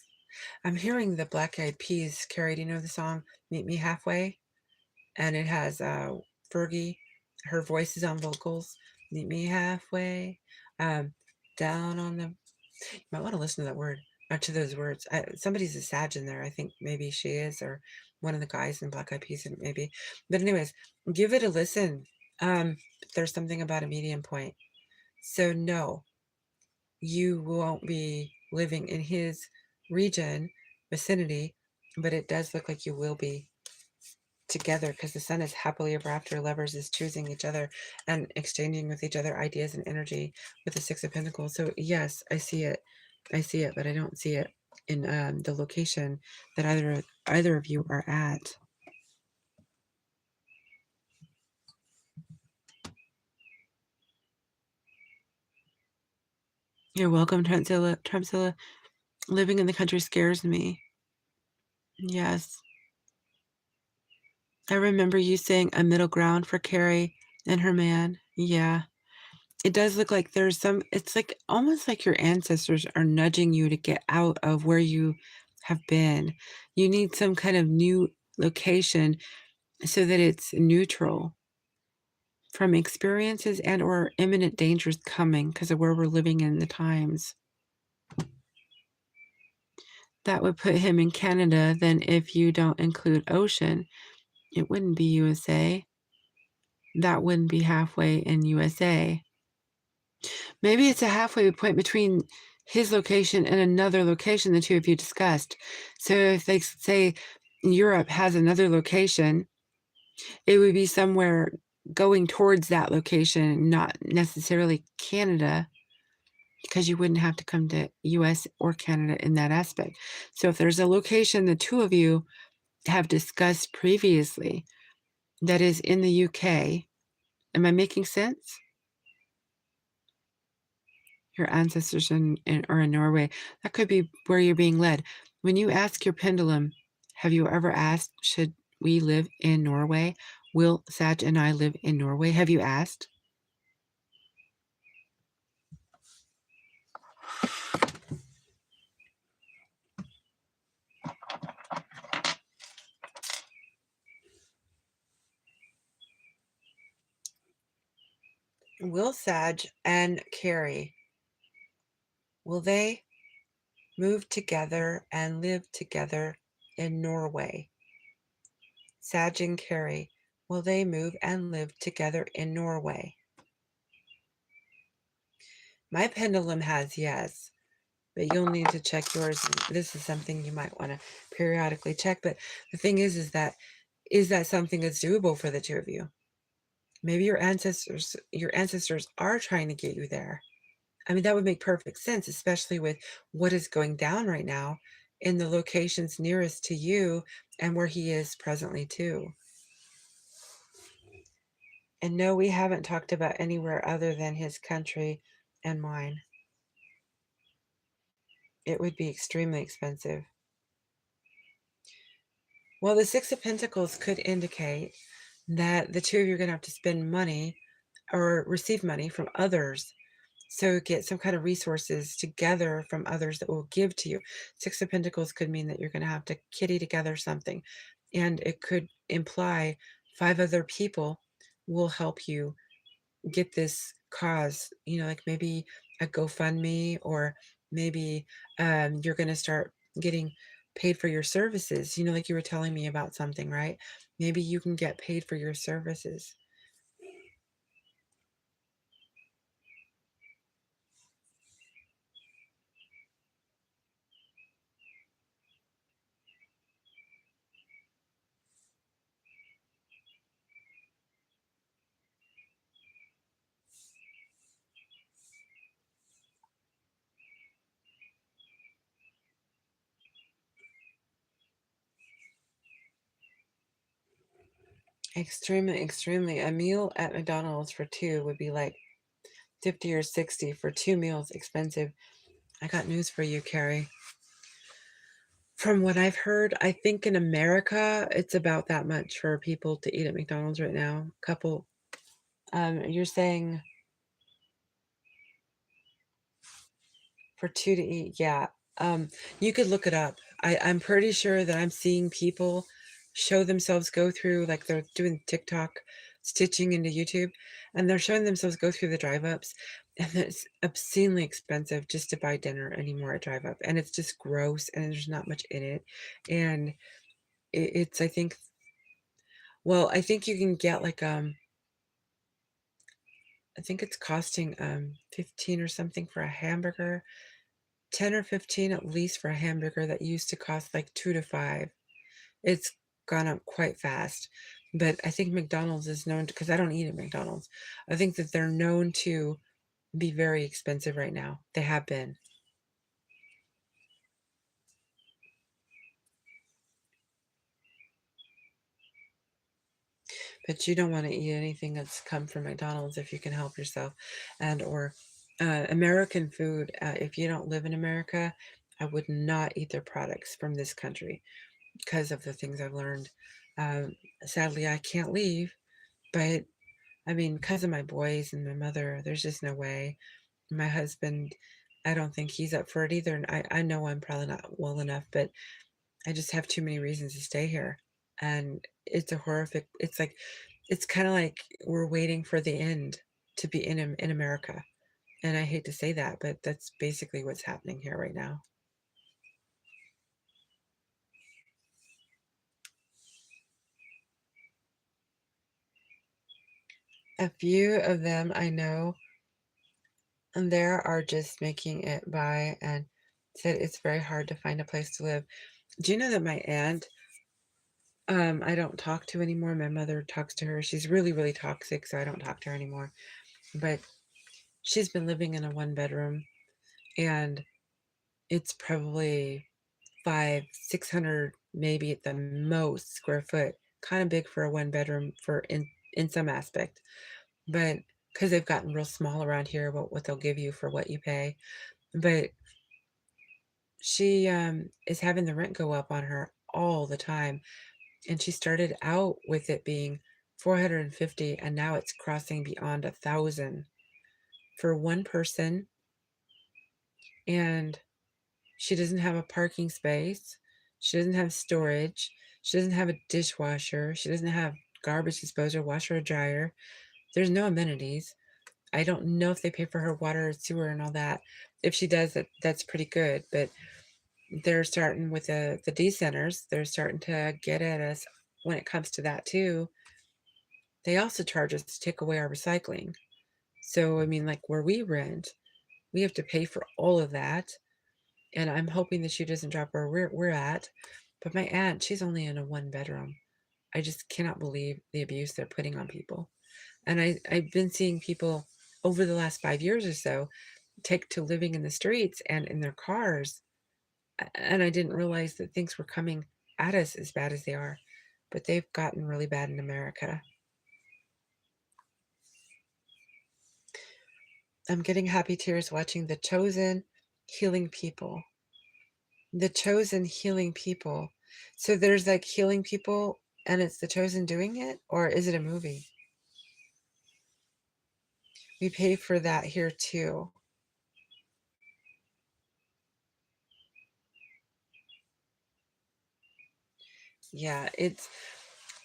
I'm hearing the Black Eyed Peas. Carrie, do you know the song "Meet Me Halfway"? And it has Fergie. Her voice is on vocals. Meet me halfway. Um, down on the. You might want to listen to that word or to those words. Somebody's a Sag in there. I think maybe she is, or one of the guys in Black Eyed Peas, maybe. But anyways, give it a listen. There's something about a medium point. So no, you won't be living in his region, vicinity, but it does look like you will be together because the sun is happily ever after. Lovers is choosing each other and exchanging with each other ideas and energy with the Six of Pentacles. So yes, I see it. I see it, but I don't see it in the location that either of you are at. You're welcome, Trumpzilla. Trumpzilla, living in the country scares me. Yes. I remember you saying a middle ground for Carrie and her man. Yeah. It does look like there's some, it's like almost like your ancestors are nudging you to get out of where you have been. You need some kind of new location so that it's neutral from experiences and or imminent dangers coming because of where we're living in the times. That would put him in Canada. Then if you don't include ocean, it wouldn't be USA. That wouldn't be halfway in USA. Maybe it's a halfway point between his location and another location the two of you discussed. So if they say Europe has another location, it would be somewhere going towards that location, not necessarily Canada, because you wouldn't have to come to US or Canada in that aspect. So if there's a location the two of you have discussed previously that is in the UK, am I making sense? Your ancestors are in Norway. That could be where you're being led. When you ask your pendulum, have you ever asked, should we live in Norway? Will Sag and I live in Norway? Have you asked? Will Sag and Carrie, will they move together and live together in Norway? Sag and Carrie, will they move and live together in Norway? My pendulum has yes, but you'll need to check yours. This is something you might want to periodically check. But the thing is that something that's doable for the two of you? Maybe your ancestors are trying to get you there. I mean, that would make perfect sense, especially with what is going down right now in the locations nearest to you and where he is presently too. And no, we haven't talked about anywhere other than his country and mine. It would be extremely expensive. Well, the Six of Pentacles could indicate that the two of you are going to have to spend money or receive money from others. So get some kind of resources together from others that will give to you. Six of Pentacles could mean that you're going to have to kitty together something. And it could imply 5 other people will help you get this cause, like maybe a GoFundMe, or maybe you're going to start getting paid for your services, like you were telling me about something, right? Maybe you can get paid for your services. Extremely, extremely. A meal at McDonald's for 2 would be like 50 or 60 for 2 meals, expensive. I got news for you, Carrie. From what I've heard, I think in America, it's about that much for people to eat at McDonald's right now. Couple, you're saying for 2 to eat, yeah. Um, you could look it up. I'm pretty sure that I'm seeing people show themselves go through, like, they're doing TikTok stitching into YouTube, and they're showing themselves go through the drive ups, and it's obscenely expensive just to buy dinner anymore at drive up, and it's just gross, and there's not much in it, and it's, I think, well, I think you can get, like, I think it's costing, 15 or something for a hamburger, 10 or 15 at least for a hamburger that used to cost, like, 2 to 5. It's gone up quite fast, but I think McDonald's is known because I don't eat at McDonald's. I think that they're known to be very expensive right now. They have been, but you don't wanna eat anything that's come from McDonald's if you can help yourself, and or, American food, if you don't live in America, I would not eat their products from this country because of the things I've learned. Um, Sadly, I can't leave, but, I mean, because of my boys and my mother, there's just no way. My husband, I don't think he's up for it either, and I know I'm probably not well enough, but I just have too many reasons to stay here, and it's a horrific it's like it's kinda like we're waiting for the end to be in America, and I hate to say that, but that's basically what's happening here right now. A few of them I know, and there are just making it by and said it's very hard to find a place to live. Do you know that my aunt, I don't talk to anymore? My mother talks to her. She's really, really toxic, so I don't talk to her anymore. But she's been living in a one bedroom and it's probably 600, maybe at the most square foot, kind of big for a one bedroom for in some aspect. But because they've gotten real small around here about what they'll give you for what you pay. But she is having the rent go up on her all the time. And she started out with it being 450 and now it's crossing beyond 1,000 for one person, and she doesn't have a parking space. She doesn't have storage. She doesn't have a dishwasher. She doesn't have garbage disposal, washer or dryer. There's no amenities. I don't know if they pay for her water or sewer and all that. If she does, that's pretty good. But they're starting with the D centers. They're starting to get at us when it comes to that too. They also charge us to take away our recycling. So I mean, like where we rent, we have to pay for all of that. And I'm hoping that she doesn't drop where we're at. But my aunt, she's only in a one bedroom. I just cannot believe the abuse they're putting on people. And I've been seeing people over the last 5 years or so take to living in the streets and in their cars. And I didn't realize that things were coming at us as bad as they are. But they've gotten really bad in America. I'm getting happy tears watching The Chosen healing people. The Chosen healing people. So there's like healing people and it's The Chosen doing it, or is it a movie? We pay for that here too. Yeah, it's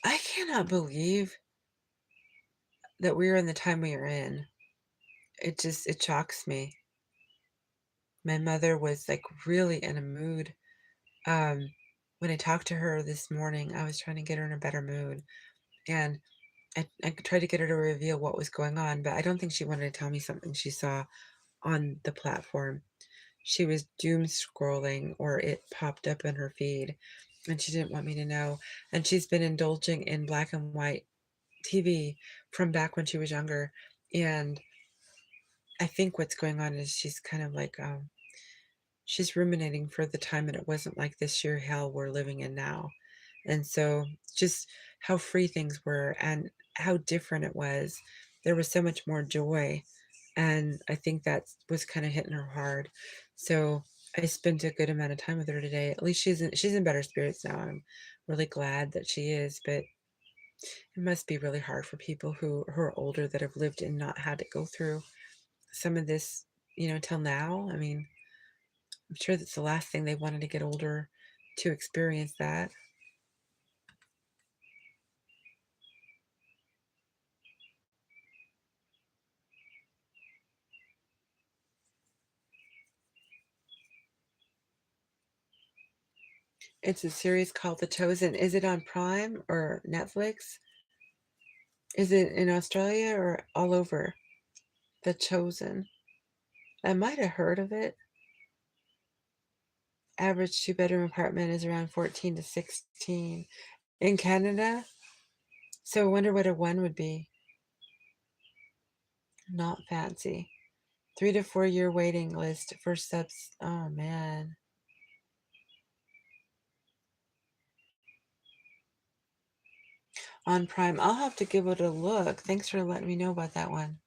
I cannot believe that we're in the time we are in. It shocks me. My mother was like really in a mood. Um when I talked to her this morning, I was trying to get her in a better mood. And I tried to get her to reveal what was going on, but I don't think she wanted to tell me something she saw on the platform. She was doom scrolling or it popped up in her feed and she didn't want me to know. And she's been indulging in black and white TV from back when she was younger. And I think what's going on is she's kind of like she's ruminating for the time that it wasn't like this sheer hell we're living in now. And so just how free things were and how different it was. There was so much more joy. And I think that was kind of hitting her hard. So I spent a good amount of time with her today. At least she's in better spirits now. I'm really glad that she is, but it must be really hard for people who are older that have lived and not had to go through some of this, till now. I mean, I'm sure that's the last thing they wanted to get older to experience that. It's a series called The Chosen. Is it on Prime or Netflix? Is it in Australia or all over? The Chosen. I might have heard of it. Average two-bedroom apartment is around 14 to 16 in Canada. So I wonder what a one would be. Not fancy. 3 to 4 year waiting list for subs. Oh man. On Prime. I'll have to give it a look. Thanks for letting me know about that one.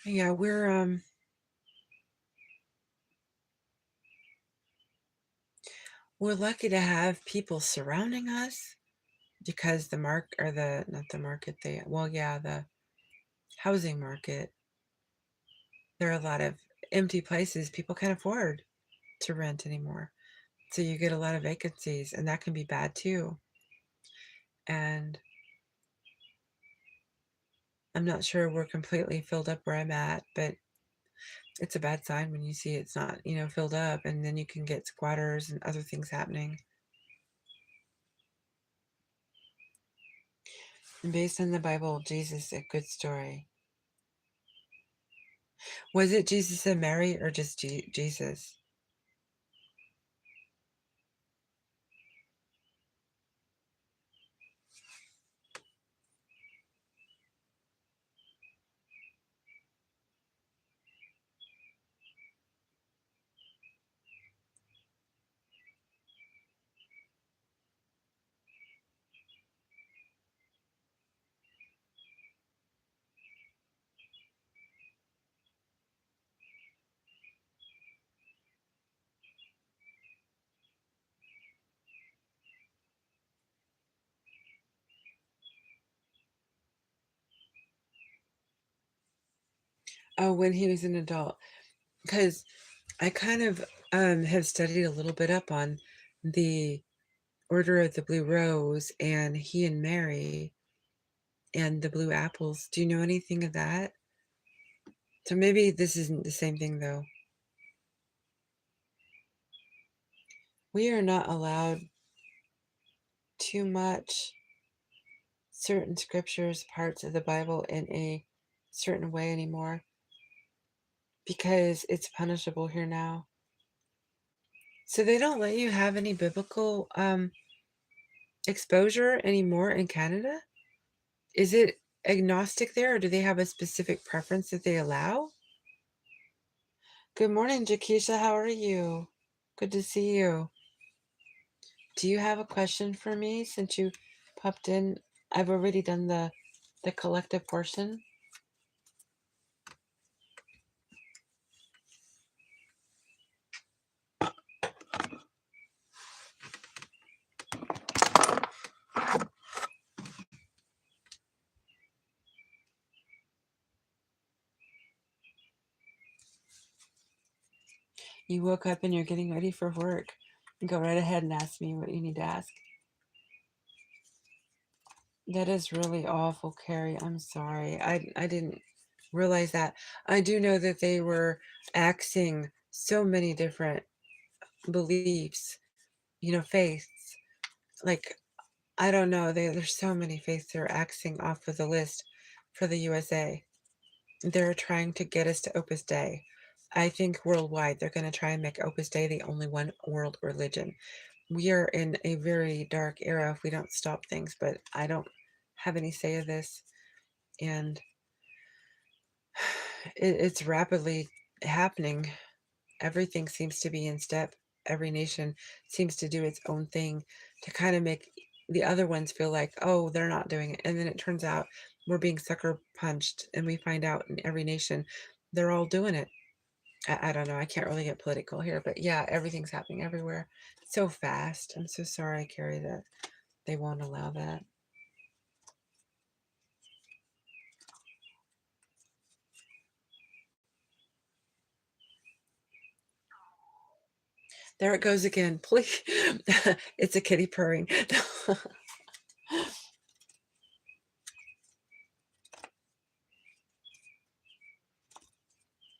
Yeah, we're lucky to have people surrounding us because the mark or the not the market they well yeah the housing market, there are a lot of empty places people can't afford to rent anymore, so you get a lot of vacancies and that can be bad too. And I'm not sure we're completely filled up where I'm at, but it's a bad sign when you see it's not, filled up, and then you can get squatters and other things happening. And based on the Bible, Jesus, a good story. Was it Jesus and Mary or just Jesus? Oh, when he was an adult. Because I kind of have studied a little bit up on the Order of the Blue Rose and he and Mary and the blue apples. Do you know anything of that? So maybe this isn't the same thing, though. We are not allowed too much certain scriptures, parts of the Bible in a certain way anymore because it's punishable here now. So they don't let you have any biblical exposure anymore in Canada? Is it agnostic there, or do they have a specific preference that they allow? Good morning, Jakisha. How are you? Good to see you. Do you have a question for me since you popped in? I've already done the collective portion. You woke up and you're getting ready for work. Go right ahead and ask me what you need to ask. That is really awful, Carrie. I'm sorry. I didn't realize that. I do know that they were axing so many different beliefs, faiths. Like, I don't know. There's so many faiths that are axing off of the list for the USA. They're trying to get us to Opus Dei. I think worldwide they're going to try and make Opus Dei the only one world religion. We are in a very dark era if we don't stop things, but I don't have any say of this. And it's rapidly happening. Everything seems to be in step. Every nation seems to do its own thing to kind of make the other ones feel like, oh, they're not doing it. And then it turns out we're being sucker punched, and we find out in every nation they're all doing it. I don't know. I can't really get political here, but yeah, everything's happening everywhere so fast. I'm so sorry, Carrie, that they won't allow that. There it goes again. Please. It's a kitty purring.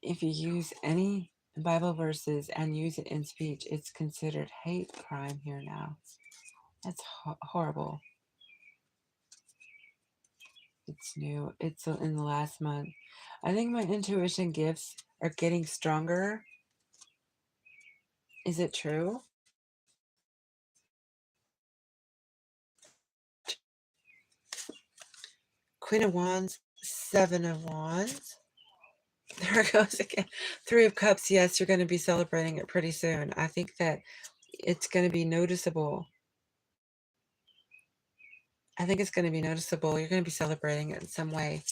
If you use any Bible verses and use it in speech, it's considered hate crime here now. That's horrible. It's new. It's in the last month. I think my intuition gifts are getting stronger. Is it true? Queen of Wands, Seven of Wands. There it goes again. Three of Cups. Yes, you're going to be celebrating it pretty soon. I think that it's going to be noticeable. I think it's going to be noticeable. You're going to be celebrating it in some way.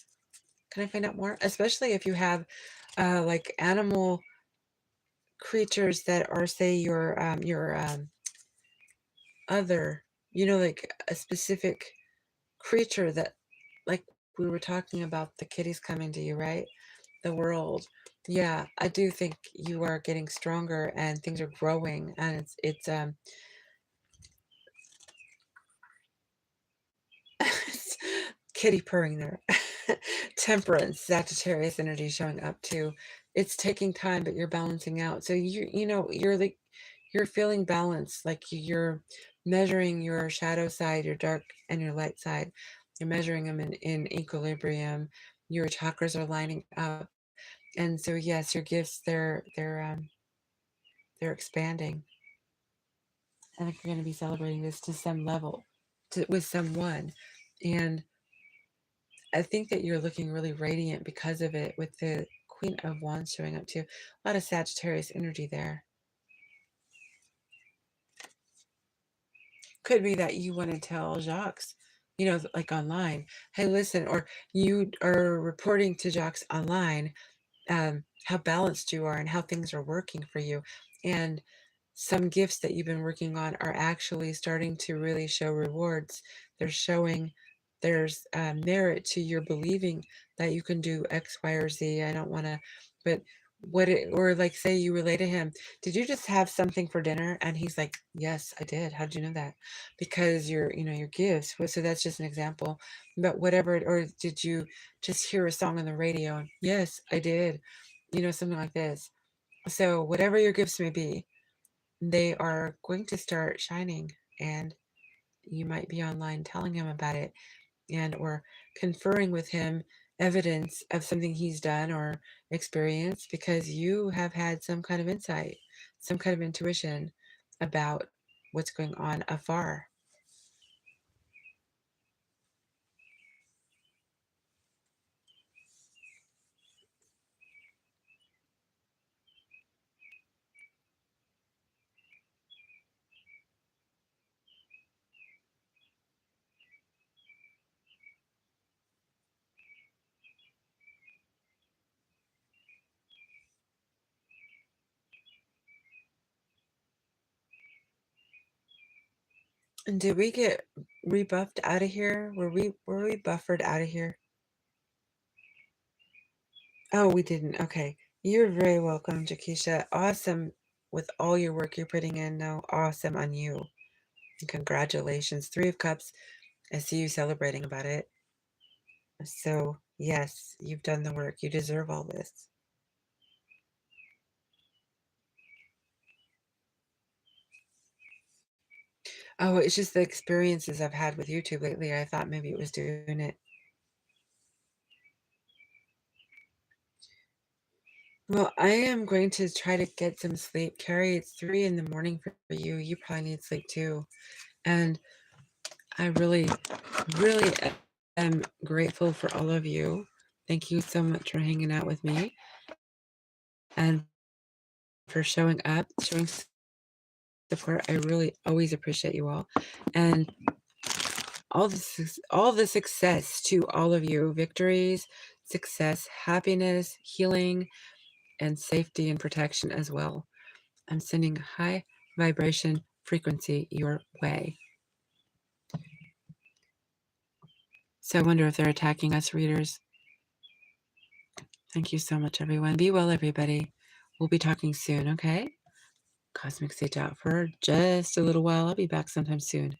Can I find out more? Especially if you have like animal creatures that are, say, your other, like a specific creature that, like we were talking about the kitties coming to you, right? The world. Yeah, I do think you are getting stronger and things are growing, and it's kitty purring there. Temperance, Sagittarius energy showing up too. It's taking time, but you're balancing out. So you're like, you're feeling balanced, like you're measuring your shadow side, your dark and your light side. You're measuring them in equilibrium. Your chakras are lining up. And so yes, your gifts, they're expanding. I think you're going to be celebrating this to some level, with someone. And I think that you're looking really radiant because of it, with the Queen of Wands showing up too. A lot of Sagittarius energy there. Could be that you want to tell Jacques, like online, hey, listen, or you are reporting to Jacques online how balanced you are and how things are working for you. And some gifts that you've been working on are actually starting to really show rewards. They're showing there's merit to your believing that you can do X, Y, or Z. I don't want to, but or like, say you relay to him, did you just have something for dinner? And he's like, yes, I did. How did you know that? Because your gifts. So that's just an example. But whatever, or did you just hear a song on the radio? And yes, I did. Something like this. So whatever your gifts may be, they are going to start shining, and you might be online telling him about it, and or conferring with him evidence of something he's done or experienced, because you have had some kind of insight, some kind of intuition about what's going on afar. And did we get rebuffed out of here? Were we buffered out of here? Oh, we didn't. Okay. You're very welcome, Jakisha. Awesome with all your work you're putting in. No, awesome on you. And congratulations. Three of Cups. I see you celebrating about it. So, yes, you've done the work. You deserve all this. Oh, it's just the experiences I've had with YouTube lately. I thought maybe it was doing it. Well, I am going to try to get some sleep. Carrie, it's 3 in the morning for you. You probably need sleep too. And I really, really am grateful for all of you. Thank you so much for hanging out with me and for showing up, showing support. I really always appreciate you all. And all the success to all of you. Victories, success, happiness, healing, and safety and protection as well. I'm sending high vibration frequency your way. So I wonder if they're attacking us, readers. Thank you so much, everyone. Be well, everybody. We'll be talking soon, okay? Cosmic Sage out for just a little while. I'll be back sometime soon.